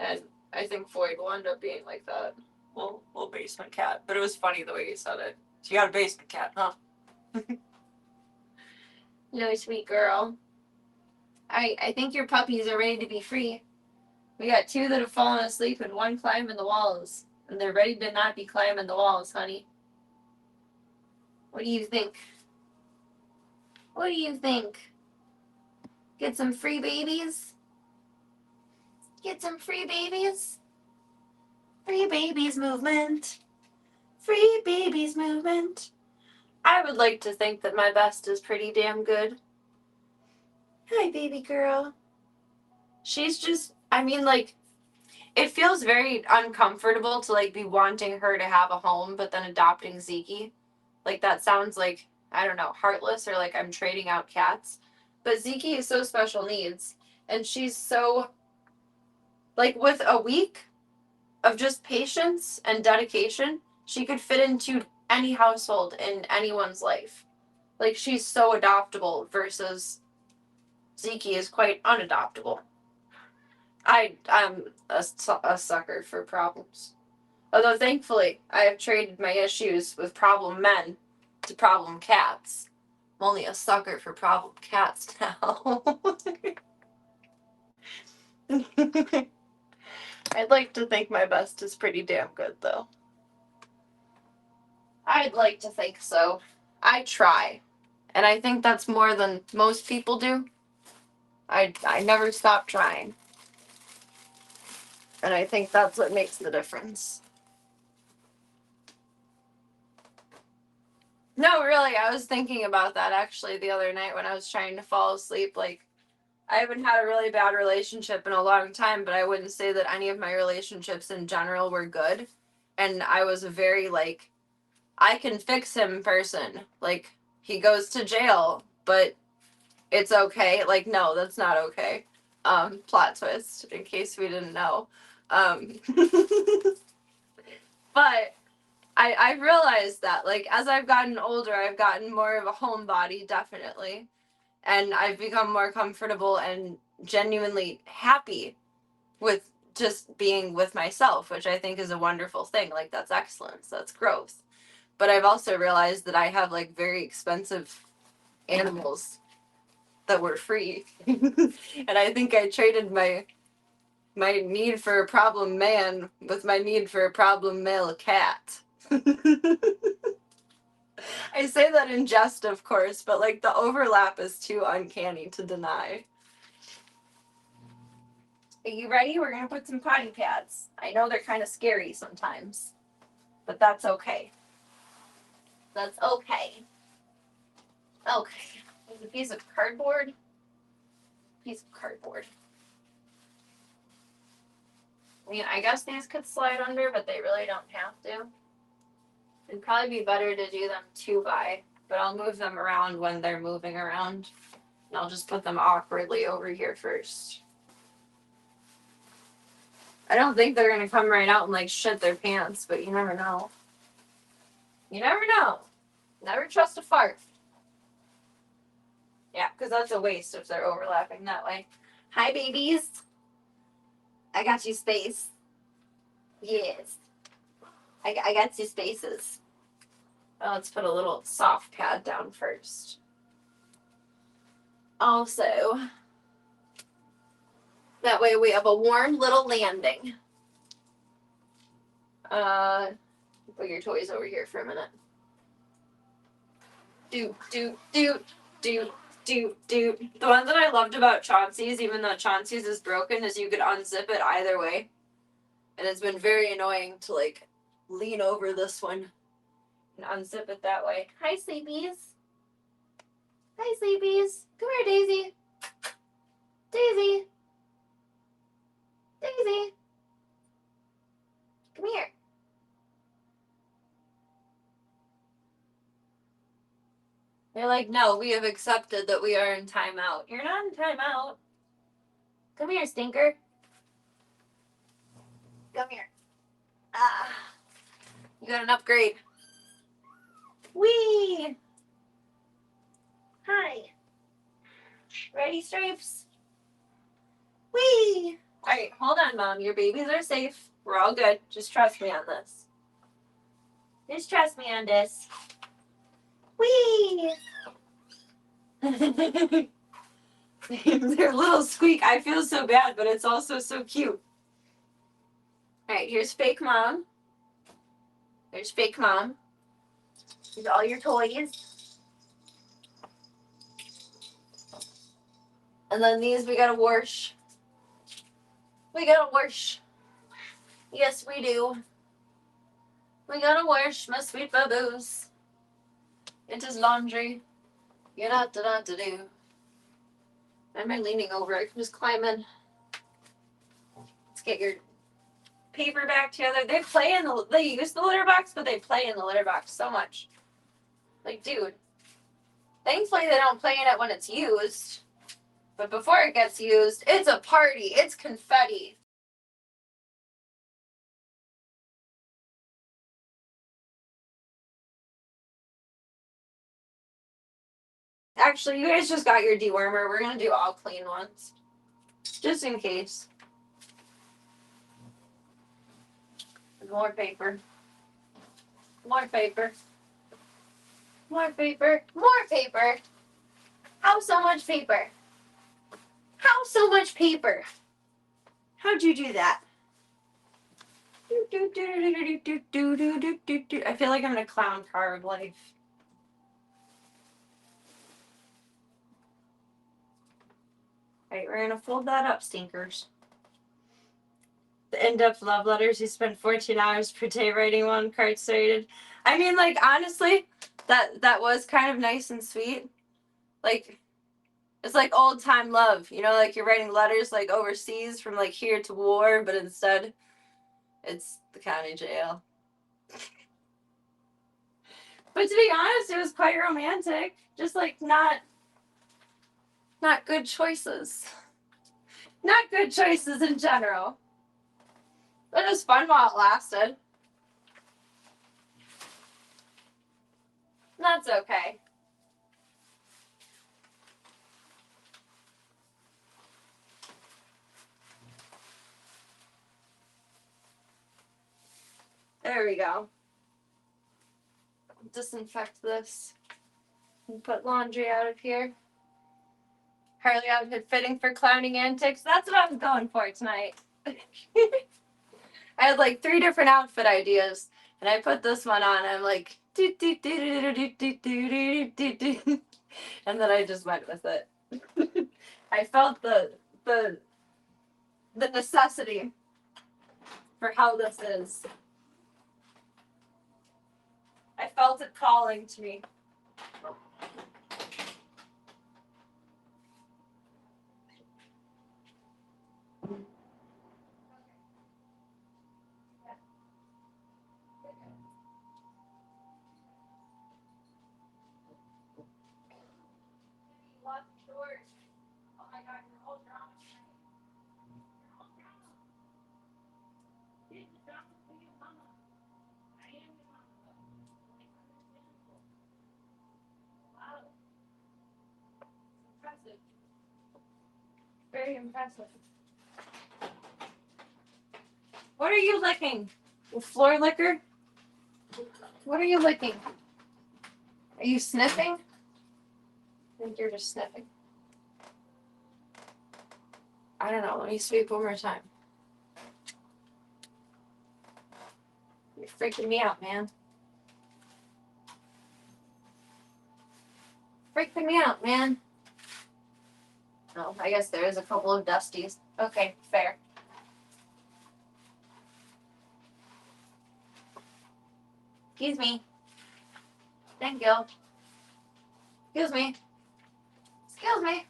D: And I think Floyd will end up being like that. Little basement cat. But it was funny the way he said it. So you got a basement cat, huh? No, sweet girl. I think your puppies are ready to be free. We got 2 that have fallen asleep and 1 climbing the walls. And they're ready to not be climbing the walls, honey. What do you think? What do you think? Get some free babies? Get some free babies? Free babies movement. Free babies movement. I would like to think that my best is pretty damn good. Hi, baby girl. She's just, I mean, like, it feels very uncomfortable to, like, be wanting her to have a home, but then adopting Zeke. Like, that sounds like, I don't know, heartless, or like I'm trading out cats. But Zeke is so special needs, and she's so, like, with a week of just patience and dedication, she could fit into any household in anyone's life. Like, she's so adoptable versus Zeke is quite unadoptable. I'm a sucker for problems. Although, thankfully, I have traded my issues with problem men to problem cats. I'm only a sucker for problem cats now. I'd like to think my best is pretty damn good, though. I'd like to think so. I try. And I think that's more than most people do. I never stop trying. And I think that's what makes the difference. No, really, I was thinking about that actually the other night when I was trying to fall asleep. Like, I haven't had a really bad relationship in a long time, but I wouldn't say that any of my relationships in general were good. And I was a very, like, I can fix him person. Like, he goes to jail, but it's okay. Like, no, that's not okay. Plot twist, in case we didn't know. But I realized that, like, as I've gotten older, I've gotten more of a homebody, definitely. And I've become more comfortable and genuinely happy with just being with myself, which I think is a wonderful thing. Like, that's excellence, that's growth. But I've also realized that I have, like, very expensive animals that were free. And I think I traded my need for a problem man with my need for a problem male cat. I say that in jest, of course, but, like, the overlap is too uncanny to deny. Are you ready? We're gonna put some potty pads. I know they're kind of scary sometimes, but that's okay. That's okay. Okay. There's a piece of cardboard. Piece of cardboard. I mean, I guess these could slide under, but they really don't have to. It'd probably be better to do them 2x, but I'll move them around when they're moving around. And I'll just put them awkwardly over here first. I don't think they're gonna come right out and, like, shit their pants, but you never know. You never know. Never trust a fart. Yeah, because that's a waste if they're overlapping that way. Hi, babies. I got you space. Yes. I got you spaces. Well, let's put a little soft pad down first. Also, that way we have a warm little landing. Put your toys over here for a minute. Do. The one that I loved about Chauncey's, even though Chauncey's is broken, is you could unzip it either way. And it's been very annoying to, like, lean over this one and unzip it that way. Hi, sleepies. Hi, sleepies. Come here, Daisy. Daisy. Daisy. Come here. They're like, no, we have accepted that we are in timeout. You're not in timeout. Come here, stinker. Come here. Ah. You got an upgrade. Whee! Hi. Ready, Stripes? Whee! Alright, hold on, Mom. Your babies are safe. We're all good. Just trust me on this. Just trust me on this. Whee! Their little squeak. I feel so bad, but it's also so cute. Alright, here's fake mom. There's fake mom. Here's all your toys. And then these we gotta wash. We gotta wash. Yes, we do. We gotta wash, my sweet baboos. It is laundry. You got to do. Am I leaning over? I can just climb in. Let's get your paper back together. They use the litter box, but they play in the litter box so much. Like, dude. Thankfully they don't play in it when it's used. But before it gets used, it's a party. It's confetti. Actually, you guys just got your dewormer. We're gonna do all clean ones. Just in case. More paper. More paper. More paper. More paper. How so much paper? How so much paper? How'd you do that? I feel like I'm in a clown car of life. Alright, we're gonna fold that up, stinkers. The in-depth love letters. You spent 14 hours per day writing one, card started. I mean, like, honestly, that was kind of nice and sweet. Like, it's like old time love, you know, like you're writing letters like overseas from like here to war, but instead it's the county jail. But to be honest, it was quite romantic. Just like not good choices. Not good choices in general. But it was fun while it lasted. That's okay. There we go. Disinfect this. And put laundry out of here. Harley outfit fitting for clowning antics. That's what I was going for tonight. I had like 3 different outfit ideas, and I put this one on. And I'm like, and then I just went with it. I felt the necessity for how this is. I felt it calling to me. Oh my God, you're all drama. Wow. Impressive. Very impressive. What are you licking? The floor liquor? What are you licking? Are you sniffing? I think you're just sniffing. I don't know. Let me sweep one more time. You're freaking me out, man. Freaking me out, man. Oh, I guess there is a couple of dusties. Okay, fair. Excuse me. Thank you. Excuse me. Excuse me.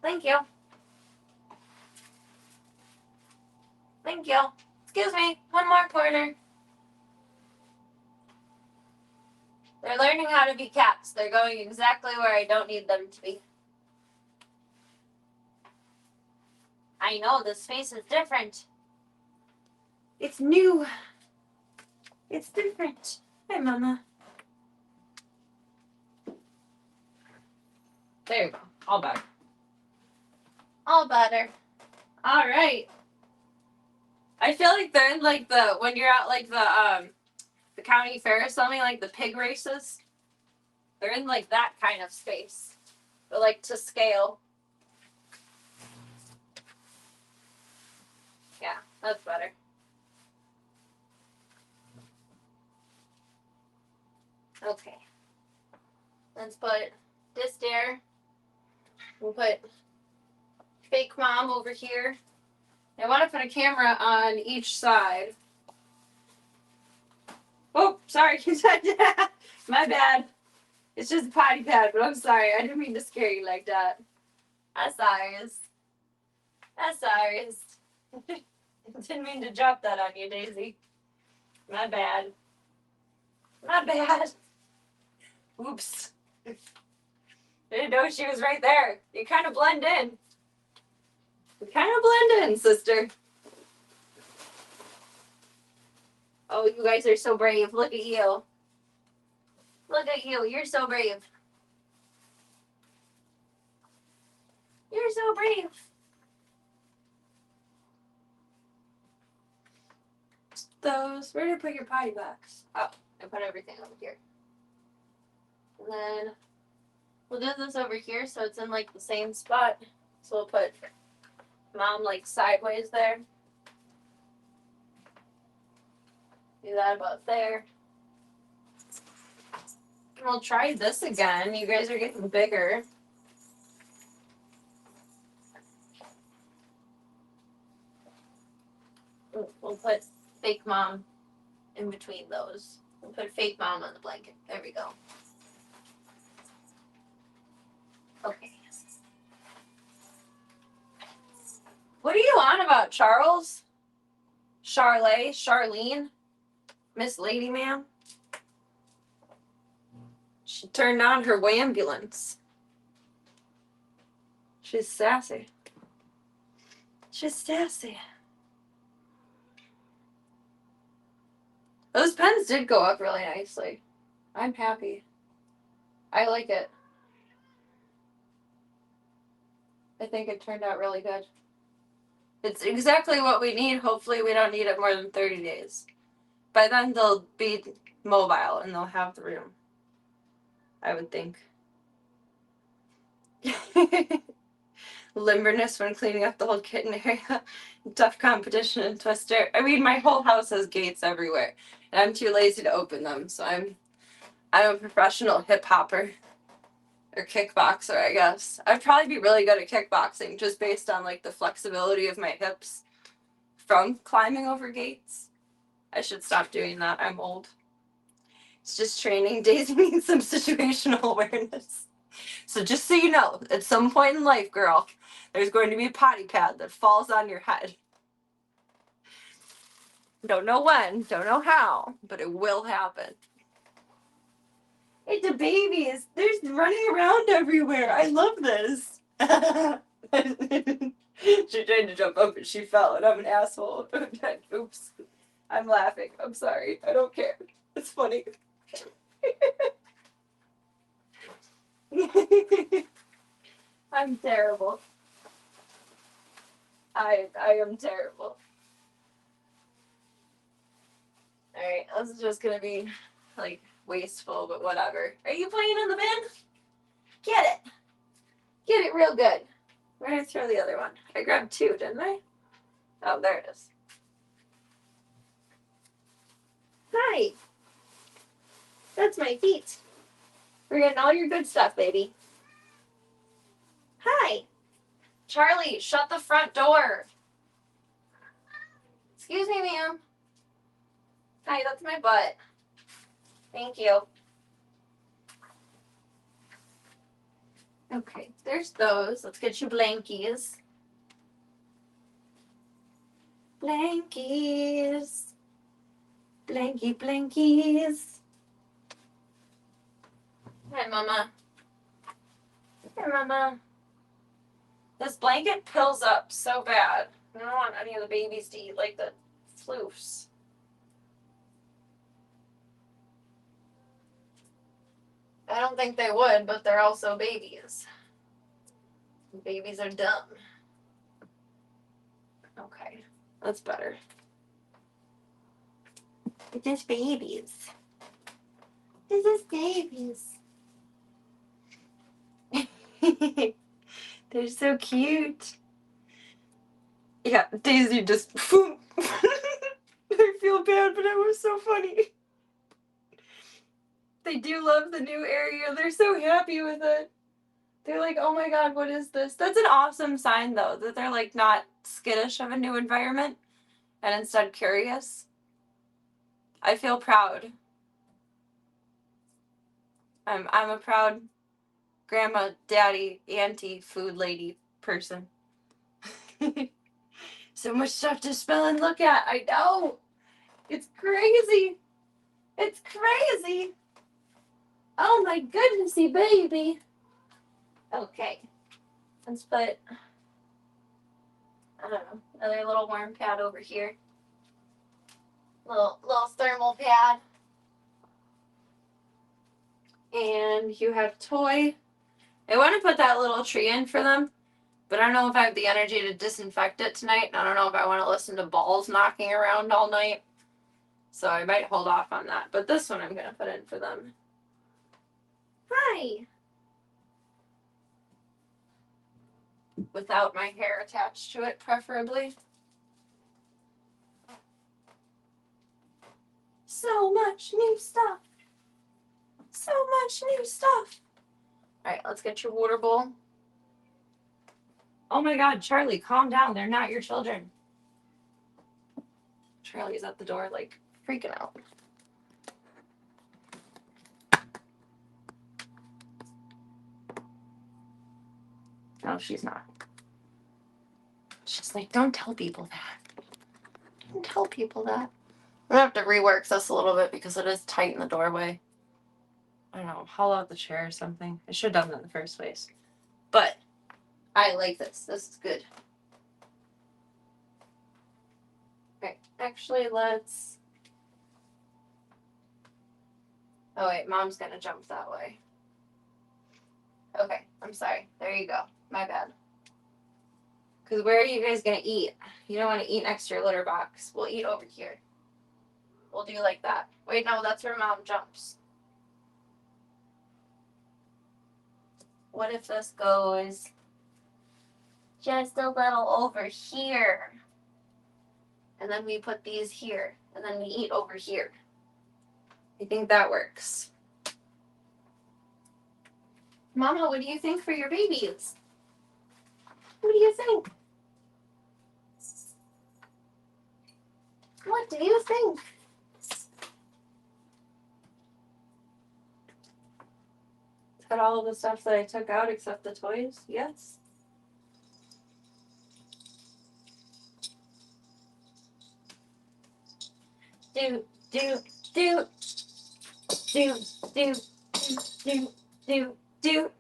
D: Thank you. Thank you. Excuse me. One more corner. They're learning how to be cats. They're going exactly where I don't need them to be. I know, this space is different. It's new. It's different. Hi, Mama. There you go. All better. All better. All right. I feel like they're in like when you're at like the county fair or something, like the pig races. They're in like that kind of space, but like to scale. Yeah, that's better. Okay. Let's put this there. We'll put fake mom over here. I want to put a camera on each side. Oh, sorry. My bad. It's just a potty pad, but I'm sorry. I didn't mean to scare you like that. I'm sorry. I'm sorry. Didn't mean to drop that on you, Daisy. My bad. My bad. Oops. I didn't know she was right there. You kind of blend in. You kind of blend in, sister. Oh, you guys are so brave. Look at you. Look at you. You're so brave. You're so brave. Those. Where did I put your potty box? Oh, I put everything over here. And then we'll do this over here so it's in like the same spot. So we'll put mom like sideways there. Do that about there. And we'll try this again. You guys are getting bigger. We'll put fake mom in between those. We'll put fake mom on the blanket. There we go. Okay. What are you on about, Charles? Charlene? Miss Lady Ma'am? She turned on her wambulance. She's sassy. She's sassy. Those pens did go up really nicely. I'm happy. I like it. I think it turned out really good. It's exactly what we need. Hopefully we don't need it more than 30 days. By then they'll be mobile and they'll have the room. I would think. Limberness when cleaning up the whole kitten area. Tough competition in Twister. I mean, my whole house has gates everywhere. And I'm too lazy to open them. So I'm a professional hip hopper. Or kickboxer, I guess. I'd probably be really good at kickboxing just based on like the flexibility of my hips from climbing over gates. I should stop doing that. I'm old. It's just training. Daisy needs some situational awareness. So just so you know, at some point in life, girl, there's going to be a potty pad that falls on your head. Don't know when, don't know how, but it will happen. It's a baby. There's running around everywhere. I love this. She tried to jump up and she fell, and I'm an asshole. Oops. I'm laughing. I'm sorry. I don't care. It's funny. I'm terrible. I am terrible. Alright, this is just gonna be like wasteful, but whatever. Are you playing in the bin? Get it. Get it real good. Where did I throw the other one? I grabbed two, didn't I? Oh, there it is. Hi. That's my feet. We're getting all your good stuff, baby. Hi. Charlie, shut the front door. Excuse me, ma'am. Hi, that's my butt. Thank you. Okay, there's those. Let's get you blankies. Blankies. Blankies. Hi, Mama. Hi, Mama. This blanket pills up so bad. I don't want any of the babies to eat like the floofs. I don't think they would, but they're also babies. Babies are dumb. Okay, that's better. It's just babies. It's just babies. They're so cute. Yeah, Daisy just. I feel bad, but it was so funny. They do love the new area. They're so happy with it. They're like, oh my god, what is this? That's an awesome sign, though, that they're like not skittish of a new environment and instead curious. I feel proud. I'm a proud grandma, daddy, auntie, food lady person. So much stuff to smell and look at. I know. It's crazy. It's crazy. Oh my goodnessy baby. Okay. Let's put, I don't know, another little warm pad over here. Little thermal pad. And you have toy. I want to put that little tree in for them, but I don't know if I have the energy to disinfect it tonight. And I don't know if I want to listen to balls knocking around all night. So I might hold off on that. But this one I'm going to put in for them. Hi. Without my hair attached to it, preferably. So much new stuff. So much new stuff. All right, let's get your water bowl. Oh my god, Charlie, calm down. They're not your children. Charlie's at the door, like, freaking out. No, she's not. She's like, don't tell people that. Don't tell people that. I'm gonna have to rework this a little bit because it is tight in the doorway. I don't know, haul out the chair or something. I should have done that in the first place. But I like this. This is good. Okay, actually, let's. Oh, wait, Mom's gonna jump that way. Okay, I'm sorry. There you go. My bad. Because where are you guys gonna eat? You don't want to eat next to your litter box. We'll eat over here. We'll do like that. Wait, no, that's where Mom jumps. What if this goes just a little over here? And then we put these here. And then we eat over here. I think that works. Mama, what do you think for your babies? What do you think? What do you think? Is that all of the stuff that I took out except the toys? Yes. Do, do, do, do, do, do, do, do,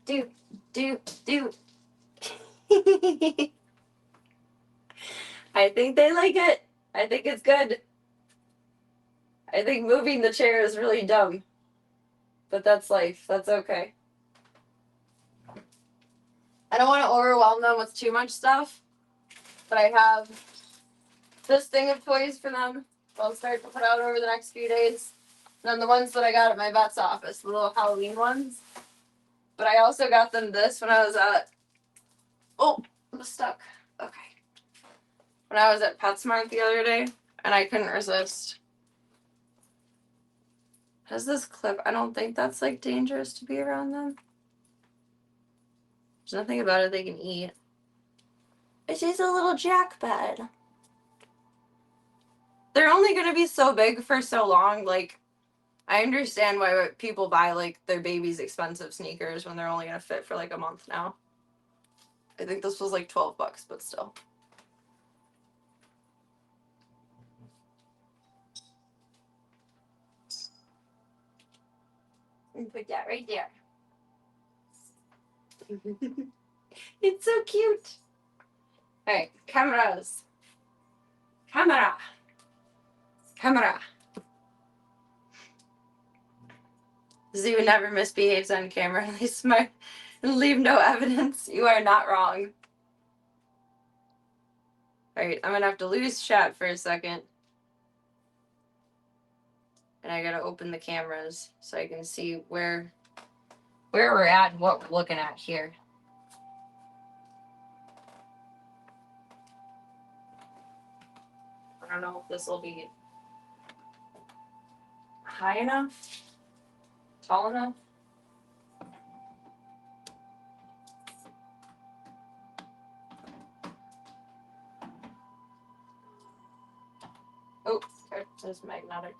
D: do, do, do. I think they like it. I think it's good. I think moving the chair is really dumb. But that's life. That's okay. I don't want to overwhelm them with too much stuff. But I have this thing of toys for them. I'll start to put out over the next few days. And then the ones that I got at my vet's office, the little Halloween ones. But I also got them this when I was at... Oh, I'm stuck. Okay. When I was at PetSmart the other day, and I couldn't resist. Has this clip? I don't think that's, like, dangerous to be around them. There's nothing about it they can eat. It's just a little jack bed. They're only going to be so big for so long. Like, I understand why people buy like their baby's expensive sneakers when they're only gonna fit for like a month now. I think this was like $12, but still. Put that right there. It's so cute. All right, cameras. Camera. Camera. Zoo never misbehaves on camera. They smart and leave no evidence. You are not wrong. All right, I'm gonna have to lose shot for a second. And I gotta open the cameras so I can see where we're at and what we're looking at here. I don't know if this will be high enough, tall enough. Oh, it says magnetic.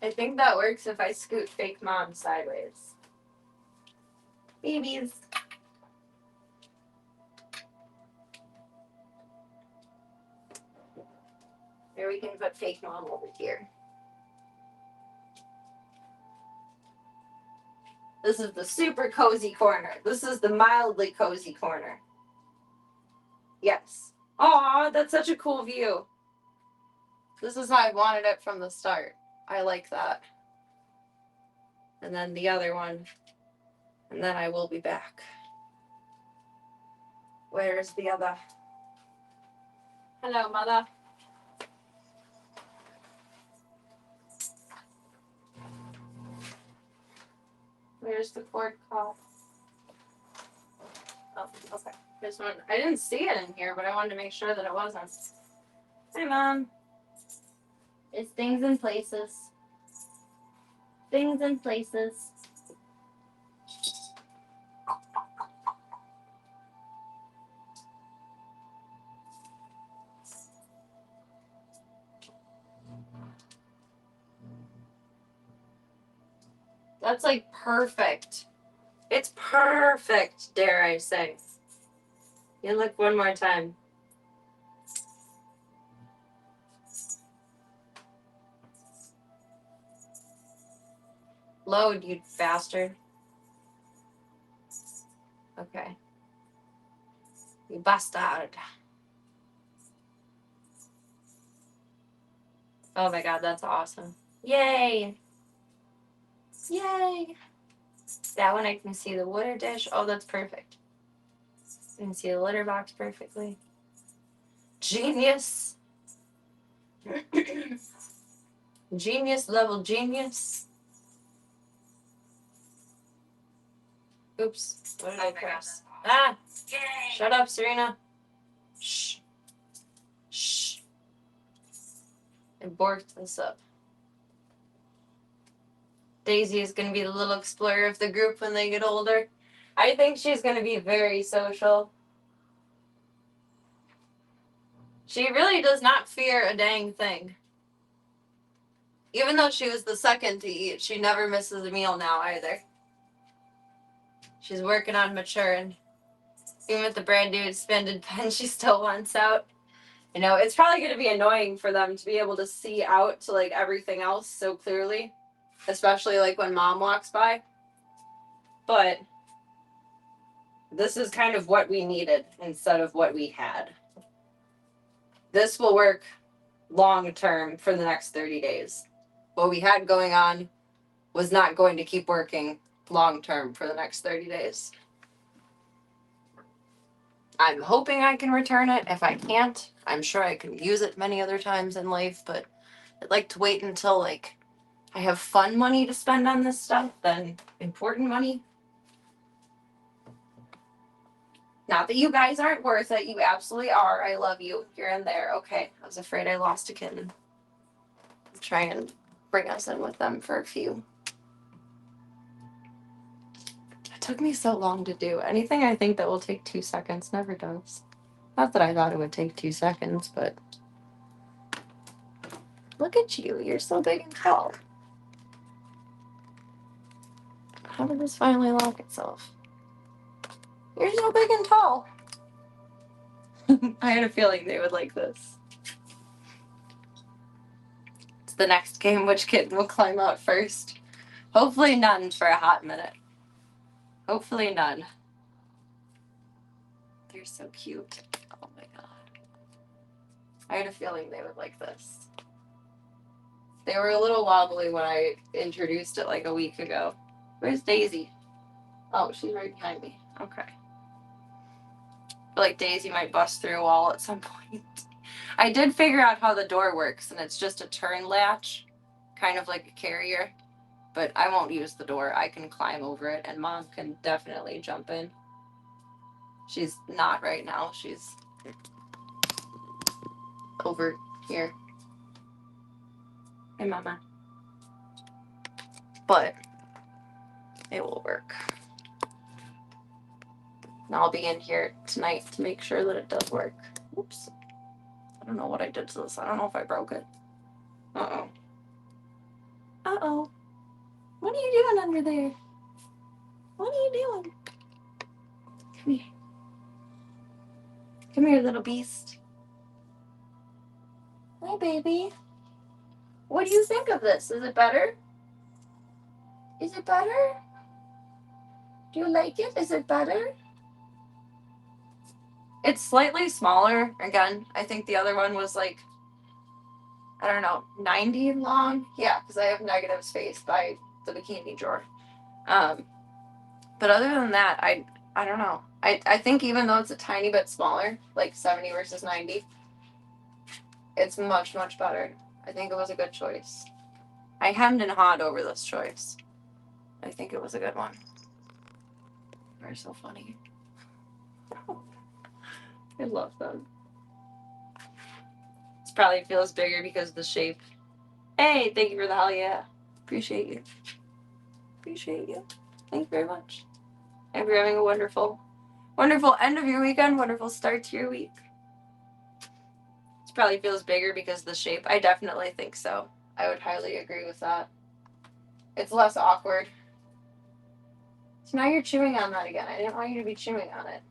D: I think that works if I scoot fake mom sideways. Babies. Here we can put fake mom over here. This is the super cozy corner. This is the mildly cozy corner. Yes. Aw, that's such a cool view. This is how I wanted it from the start. I like that. And then the other one. And then I will be back. Where's the other? Hello, mother. Where's the cord call? Oh, okay. This one. I didn't see it in here, but I wanted to make sure that it wasn't. Hi, Mom. It's things in places. Things in places. That's like perfect. It's perfect, dare I say. You look one more time. Load, you bastard. Okay. You bastard. Oh my god, that's awesome. Yay! Yay! That one I can see the water dish. Oh, that's perfect. I can see the litter box perfectly. Genius! Genius level genius. Oops. What did I press? Ah! Shut up, Serena. Shh. Shh. I borked this up. Daisy is going to be the little explorer of the group when they get older. I think she's going to be very social. She really does not fear a dang thing. Even though she was the second to eat, she never misses a meal now either. She's working on maturing. Even with the brand new expanded pen, she still wants out. You know, it's probably going to be annoying for them to be able to see out to like everything else so clearly. Especially like when mom walks by. But this is kind of what we needed instead of what we had. This will work long term for the next 30 days. What we had going on was not going to keep working long term for the next 30 days. I'm hoping I can return it. If I can't, I'm sure I can use it many other times in life, but I'd like to wait until like I have fun money to spend on this stuff than important money. Not that you guys aren't worth it. You absolutely are. I love you. You're in there. Okay. I was afraid I lost a kitten. I'll try and bring us in with them for a few. It took me so long to do. Anything I think that will take 2 seconds never does. Not that I thought it would take 2 seconds, but look at you. You're so big and tall. How did this finally lock itself? You're so big and tall. I had a feeling they would like this. It's the next game. Which kitten will climb out first? Hopefully none for a hot minute. Hopefully none. They're so cute. Oh my god. I had a feeling they would like this. They were a little wobbly when I introduced it like a week ago. Where's Daisy? Oh, she's right behind me. Okay. I feel like Daisy might bust through a wall at some point. I did figure out how the door works, and it's just a turn latch, kind of like a carrier. But I won't use the door. I can climb over it, and Mom can definitely jump in. She's not right now. She's over here. Hey, Mama. But it will work. And I'll be in here tonight to make sure that it does work. Oops. I don't know what I did to this. I don't know if I broke it. Uh-oh. Uh-oh. What are you doing under there? What are you doing? Come here. Come here, little beast. Hi, baby. What do you think of this? Is it better? Is it better? Do you like it? Is it better? It's slightly smaller. Again, I think the other one was like, I don't know, 90 long. Yeah, because I have negative space by the bikini drawer. But other than that, I don't know. I think even though it's a tiny bit smaller, like 70 versus 90, it's much, much better. I think it was a good choice. I hemmed and hawed over this choice. I think it was a good one. They're so funny. I love them. This probably feels bigger because of the shape. Hey, thank you for the hell yeah. Appreciate you. Appreciate you. Thank you very much. I hope you're having a wonderful, wonderful end of your weekend, wonderful start to your week. This probably feels bigger because of the shape. I definitely think so. I would highly agree with that. It's less awkward. So now you're chewing on that again. I didn't want you to be chewing on it.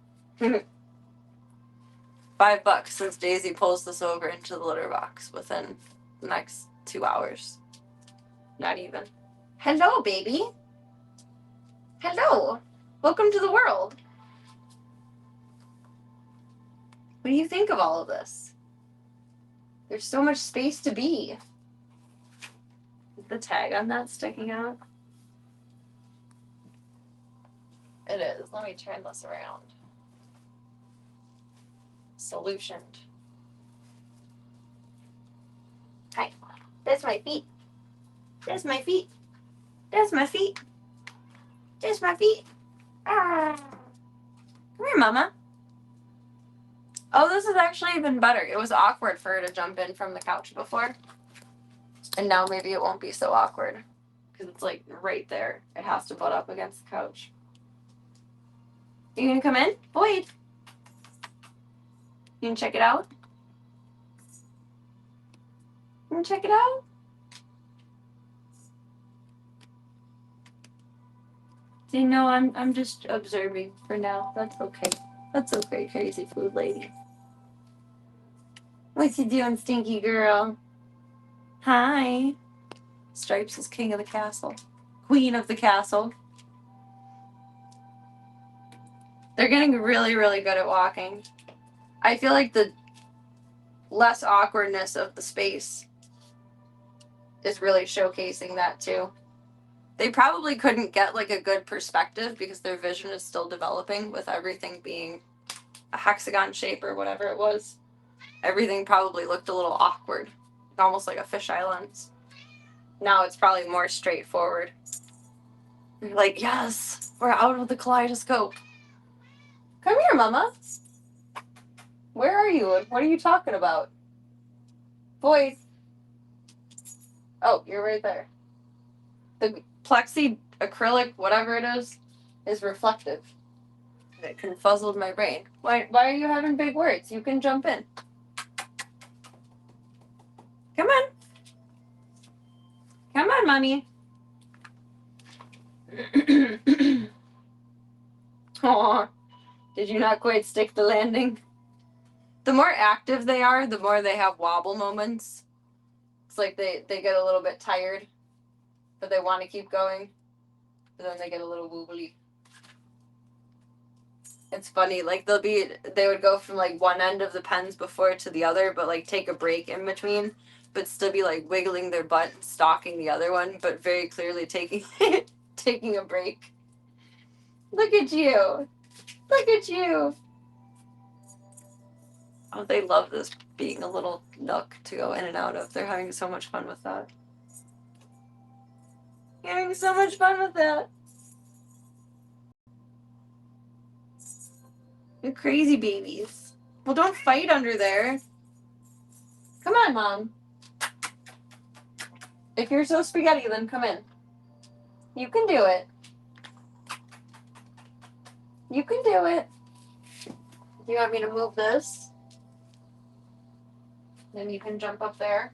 D: $5 since Daisy pulls this over into the litter box within the next 2 hours. Not even. Hello, baby. Hello. Welcome to the world. What do you think of all of this? There's so much space to be. Is the tag on that sticking out? It is. Let me turn this around. Solutioned. Hi. There's my feet. There's my feet. There's my feet. There's my feet. Ah. Come here, Mama. Oh, this is actually even better. It was awkward for her to jump in from the couch before. And now maybe it won't be so awkward. Because it's like right there. It has to butt up against the couch. You gonna come in? Boyd. You can check it out? You can check it out? See, no, I'm just observing for now. That's okay. That's okay, crazy food lady. What you doing, stinky girl? Hi. Stripes is king of the castle. Queen of the castle. They're getting really, really good at walking. I feel like the less awkwardness of the space is really showcasing that too. They probably couldn't get like a good perspective because their vision is still developing with everything being a hexagon shape or whatever it was. Everything probably looked a little awkward, almost like a fisheye lens. Now it's probably more straightforward. You're like, yes, we're out of the kaleidoscope. Come here, Mama. Where are you? What are you talking about? Boys. Oh, you're right there. The plexi acrylic, whatever it is reflective. It confuzzled my brain. Why are you having big words? You can jump in. Come on. Come on, Mommy. Aw. Did you not quite stick the landing? The more active they are, the more they have wobble moments. It's like they get a little bit tired, but they want to keep going. But then they get a little wobbly. It's funny, like they would go from like one end of the pens before to the other, but like take a break in between, but still be like wiggling their butt and stalking the other one, but very clearly taking taking a break. Look at you. Look at you. Oh, they love this being a little nook to go in and out of. They're having so much fun with that. Having so much fun with that. You crazy babies. Well, don't fight under there. Come on, Mom. If you're so spaghetti, then come in. You can do it. You can do it. You want me to move this? Then you can jump up there.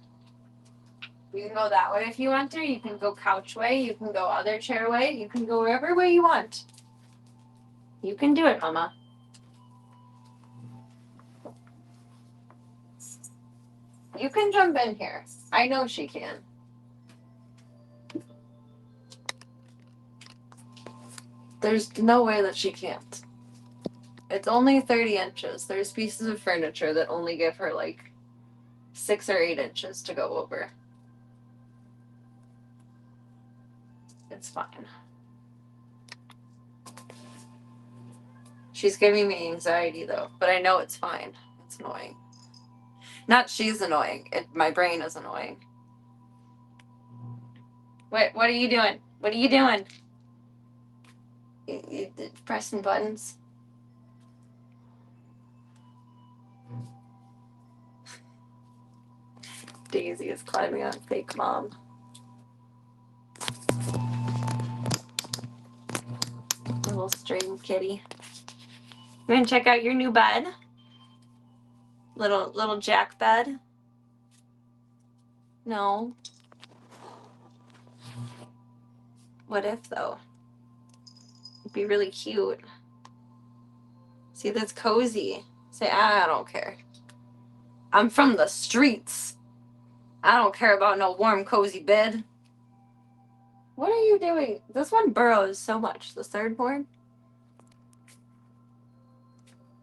D: You can go that way if you want to. You can go couch way. You can go other chair way. You can go wherever way you want. You can do it, Mama. You can jump in here. I know she can. There's no way that she can't. It's only 30 inches. There's pieces of furniture that only give her like 6 or 8 inches to go over. It's fine. She's giving me anxiety though, but I know it's fine. It's annoying. Not she's annoying. My brain is annoying. What are you doing? What are you doing? You pressing buttons? Daisy is climbing on fake mom. Little string kitty. You want to check out your new bed? Little Jack bed? No. What if though? It'd be really cute. See, that's cozy. Say, I don't care. I'm from the streets. I don't care about no warm, cozy bed. What are you doing? This one burrows so much. The third born.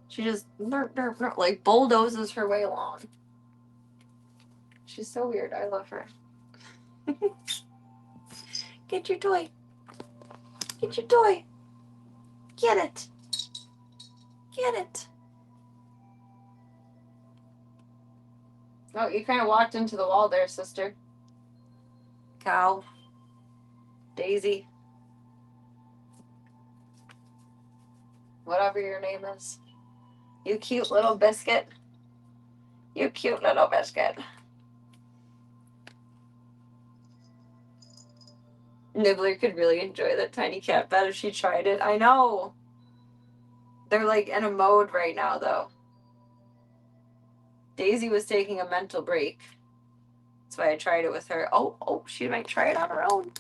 D: She just like bulldozes her way along. She's so weird. I love her. Get your toy. Get your toy. Get it. Get it. Oh, you kind of walked into the wall there, sister. Cow. Daisy. Whatever your name is. You cute little biscuit. You cute little biscuit. Nibbler could really enjoy that tiny cat bed if she tried it. I know. They're like in a mode right now, though. Daisy was taking a mental break. That's why I tried it with her. Oh, she might try it on her own.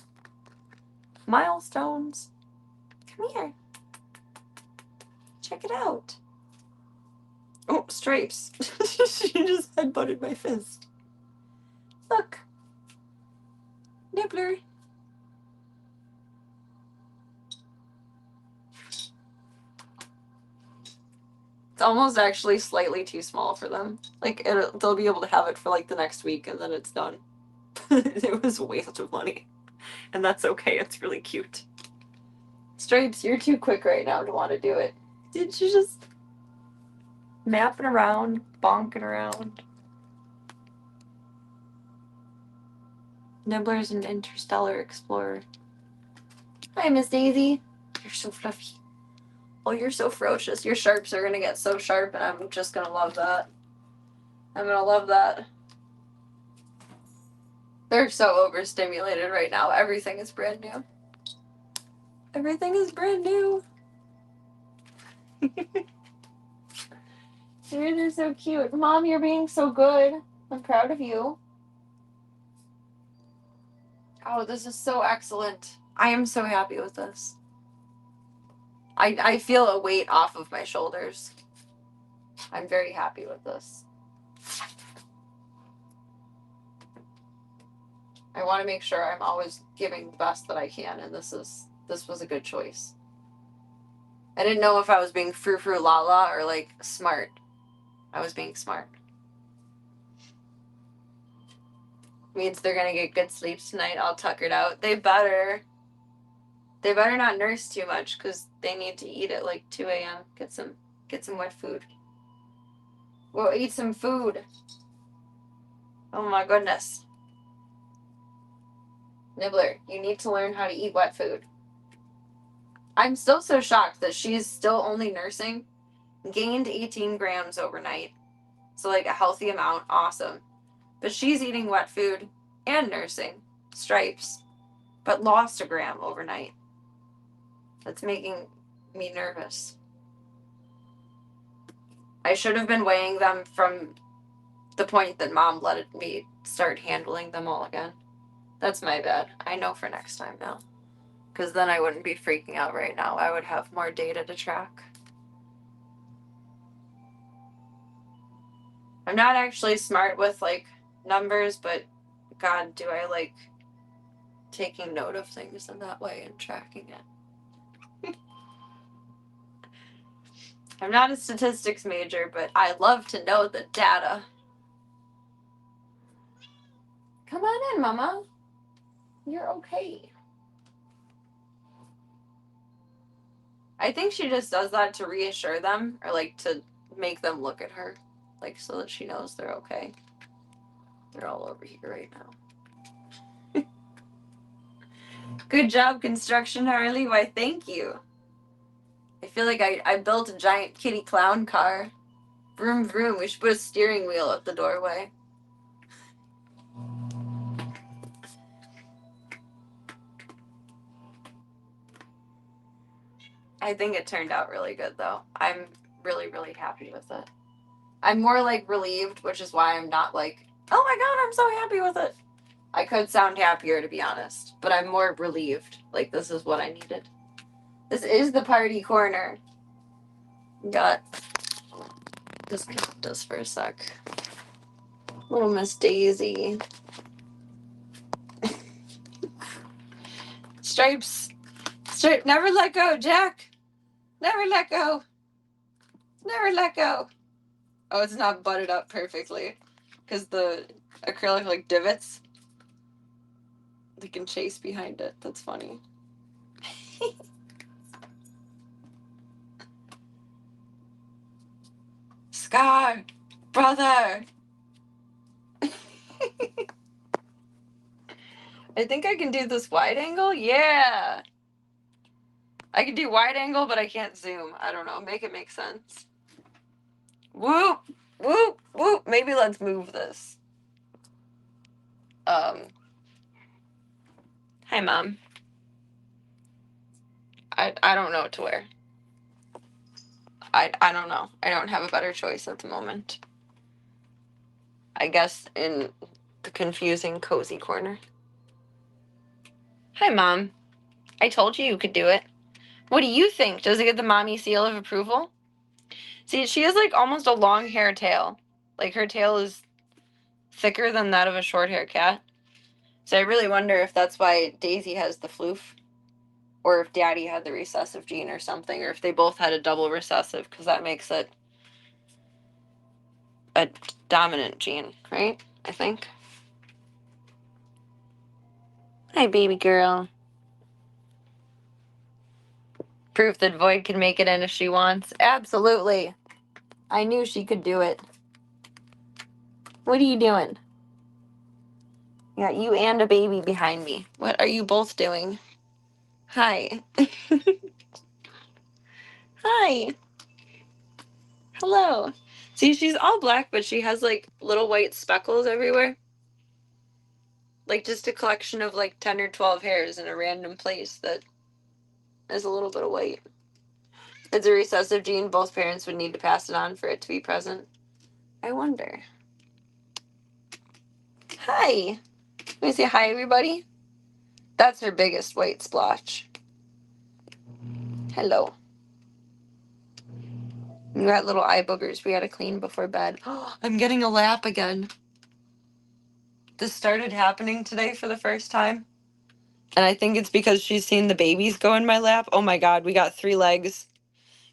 D: Milestones. Come here. Check it out. Oh, stripes. She just headbutted my fist. Look. Nibbler. It's almost actually slightly too small for them. Like, they'll be able to have it for like the next week and then it's done. It was a waste of money. And that's okay, it's really cute. Stripes, you're too quick right now to want to do it. Did you just mapping around, bonking around? Nibbler's an interstellar explorer. Hi, Miss Daisy. You're so fluffy. Oh, you're so ferocious. Your sharps are gonna get so sharp, and I'm just gonna love that. I'm gonna love that. They're so overstimulated right now. Everything is brand new. Everything is brand new. They're so cute. Mom, you're being so good. I'm proud of you. Oh, this is so excellent. I am so happy with this. I feel a weight off of my shoulders. I'm very happy with this. I want to make sure I'm always giving the best that I can, and this was a good choice. I didn't know if I was being frou-frou la-la or like smart. I was being smart. Means they're gonna get good sleep tonight, all tuckered out. They better not nurse too much, because they need to eat at like 2 a.m. Get some wet food. We'll eat some food. Oh my goodness. Nibbler, you need to learn how to eat wet food. I'm still so shocked that she's still only nursing. Gained 18 grams overnight. So like a healthy amount, awesome. But she's eating wet food and nursing, stripes, but lost a gram overnight. That's making me nervous. I should have been weighing them from the point that Mom let me start handling them all again. That's my bad. I know for next time now. Because then I wouldn't be freaking out right now. I would have more data to track. I'm not actually smart with like numbers, but God, do I like taking note of things in that way and tracking it. I'm not a statistics major, but I love to know the data. Come on in, Mama. You're okay. I think she just does that to reassure them, or like to make them look at her, like so that she knows they're okay. They're all over here right now. Good job, construction, Harley. Why, thank you. I feel like I built a giant kitty clown car. Vroom, vroom. We should put a steering wheel at the doorway. I think it turned out really good, though. I'm really, really happy with it. I'm more like relieved, which is why I'm not like, oh my God, I'm so happy with it. I could sound happier, to be honest, but I'm more relieved. Like, this is what I needed. This is the party corner. Got disconnect us for a sec. Little Miss Daisy. Stripes. Never let go, Jack. Never let go. Never let go. Oh, it's not butted up perfectly because the acrylic like divots. They can chase behind it. That's funny. Scar, brother. I think I can do this wide angle. Yeah. I can do wide angle, but I can't zoom. I don't know. Make it make sense. Whoop, whoop, whoop. Maybe let's move this. Hi, Mom. I don't know what to wear. I don't know. I don't have a better choice at the moment. I guess in the confusing cozy corner. Hi, Mom. I told you could do it. What do you think? Does it get the mommy seal of approval? See, she has like almost a long hair tail. Like her tail is thicker than that of a short hair cat. So I really wonder if that's why Daisy has the floof, or if Daddy had the recessive gene or something, or if they both had a double recessive, because that makes it a dominant gene, right? I think. Hi, baby girl. Proof that Void can make it in if she wants. Absolutely. I knew she could do it. What are you doing? You got you and a baby behind me. What are you both doing? Hi. Hi. Hello. See, she's all black, but she has like little white speckles everywhere. Like just a collection of like 10 or 12 hairs in a random place that is a little bit of white. It's a recessive gene. Both parents would need to pass it on for it to be present. I wonder. Hi. Let me say hi, everybody. That's her biggest white splotch. Hello. You got little eye boogers we gotta clean before bed. I'm getting a lap again. This started happening today for the first time. And I think it's because she's seen the babies go in my lap. Oh my god, we got 3 legs.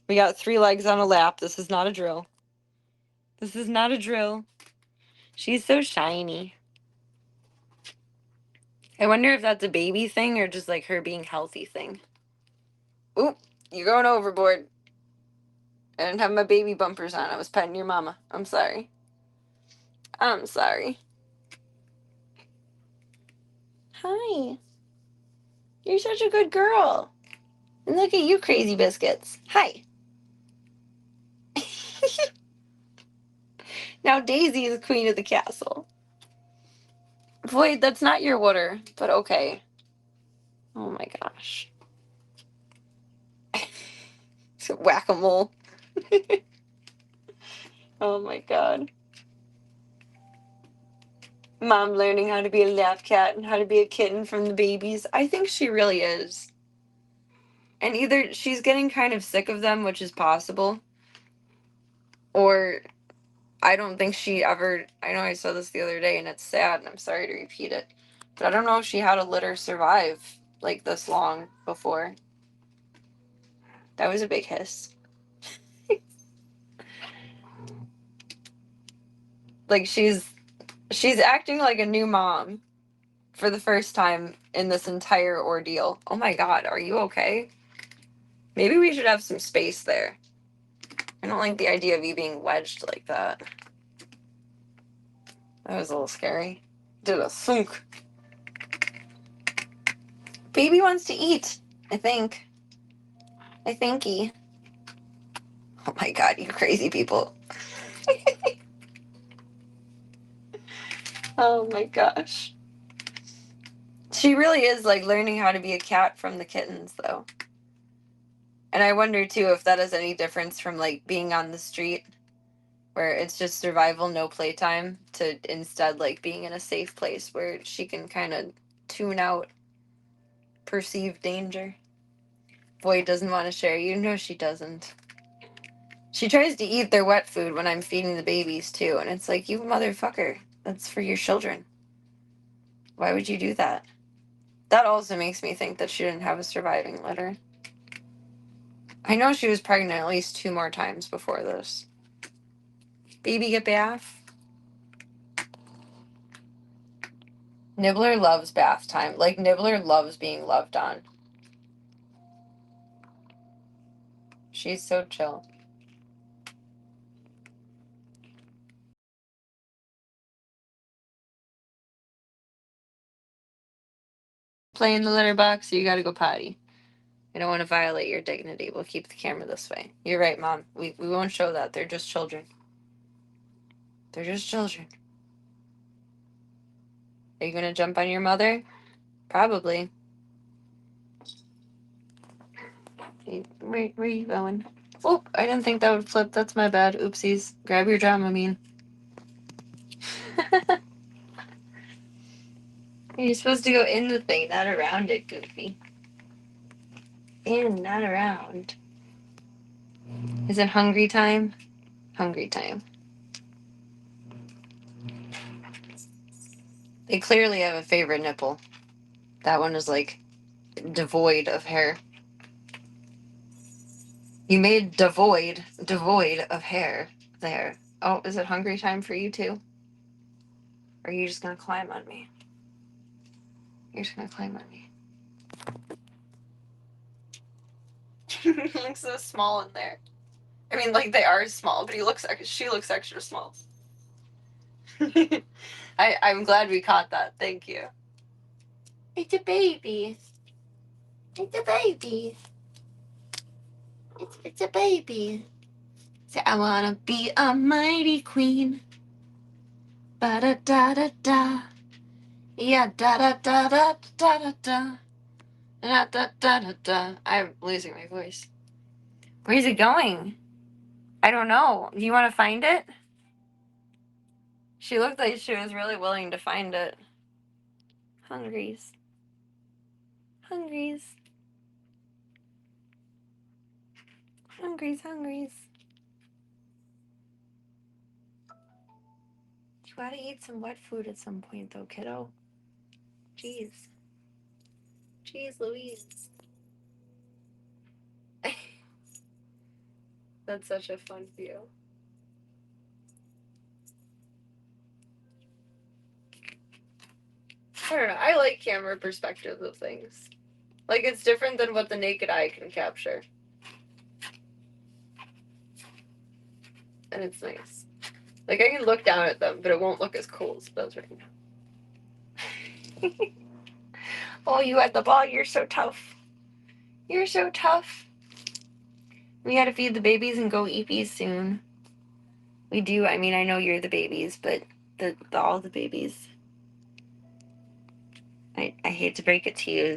D: We got 3 legs on a lap. This is not a drill. This is not a drill. She's so shiny. I wonder if that's a baby thing or just like her being healthy thing. Oop, you're going overboard. I didn't have my baby bumpers on. I was petting your mama. I'm sorry. I'm sorry. Hi. You're such a good girl. And look at you, crazy biscuits. Hi. Now Daisy is queen of the castle. Void, that's not your water, but okay. Oh my gosh. Whack-a-mole. Oh my god. Mom learning how to be a lap cat and how to be a kitten from the babies. I think she really is. And either she's getting kind of sick of them, which is possible, or I don't think she ever. I know I saw this the other day and it's sad and I'm sorry to repeat it, but I don't know if she had a litter survive like this long before. That was a big hiss. Like she's acting like a new mom for the first time in this entire ordeal. Oh my god, are you okay? Maybe we should have some space there. I don't like the idea of you being wedged like that. That was a little scary. Did a thunk. Baby wants to eat, I think. I thinky. Oh my god, you crazy people. Oh my gosh. She really is like learning how to be a cat from the kittens though. And I wonder too if that is any difference from like being on the street where it's just survival, no playtime, to instead like being in a safe place where she can kind of tune out perceived danger. Void doesn't want to share. You know she doesn't. She tries to eat their wet food when I'm feeding the babies too, and it's like, you motherfucker, that's for your children. Why would you do that? That also makes me think that she didn't have a surviving litter. I know she was pregnant at least 2 more times before this. Baby get bath? Nibbler loves bath time. Like, Nibbler loves being loved on. She's so chill. Play in the litter box, so you gotta go potty. I don't want to violate your dignity. We'll keep the camera this way. You're right, Mom. We won't show that. They're just children. They're just children. Are you gonna jump on your mother? Probably. Where are you going? Oh, I didn't think that would flip. That's my bad. Oopsies. Grab your Dramamine. You're supposed to go in the thing, not around it, Goofy. In, not around. Is it hungry time? Hungry time. They clearly have a favorite nipple. That one is like devoid of hair. You made devoid of hair there. Oh, is it hungry time for you too? Or are you just gonna climb on me? You're just gonna climb on me. He looks so small in there. I mean, like they are small, but she looks extra small. I'm glad we caught that. Thank you. It's a baby. It's a baby. It's a baby. Say, I wanna be a mighty queen. Ba da da da da. Yeah, da da da da da da da. Da da da da da. I'm losing my voice. Where's it going? I don't know. Do you want to find it? She looked like she was really willing to find it. Hungries. Hungries. Hungries, hungries. You gotta eat some wet food at some point, though, kiddo. Jeez. Jeez Louise. That's such a fun view. I don't know. I like camera perspectives of things. Like, it's different than what the naked eye can capture. And it's nice. Like, I can look down at them, but it won't look as cool as it does right now. Oh, you had the ball. You're so tough. You're so tough. We gotta feed the babies and go eepies soon. We do. I mean, I know you're the babies, but all the babies. I hate to break it to you.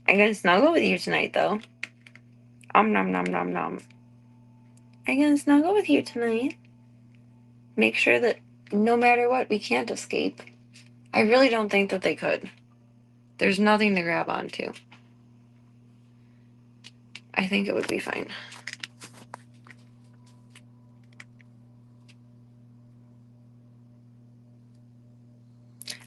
D: I'm gonna snuggle with you tonight, though. Nom nom nom nom. I'm gonna snuggle with you tonight. Make sure that no matter what, we can't escape. I really don't think that they could. There's nothing to grab onto. I think it would be fine.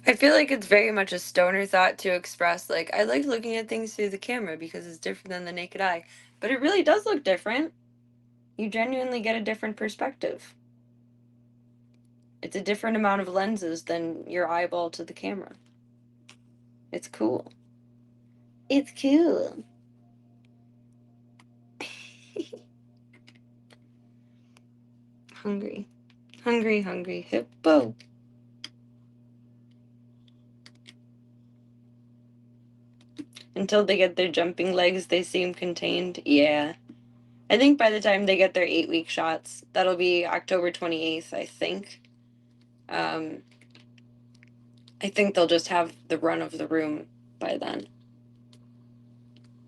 D: I feel like it's very much a stoner thought to express, like, I like looking at things through the camera because it's different than the naked eye. But it really does look different. You genuinely get a different perspective. It's a different amount of lenses than your eyeball to the camera. It's cool. It's cool. Hungry. Hungry, hungry hippo. Until they get their jumping legs, they seem contained. Yeah. I think by the time they get their 8-week shots, that'll be October 28th, I think. I think they'll just have the run of the room by then.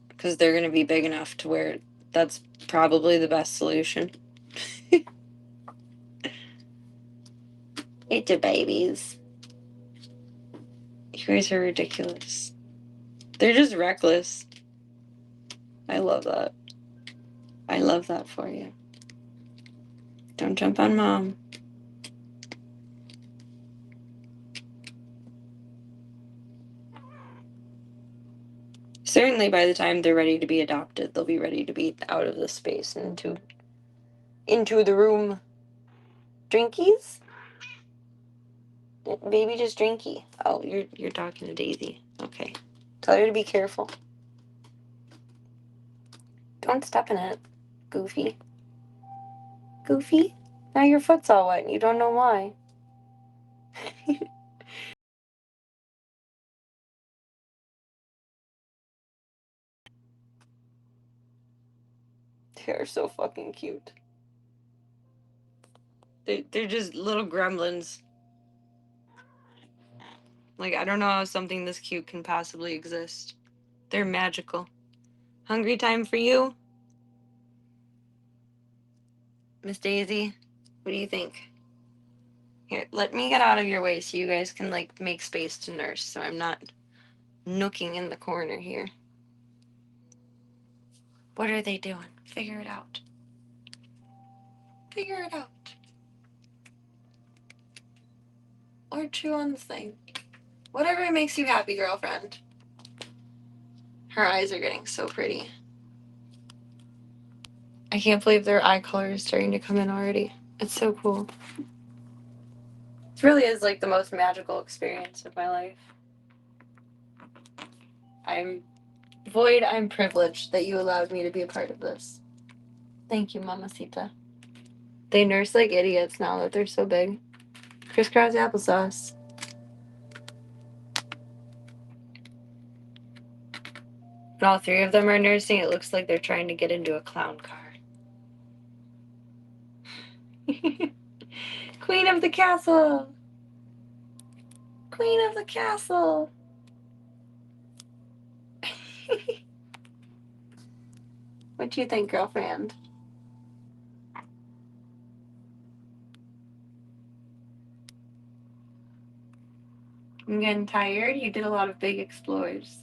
D: Because they're going to be big enough to where that's probably the best solution. It's a babies. You guys are ridiculous. They're just reckless. I love that. I love that for you. Don't jump on mom. Certainly by the time they're ready to be adopted, they'll be ready to be out of the space and into the room. Drinkies? Baby just drinky. Oh, you're talking to Daisy. Okay. Tell her to be careful. Don't step in it, Goofy. Goofy? Now your foot's all wet and you don't know why. They're so fucking cute. They're just little gremlins. Like, I don't know how something this cute can possibly exist. They're magical. Hungry time for you? Miss Daisy? What do you think? Here, let me get out of your way so you guys can, like, make space to nurse so I'm not nooking in the corner here. What are they doing? Figure it out. Figure it out. Or chew on the thing. Whatever makes you happy, girlfriend. Her eyes are getting so pretty. I can't believe their eye color is starting to come in already. It's so cool. It really is like the most magical experience of my life. I'm privileged that you allowed me to be a part of this. Thank you, Mamacita. They nurse like idiots now that they're so big. Crisscross applesauce. When all three of them are nursing, it looks like they're trying to get into a clown car. Queen of the castle! Queen of the castle! What do you think, girlfriend? I'm getting tired. You did a lot of big explores.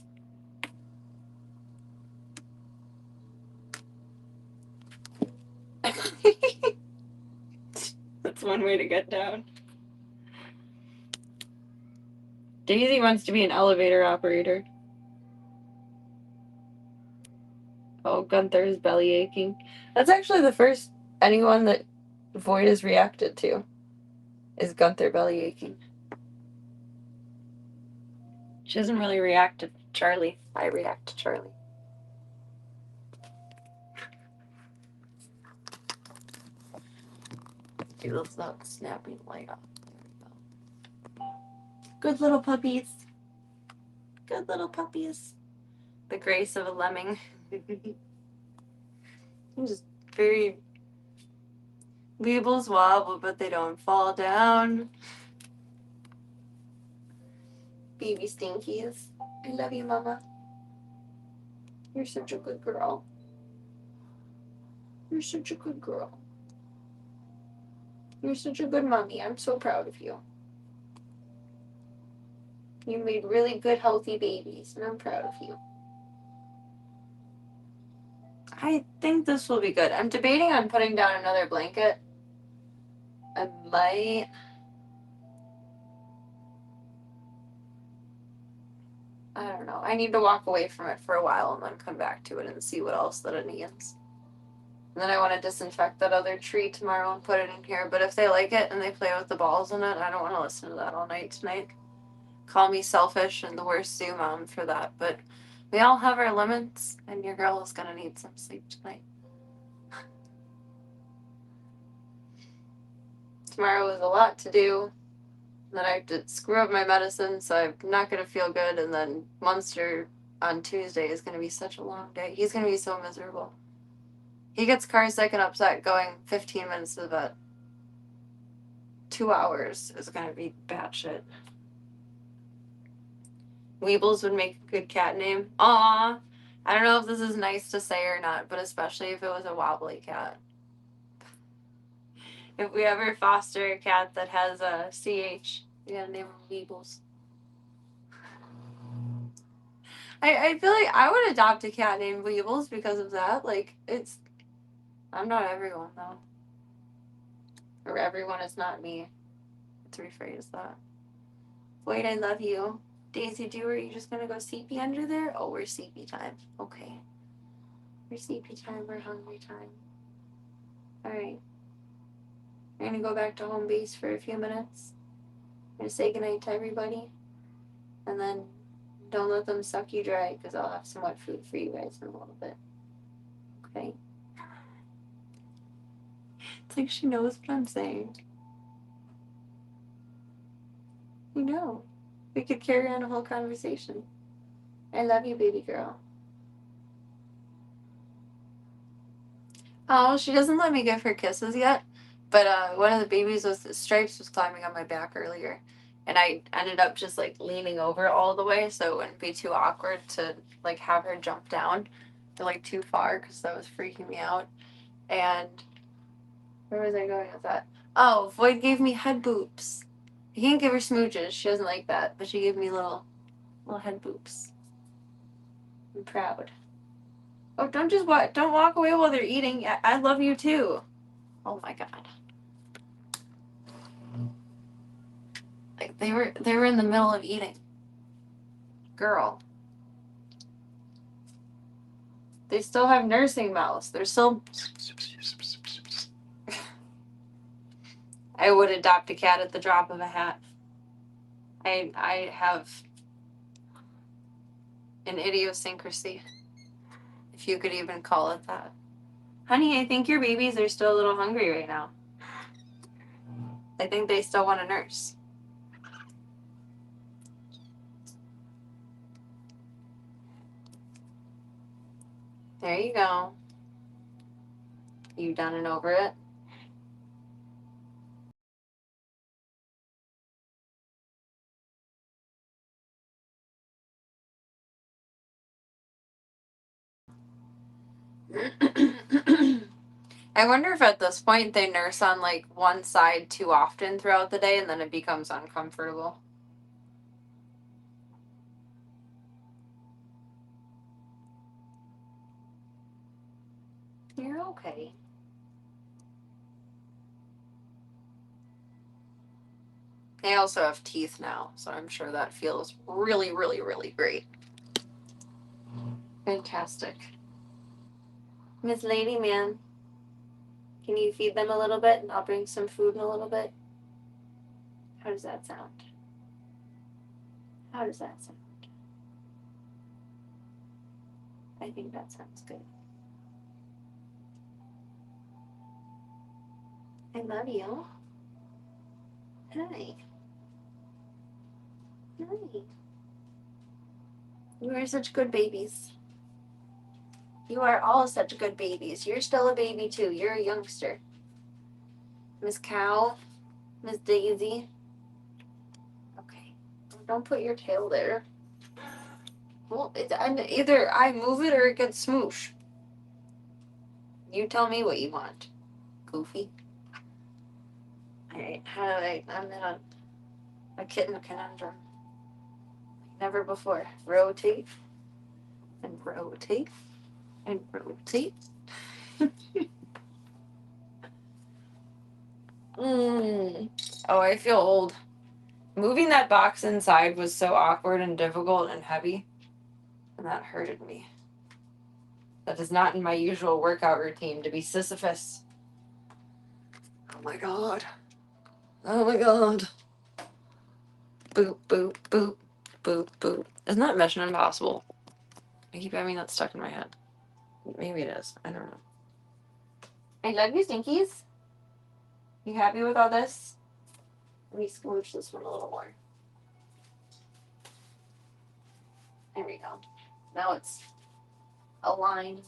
D: That's one way to get down. Daisy wants to be an elevator operator. Oh, Gunther's belly aching. That's actually the first anyone that Void has reacted to is Gunther belly aching. She doesn't really react to Charlie. I react to Charlie. Dude, let's not snapping the light off. There we go. Good little puppies. Good little puppies. The grace of a lemming. Just very. Weebles wobble, but they don't fall down. Baby stinkies. I love you, Mama. You're such a good girl. You're such a good girl. You're such a good mommy. I'm so proud of you. You made really good, healthy babies, and I'm proud of you. I think this will be good. I'm debating on putting down another blanket. I might. I don't know. I need to walk away from it for a while and then come back to it and see what else that it needs. And then I want to disinfect that other tree tomorrow and put it in here. But if they like it and they play with the balls in it, I don't want to listen to that all night tonight. Call me selfish and the worst zoo mom for that. But we all have our limits, and your girl is going to need some sleep tonight. Tomorrow is a lot to do. Then I have to screw up my medicine, so I'm not going to feel good. And then Munster on Tuesday is going to be such a long day. He's going to be so miserable. He gets car sick and upset going 15 minutes to the vet. 2 hours is going to be bad shit. Weebles would make a good cat name. Aw. I don't know if this is nice to say or not, but especially if it was a wobbly cat. If we ever foster a cat that has a CH, we gotta name him Weebles. I feel like I would adopt a cat named Weebles because of that. Like, I'm not everyone, though. Or everyone is not me. Let's rephrase that. Wait, I love you. Daisy, are you just gonna go sleepy under there? Oh, we're sleepy time. Okay. We're sleepy time, we're hungry time. Alright. We're gonna go back to home base for a few minutes. I'm gonna say goodnight to everybody. And then don't let them suck you dry, because I'll have some wet food for you guys in a little bit. Okay? It's like she knows what I'm saying. You know. We could carry on a whole conversation. I love you, baby girl. Oh, she doesn't let me give her kisses yet. But one of the babies with the stripes was climbing on my back earlier. And I ended up just like leaning over all the way so it wouldn't be too awkward to like have her jump down to like too far because that was freaking me out. And where was I going with that? Oh, Void gave me head boops. I can't give her smooches. She doesn't like that. But she gave me little head boops. I'm proud. Oh, don't walk away while they're eating. I love you too. Oh my god. Like they were in the middle of eating. Girl. They still have nursing mouths. They're still. I would adopt a cat at the drop of a hat. I have an idiosyncrasy, if you could even call it that. Honey, I think your babies are still a little hungry right now. I think they still want to nurse. There you go. You done and over it? I wonder if at this point they nurse on like one side too often throughout the day and then it becomes uncomfortable. You're okay. They also have teeth now, so I'm sure that feels really, really, really great. Fantastic. Miss Lady Man, can you feed them a little bit and I'll bring some food in a little bit? How does that sound? How does that sound? I think that sounds good. I love you. Hi. Hi. You are such good babies. You are all such good babies. You're still a baby too. You're a youngster. Miss Cow, Miss Daisy. Okay. Don't put your tail there. Well, either I move it or it gets smoosh. You tell me what you want, Goofy. Alright, I'm in a kitten conundrum. Never before. Rotate and rotate and rotate. Oh, I feel old. Moving that box inside was so awkward and difficult and heavy, and that hurted me. That is not in my usual workout routine to be Sisyphus. Oh my god. Oh my god. Boop, boop, boop, boop, boop. Isn't that Mission Impossible? I keep having that stuck in my head. Maybe it is. I don't know. I love you, Stinkies. You happy with all this? Let me smooch this one a little more. There we go. Now it's aligned.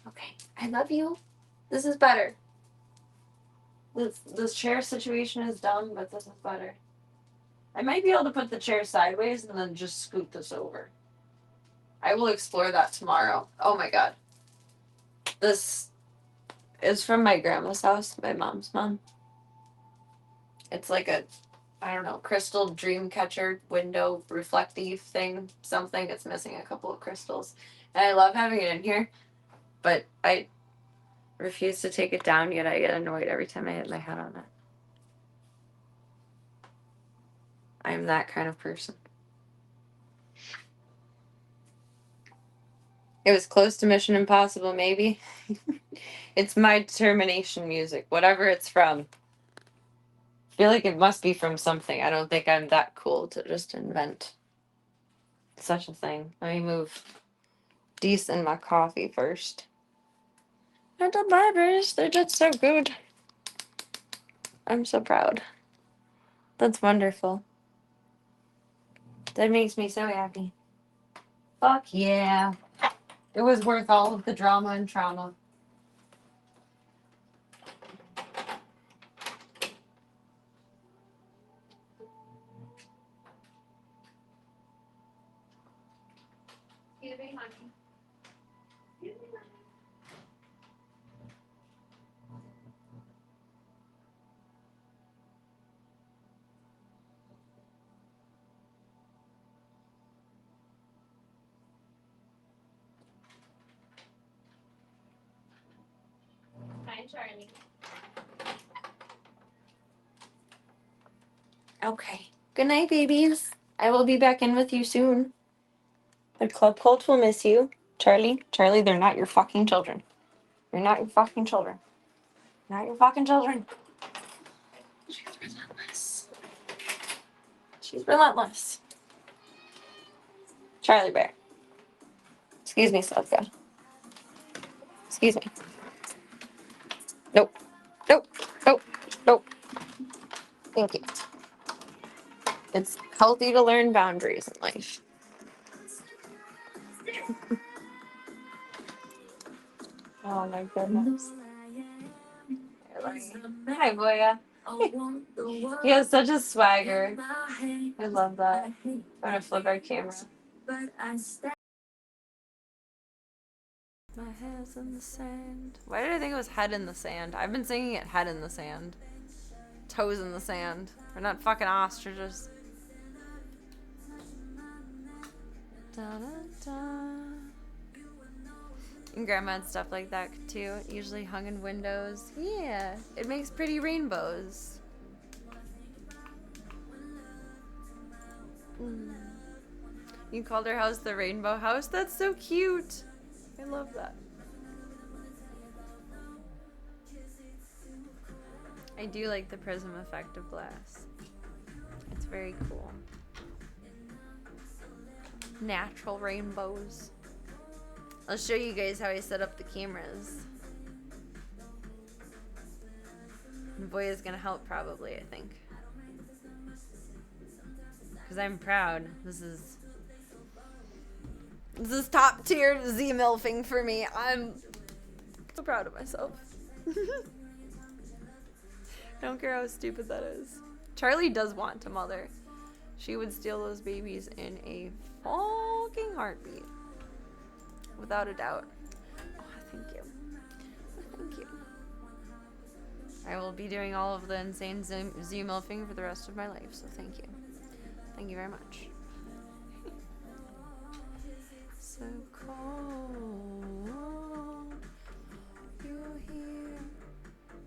D: Okay. I love you. This is better. This chair situation is dumb, but this is better. I might be able to put the chair sideways and then just scoot this over. I will explore that tomorrow. Oh my god. This is from my grandma's house, my mom's mom. It's like a, I don't know, crystal dream catcher window reflective thing, something. It's missing a couple of crystals. And I love having it in here, but I refuse to take it down, yet I get annoyed every time I hit my head on it. I'm that kind of person. It was close to Mission Impossible, maybe. It's my determination music, whatever it's from. I feel like it must be from something. I don't think I'm that cool to just invent such a thing. Let me move Dees and my coffee first. And the barbers, they're just so good. I'm so proud. That's wonderful. That makes me so happy. Fuck yeah. It was worth all of the drama and trauma. Excuse me, honey. Excuse me, honey. Hi, Charlie. Okay. Good night, babies. I will be back in with you soon. The club cult will miss you. Charlie, they're not your fucking children. They're not your fucking children. Not your fucking children. She's relentless. She's relentless. Charlie Bear. Excuse me, Slavka. Excuse me. Nope. Nope. Nope. Nope. Thank you. It's healthy to learn boundaries in life. Oh my goodness. Hi, Boya. He has such a swagger. I love that. I'm gonna flip our camera. My head's in the sand. Why did I think it was head in the sand? I've been singing it head in the sand. Toes in the sand. We're not fucking ostriches. And grandma had stuff like that too. Usually hung in windows. Yeah, it makes pretty rainbows. You called our house the Rainbow House? That's so cute. I love that. I do like the prism effect of glass. It's very cool. Natural rainbows. I'll show you guys how I set up the cameras. And boy is gonna help probably, I think. Because I'm proud. This is top tier Zmilfing for me. I'm so proud of myself. I don't care how stupid that is. Charlie does want a mother. She would steal those babies in a fucking heartbeat. Without a doubt. Oh, thank you. Thank you. I will be doing all of the insane Zmilfing for the rest of my life, so thank you. Thank you very much. So cold. You're here.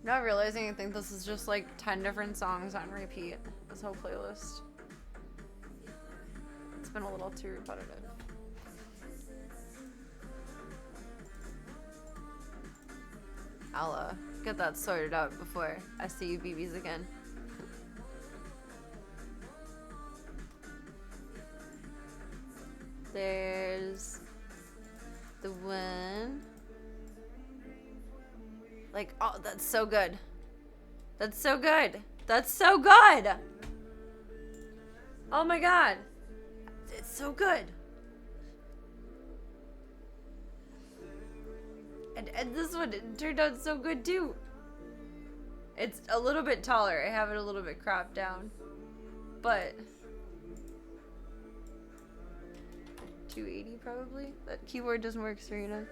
D: Not realizing I think this is just like 10 different songs on repeat. This whole playlist. It's been a little too repetitive. I'll get that sorted out before I see you BBs again. There's the one. Like, oh, that's so good. That's so good. That's so good. Oh my god. It's so good. And this one turned out so good too. It's a little bit taller. I have it a little bit cropped down. But 280 probably. That keyboard doesn't work, Serena.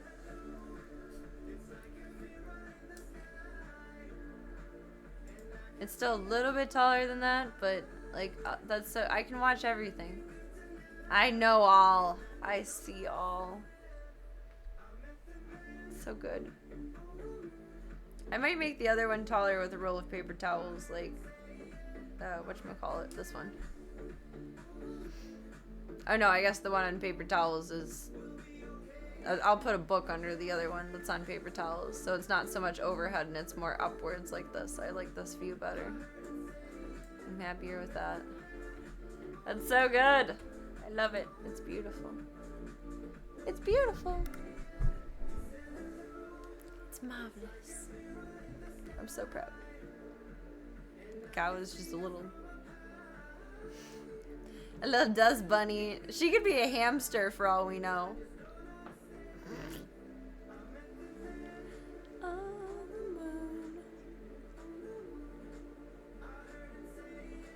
D: It's still a little bit taller than that, but like that's so I can watch everything. I know all. I see all. So good. I might make the other one taller with a roll of paper towels, like whatchamacallit, this one. Oh no, I guess the one on paper towels is I'll put a book under the other one that's on paper towels, so it's not so much overhead and it's more upwards like this. I like this view better. I'm happier with that. That's so good. I love it. It's beautiful. It's beautiful. It's marvelous. I'm so proud. The cow is just a little dust bunny. She could be a hamster for all we know.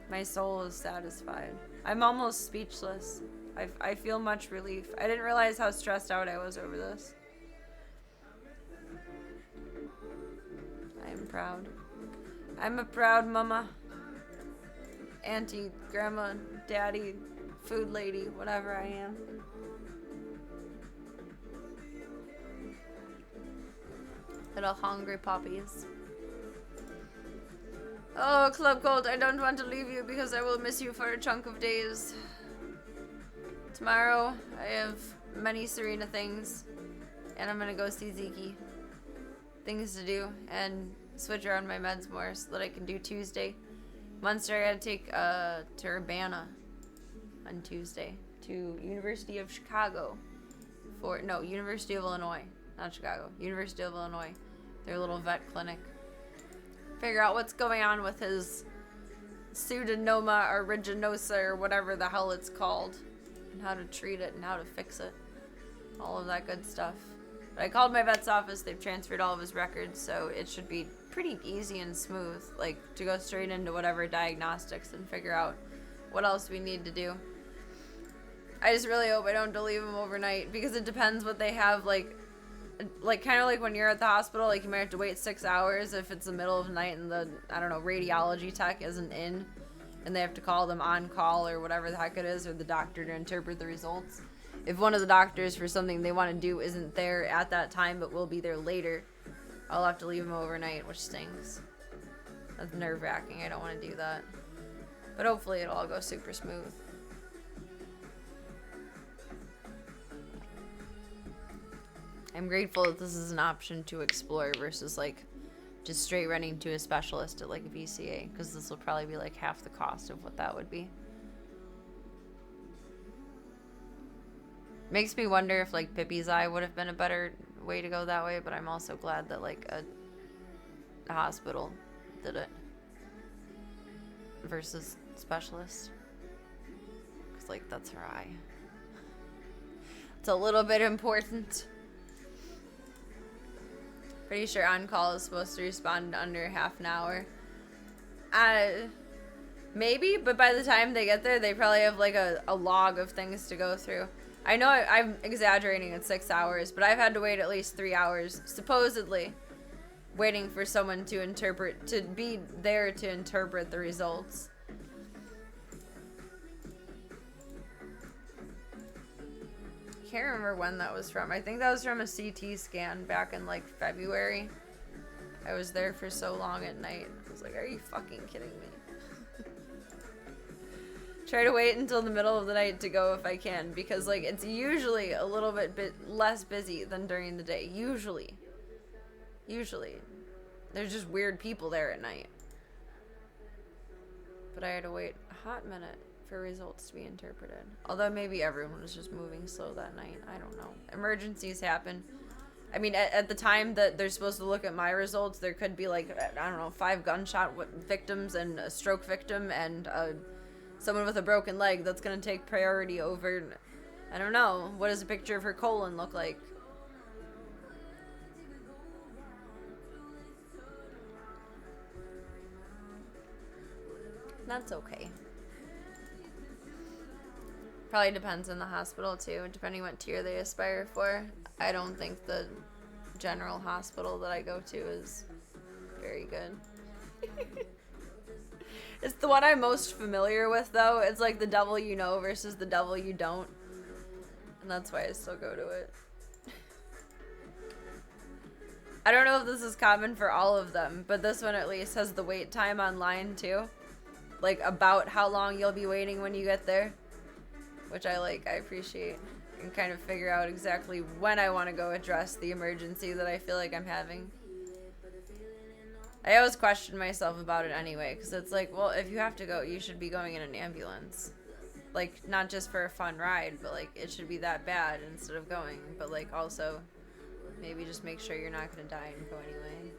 D: My soul is satisfied. I'm almost speechless. I feel much relief. I didn't realize how stressed out I was over this. I am proud. I'm a proud mama. Auntie, grandma, daddy, food lady, whatever I am. Little hungry puppies. Oh, Club Gold, I don't want to leave you because I will miss you for a chunk of days. Tomorrow, I have many Serena things, and I'm gonna go see Zeke. Things to do, and switch around my meds more so that I can do Tuesday. Monster, I gotta take to Urbana on Tuesday to University of Chicago University of Illinois, not Chicago, University of Illinois, their little vet clinic. Figure out what's going on with his pseudonoma aeruginosa or whatever the hell it's called, and how to treat it and how to fix it, all of that good stuff. But I called my vet's office. They've transferred all of his records, so it should be pretty easy and smooth, like to go straight into whatever diagnostics and figure out what else we need to do. I just really hope I don't have to leave him overnight, because it depends what they have, like like kind of like when you're at the hospital, like you might have to wait 6 hours if it's the middle of the night and the, I don't know, radiology tech isn't in and they have to call them on call or whatever the heck it is, or the doctor to interpret the results. If one of the doctors for something they want to do isn't there at that time but will be there later, I'll have to leave them overnight, which stings. That's nerve-wracking. I don't want to do that. But hopefully it'll all go super smooth. I'm grateful that this is an option to explore versus like just straight running to a specialist at like a VCA, because this will probably be like half the cost of what that would be. Makes me wonder if like Pippi's eye would have been a better way to go that way, but I'm also glad that like a hospital did it versus specialist, because like that's her eye. It's a little bit important. Pretty sure on-call is supposed to respond in under half an hour. Maybe, but by the time they get there, they probably have like a log of things to go through. I know I'm exaggerating at 6 hours, but I've had to wait at least 3 hours, supposedly, waiting for someone to interpret, to be there to interpret the results. I can't remember when that was from. I think that was from a CT scan back in like February. I was there for so long at night. I was like, are you fucking kidding me? Try to wait until the middle of the night to go if I can, because like it's usually a little bit less busy than during the day. Usually. There's just weird people there at night. But I had to wait a hot minute for results to be interpreted. Although maybe everyone was just moving slow that night. I don't know. Emergencies happen. I mean, at the time that they're supposed to look at my results, there could be like, I don't know, 5 gunshot victims and a stroke victim and someone with a broken leg. That's going to take priority over, I don't know, what does a picture of her colon look like? That's okay. Probably depends on the hospital too, depending what tier they aspire for. I don't think the general hospital that I go to is very good. It's the one I'm most familiar with though. It's like the devil you know versus the devil you don't. And that's why I still go to it. I don't know if this is common for all of them, but this one at least has the wait time online too. Like about how long you'll be waiting when you get there. Which I like, I appreciate, and kind of figure out exactly when I want to go address the emergency that I feel like I'm having. I always question myself about it anyway, because it's like, well, if you have to go, you should be going in an ambulance. Like, not just for a fun ride, but like, it should be that bad instead of going. But like, also, maybe just make sure you're not going to die and go anyway.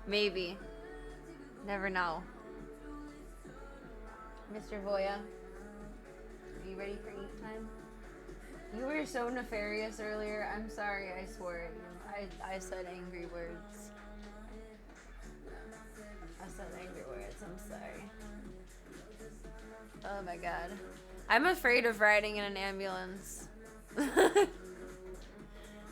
D: Maybe. Never know. Mr. Voya, are you ready for eat time? You were so nefarious earlier. I'm sorry, I swore at you. I said angry words. I said angry words, I'm sorry. Oh my god. I'm afraid of riding in an ambulance.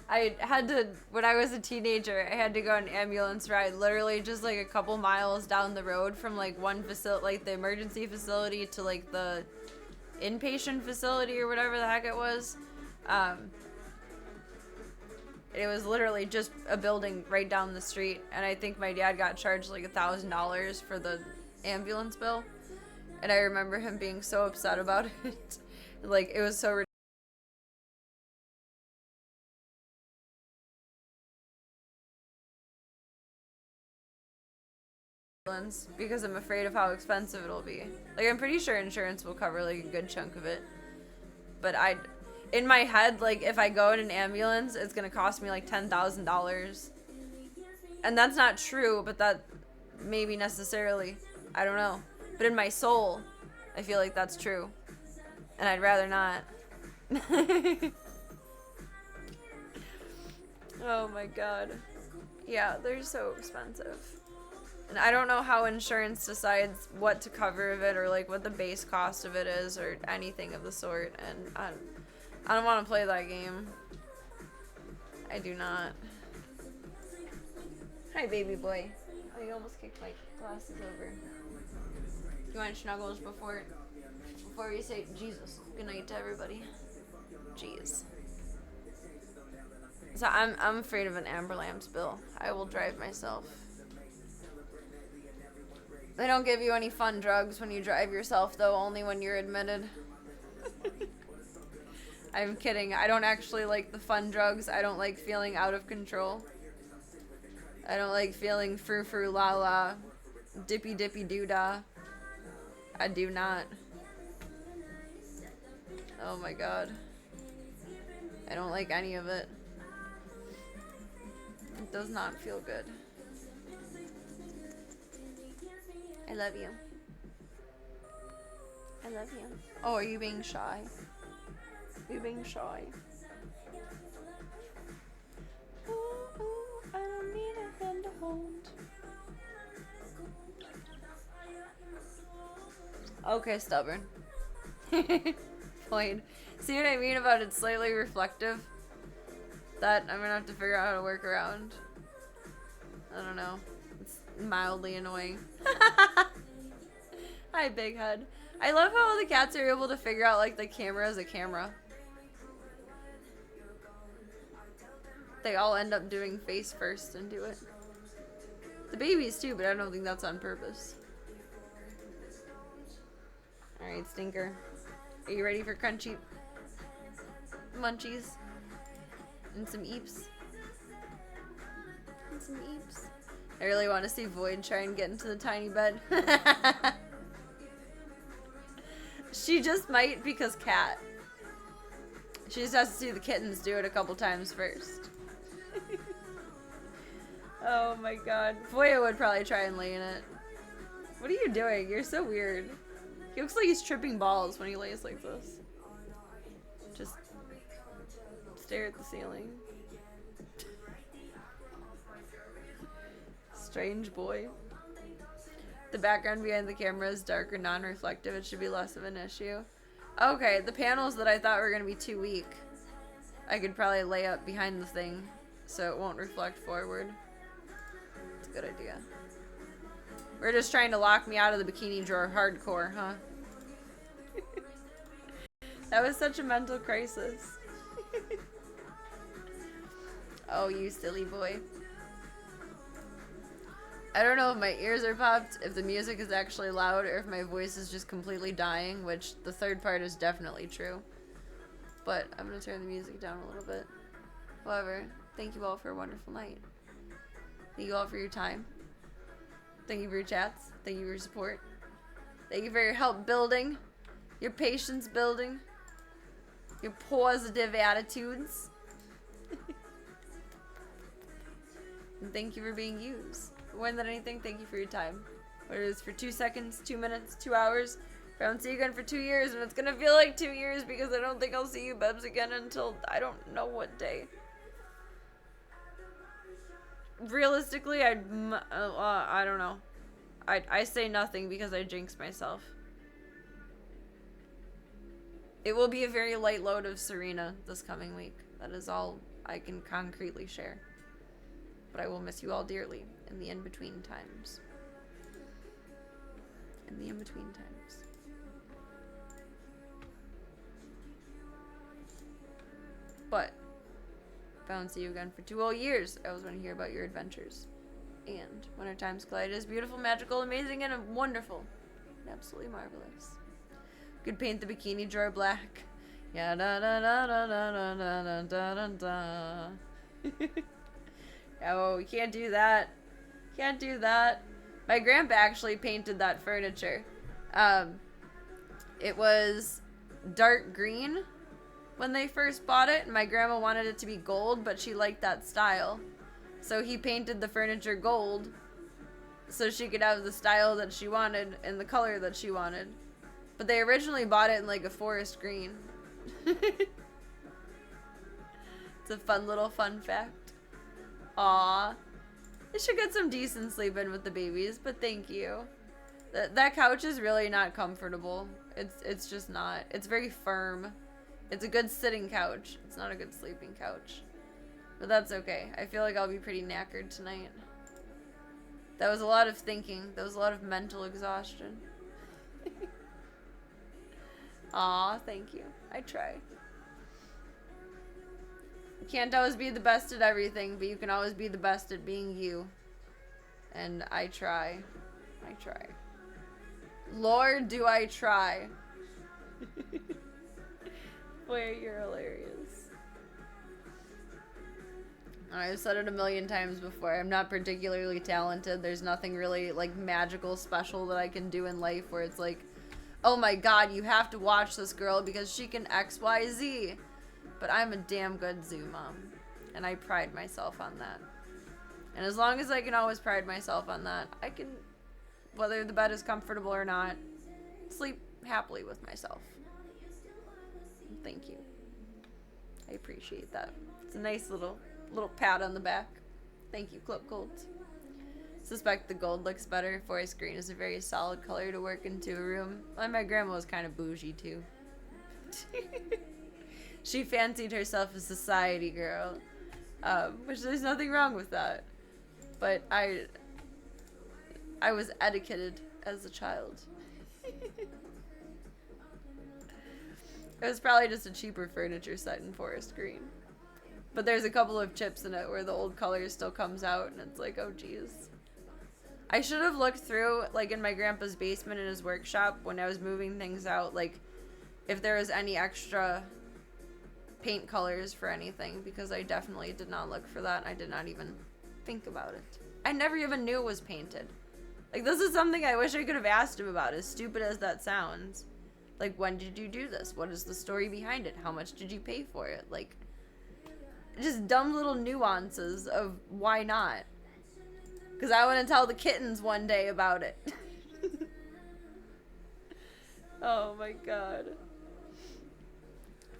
D: I had to, when I was a teenager, I had to go on an ambulance ride literally just like a couple miles down the road from like one facility, like the emergency facility to like the inpatient facility or whatever the heck it was. It was literally just a building right down the street, and I think my dad got charged like $1,000 for the ambulance bill, and I remember him being so upset about it. Like, it was so ridiculous. Because I'm afraid of how expensive it'll be. Like, I'm pretty sure insurance will cover like a good chunk of it, but in my head, like, if I go in an ambulance, it's gonna cost me like $10,000, and that's not true, but that maybe necessarily, I don't know, but in my soul I feel like that's true, and I'd rather not. Oh my god. Yeah, they're so expensive. And I don't know how insurance decides what to cover of it, or like what the base cost of it is, or anything of the sort, and I don't want to play that game. I do not. Hi, baby boy. Oh, you almost kicked my glasses over. You want snuggles before you say Jesus? Good night to everybody. Jeez. So I'm afraid of an Amber Lamb spill. I will drive myself. They don't give you any fun drugs when you drive yourself, though, only when you're admitted. I'm kidding. I don't actually like the fun drugs. I don't like feeling out of control. I don't like feeling frou-frou la-la, dippy-dippy doo-dah. I do not. Oh my god. I don't like any of it. It does not feel good. I love you. I love you. Oh, are you being shy? Are you being shy? Ooh, ooh, I don't need a hand to hold. Okay, stubborn. Floyd. See what I mean about it's slightly reflective? That I'm gonna have to figure out how to work around. I don't know. It's mildly annoying. Hi, big head. I love how all the cats are able to figure out, like, the camera is a camera. They all end up doing face first and do it. The babies, too, but I don't think that's on purpose. Alright, Stinker. Are you ready for crunchy munchies? And some eeps? And some eeps. I really want to see Void try and get into the tiny bed. She just might because cat. She just has to see the kittens do it a couple times first. Oh my god. Voya would probably try and lay in it. What are you doing? You're so weird. He looks like he's tripping balls when he lays like this. Just stare at the ceiling. Strange boy. The background behind the camera is dark or non-reflective. It should be less of an issue. Okay, the panels that I thought were going to be too weak, I could probably lay up behind the thing so it won't reflect forward. It's a good idea. We're just trying to lock me out of the bikini drawer hardcore, huh? That was such a mental crisis. Oh, you silly boy. I don't know if my ears are popped, if the music is actually loud, or if my voice is just completely dying, which the third part is definitely true. But I'm going to turn the music down a little bit. However, thank you all for a wonderful night. Thank you all for your time. Thank you for your chats. Thank you for your support. Thank you for your help building, your patience building, your positive attitudes. And thank you for being used. More than anything, thank you for your time. Whether it's for 2 seconds, 2 minutes, 2 hours. If I don't see you again for 2 years, and it's gonna feel like 2 years because I don't think I'll see you Bebs again until I don't know what day. Realistically, I don't know. I say nothing because I jinx myself. It will be a very light load of Serena this coming week. That is all I can concretely share. But I will miss you all dearly in the in-between times. In the in-between times. But if I don't see you again for 2 whole years, I always want to hear about your adventures. And when our times collide, it is beautiful, magical, amazing, and wonderful. And absolutely marvelous. Could paint the bikini drawer black. Yeah, da da da da da da da da da. Oh, you can't do that. Can't do that. My grandpa actually painted that furniture. It was dark green when they first bought it, and my grandma wanted it to be gold, but she liked that style. So he painted the furniture gold so she could have the style that she wanted and the color that she wanted. But they originally bought it in like a forest green. It's a fun little fun fact. Aw. I should get some decent sleep in with the babies, but thank you. That couch is really not comfortable. It's just not. It's very firm. It's a good sitting couch. It's not a good sleeping couch. But that's okay. I feel like I'll be pretty knackered tonight. That was a lot of thinking. That was a lot of mental exhaustion. Aw, thank you. I try. You can't always be the best at everything, but you can always be the best at being you. And I try. I try. Lord, do I try. Boy, you're hilarious. I've said it a million times before. I'm not particularly talented. There's nothing really, like, magical special that I can do in life where it's like, oh my god, you have to watch this girl because she can X, Y, Z. But I'm a damn good zoo mom. And I pride myself on that. And as long as I can always pride myself on that, I can, whether the bed is comfortable or not, sleep happily with myself. Thank you. I appreciate that. It's a nice little pat on the back. Thank you, Clip Gold. Suspect the gold looks better. Forest green is a very solid color to work into a room. Well, my grandma was kind of bougie too. She fancied herself a society girl, which there's nothing wrong with that. But I was etiquetted as a child. It was probably just a cheaper furniture set in forest green. But there's a couple of chips in it where the old color still comes out, and it's like, oh geez. I should have looked through, like, in my grandpa's basement in his workshop when I was moving things out, like, if there was any extra paint colors for anything, because I definitely did not look for that. I did not even think about it. I never even knew it was painted. Like, this is something I wish I could have asked him about, as stupid as that sounds. Like, when did you do this? What is the story behind it? How much did you pay for it? Like, just dumb little nuances of why not. Because I want to tell the kittens one day about it. Oh my god.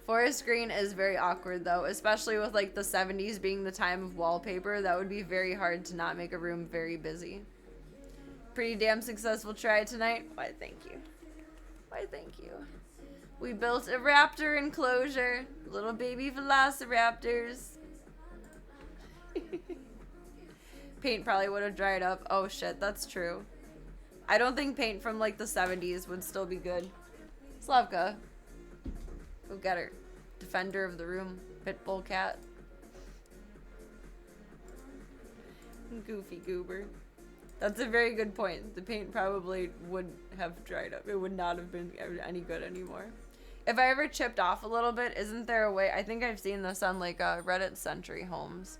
D: Forest green is very awkward though, especially with like the 70s being the time of wallpaper. That would be very hard to not make a room very busy. Pretty damn successful try tonight. Why, thank you. Why, thank you. We built a raptor enclosure. Little baby velociraptors. Paint probably would have dried up. Oh shit, that's true. I don't think paint from like the 70s would still be good. Slavka. Go get her. Defender of the room. Pitbull cat. Goofy goober. That's a very good point. The paint probably would have dried up. It would not have been any good anymore. If I ever chipped off a little bit, isn't there a way? I think I've seen this on like Reddit Century Homes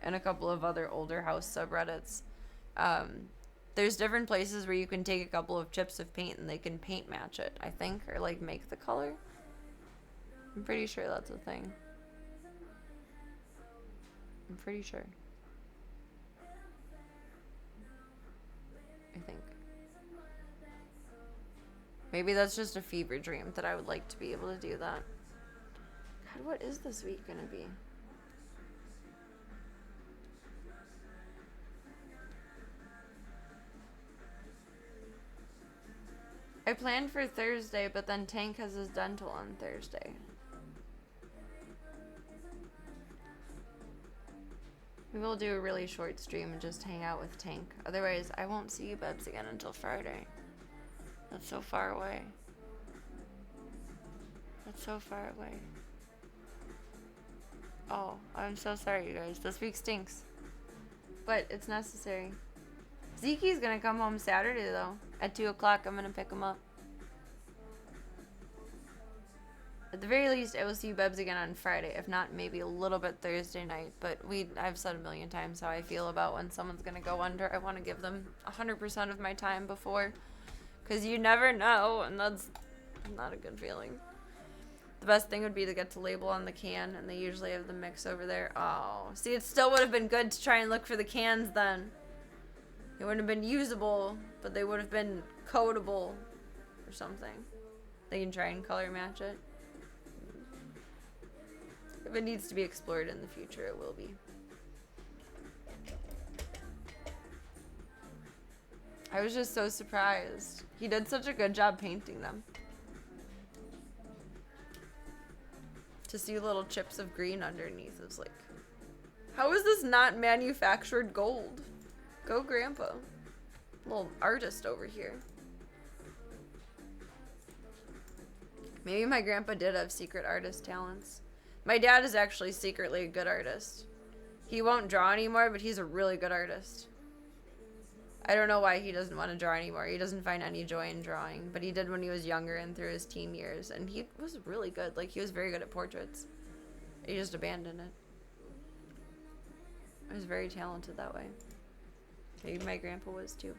D: and a couple of other older house subreddits. There's different places where you can take a couple of chips of paint and they can paint match it, I think, or like make the color. I'm pretty sure that's a thing. I'm pretty sure. I think. Maybe that's just a fever dream that I would like to be able to do that. God, what is this week gonna be? I planned for Thursday, but then Tank has his dental on Thursday. Maybe we'll do a really short stream and just hang out with Tank. Otherwise, I won't see you Bebs again until Friday. That's so far away. That's so far away. Oh, I'm so sorry, you guys. This week stinks. But it's necessary. Zeke's gonna come home Saturday, though. At 2 o'clock, I'm gonna pick him up. At the very least, I will see you Bebs again on Friday. If not, maybe a little bit Thursday night. But I've said a million times how I feel about when someone's gonna go under. I want to give them 100% of my time before. Because you never know, and that's not a good feeling. The best thing would be to get to label on the can, and they usually have the mix over there. Oh, see, it still would have been good to try and look for the cans then. They wouldn't have been usable, but they would have been coatable or something. They can try and color match it. If it needs to be explored in the future, it will be. I was just so surprised. He did such a good job painting them. To see little chips of green underneath is like How is this not manufactured gold? Go grandpa. Little artist over here. Maybe my grandpa did have secret artist talents. My dad is actually secretly a good artist. He won't draw anymore, but he's a really good artist. I don't know why he doesn't want to draw anymore. He doesn't find any joy in drawing, but he did when he was younger and through his teen years, and he was really good. Like, he was very good at portraits. He just abandoned it. He was very talented that way. Maybe my grandpa was too.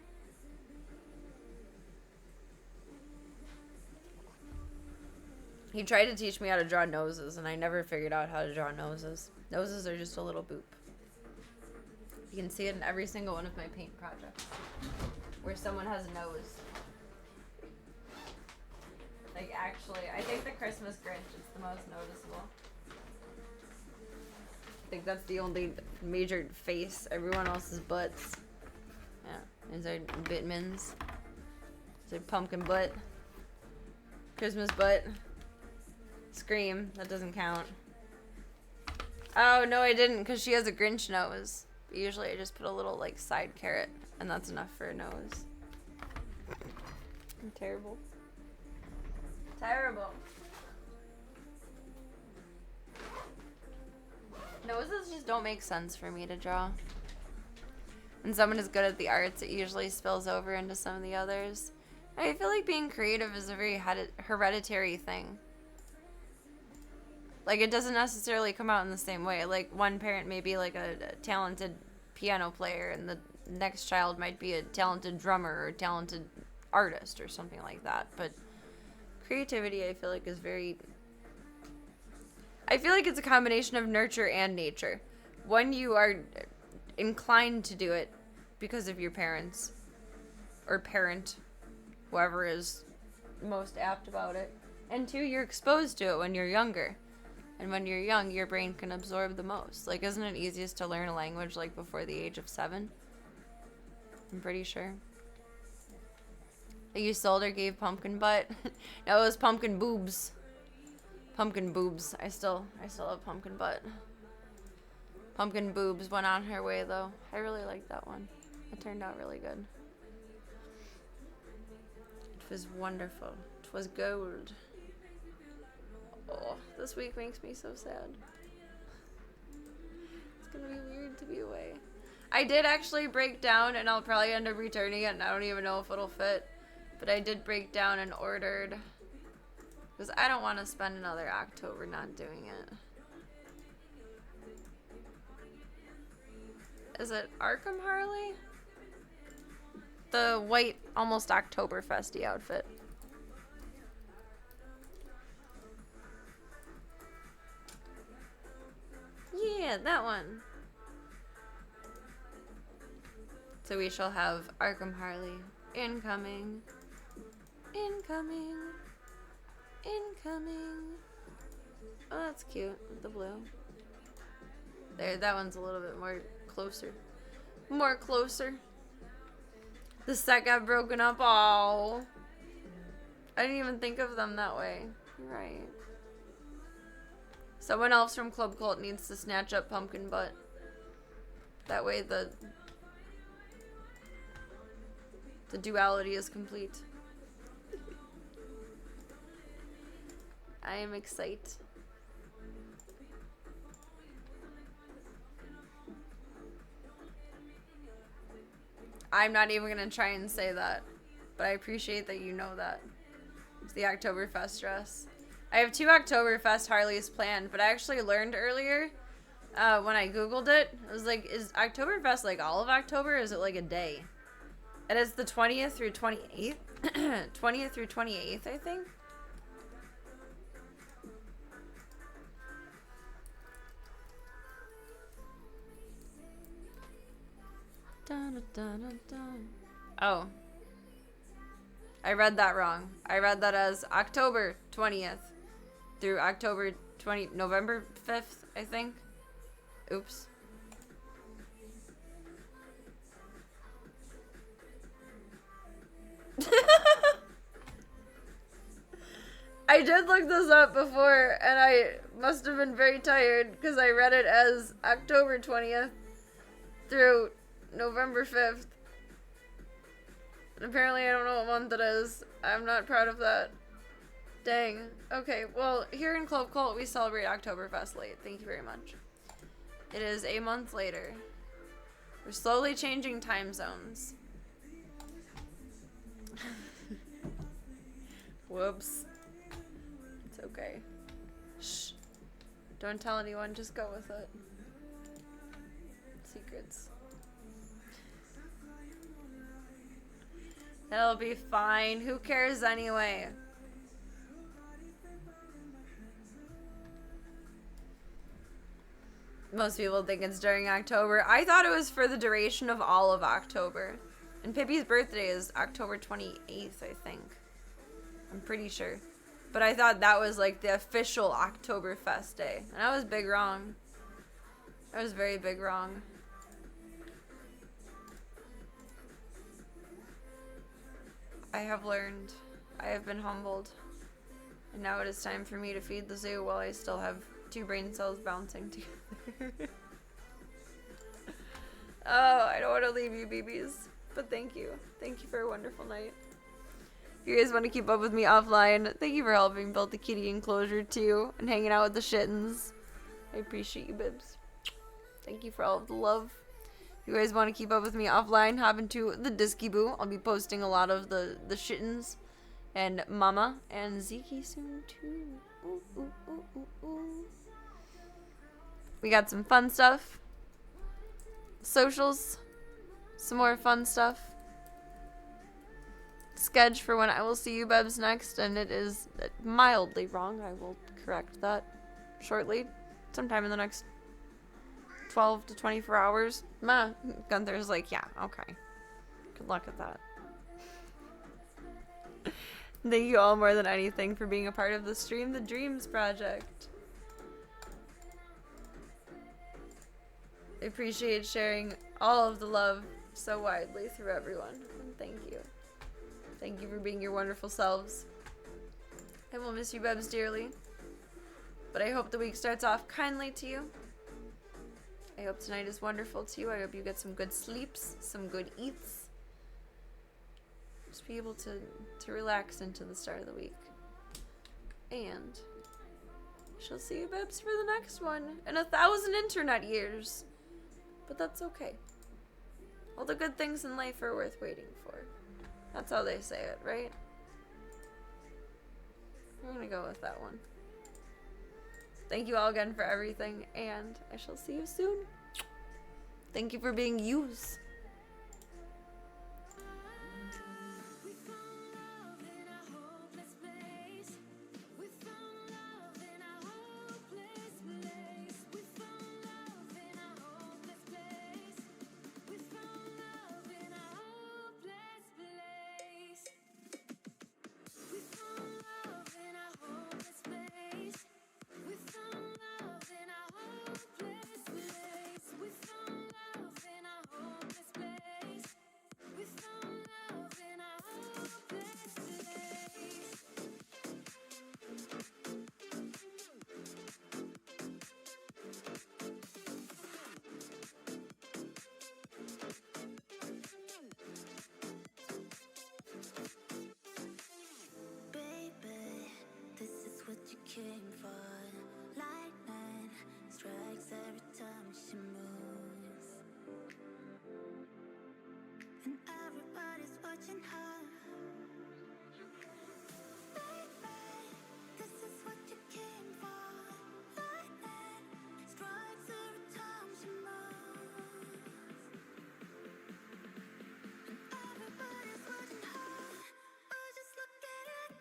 D: He tried to teach me how to draw noses, and I never figured out how to draw noses. Noses are just a little boop. You can see it in every single one of my paint projects, where someone has a nose. Like, actually, I think the Christmas Grinch is the most noticeable. I think that's the only major face. Everyone else is butts. Yeah, these are Bitmans. These are pumpkin butt. Christmas butt. Scream. That doesn't count. Oh, no, I didn't, because she has a Grinch nose. But usually I just put a little, like, side carrot, and that's enough for a nose. I'm terrible. Terrible. Noses just don't make sense for me to draw. When someone is good at the arts, it usually spills over into some of the others. I feel like being creative is a very hereditary thing. Like, it doesn't necessarily come out in the same way. Like, one parent may be, like, a talented piano player, and the next child might be a talented drummer or a talented artist or something like that. But creativity, I feel like, is very... I feel like it's a combination of nurture and nature. One, you are inclined to do it because of your parents. Or parent. Whoever is most apt about it. And two, you're exposed to it when you're younger. And when you're young, your brain can absorb the most. Like, isn't it easiest to learn a language, like, before the age of 7? I'm pretty sure. You sold or gave pumpkin butt? No, it was pumpkin boobs. Pumpkin boobs. I still have pumpkin butt. Pumpkin boobs went on her way, though. I really liked that one. It turned out really good. It was wonderful. It was gold. Oh, this week makes me so sad. It's gonna be weird to be away. I did actually break down, and I'll probably end up returning it, and I don't even know if it'll fit. But I did break down and ordered, because I don't want to spend another October not doing it. Is it Arkham Harley? The white, almost Oktoberfesty outfit. Yeah, that one. So we shall have Arkham Harley incoming. Incoming. Incoming. Oh, that's cute. The blue. There, that one's a little bit more closer. More closer. The set got broken up. Oh. I didn't even think of them that way. You're right. Someone else from Club Cult needs to snatch up Pumpkin Butt. That way the duality is complete. I am excited. I'm not even gonna try and say that, but I appreciate that you know that. It's the Oktoberfest dress. I have 2 Oktoberfest Harleys planned, but I actually learned earlier when I googled it. I was like, is Oktoberfest like all of October, or is it like a day? And it's the 20th through 28th. 20th through 28th, I think. Dun, dun, dun, dun. Oh. I read that wrong. I read that as October 20th through November 5th, I think. Oops. I did look this up before, and I must have been very tired because I read it as October 20th through November 5th. And apparently I don't know what month it is. I'm not proud of that. Dang. Okay, well, here in Clove Cult, we celebrate Oktoberfest late. Thank you very much. It is a month later. We're slowly changing time zones. Whoops. It's okay. Shh. Don't tell anyone, just go with it. Secrets. It'll be fine. Who cares anyway? Most people think it's during October. I thought it was for the duration of all of October. And Pippi's birthday is October 28th, I think. I'm pretty sure. But I thought that was like the official Oktoberfest day. And I was big wrong. I was very big wrong. I have learned. I have been humbled. And now it is time for me to feed the zoo while I still have 2 brain cells bouncing together. Oh, I don't want to leave you, BBs. But thank you. Thank you for a wonderful night. If you guys want to keep up with me offline, thank you for helping build the kitty enclosure too and hanging out with the shittens. I appreciate you, Bibs. Thank you for all of the love. If you guys want to keep up with me offline, hop into the Disky Boo. I'll be posting a lot of the shittens and Mama and Zeke soon too. Ooh, ooh, ooh, ooh, ooh. We got some fun stuff. Socials. Some more fun stuff. Sketch for when I will see you, Bebs, next, and it is mildly wrong. I will correct that shortly. Sometime in the next 12 to 24 hours. Meh. Gunther's like, yeah, okay. Good luck with that. Thank you all more than anything for being a part of the Stream the Dreams project. I appreciate sharing all of the love so widely through everyone. And thank you. Thank you for being your wonderful selves. I will miss you, Bebs, dearly. But I hope the week starts off kindly to you. I hope tonight is wonderful to you. I hope you get some good sleeps, some good eats. Just be able to relax into the start of the week. And she'll see you, Bebs, for the next one in 1,000 internet years. But that's okay. All the good things in life are worth waiting for. That's how they say it, right? I'm gonna go with that one. Thank you all again for everything, and I shall see you soon. Thank you for being yous.
B: We found love in a hopeless place. We found love in a hopeless place. We found love in a hopeless place. We found love in a hopeless place. We found love in a hopeless place. We found love in a hopeless place. We found love in a hopeless place. We found love in a hopeless place.
A: Baby, this is what you came for. Lightning strikes every time she moves, and everybody's watching her. Baby, this is what you came for. Lightning strikes every time she moves, and everybody's watching her. Oh, just look at it.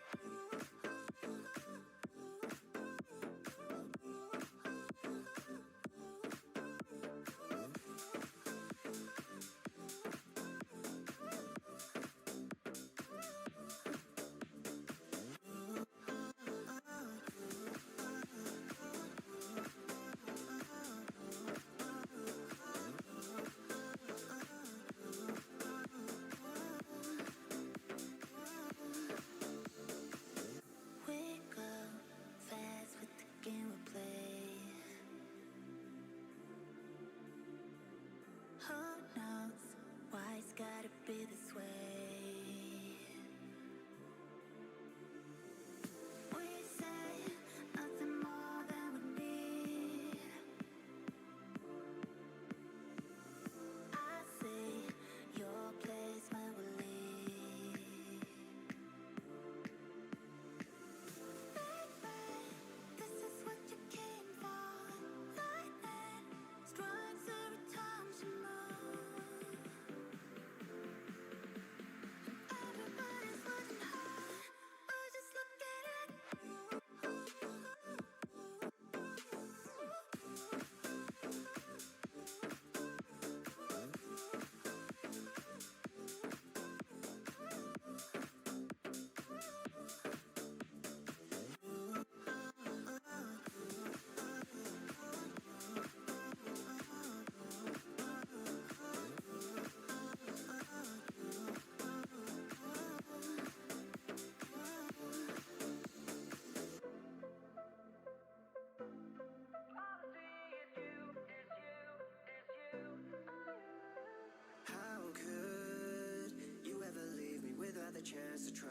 C: chance to try.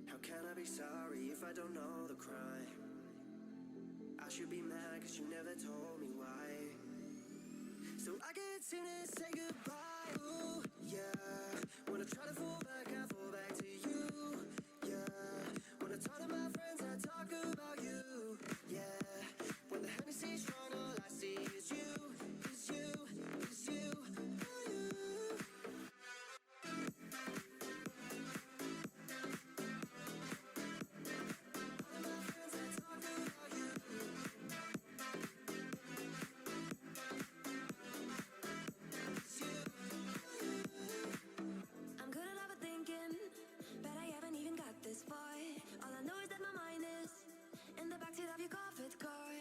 C: How can I be sorry if I don't know the crime? I should be mad cause you never told me why. So I can't seem to say goodbye. Ooh, yeah. When I try to fall back, I fall back to you. Yeah. When I talk to my friends, I talk about you. Yeah. When the Hennessy's strong, all I see is you. Is you. Is you. Oh, you.
A: I'm good at overthinking, but I haven't even got this far. All I know is that my mind is in the backseat of your Corvette car.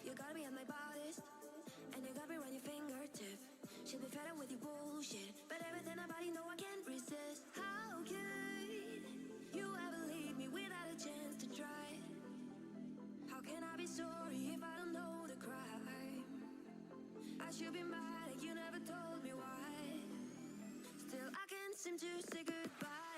A: You got me at my baddest, and you got me around your fingertip. Should be fed up with your bullshit, but everything about you know I can't resist. How could you ever leave me without a chance to try? How can I be sorry if I don't know the crime? I should be mad, you never told me why. Still, I can't seem to say goodbye.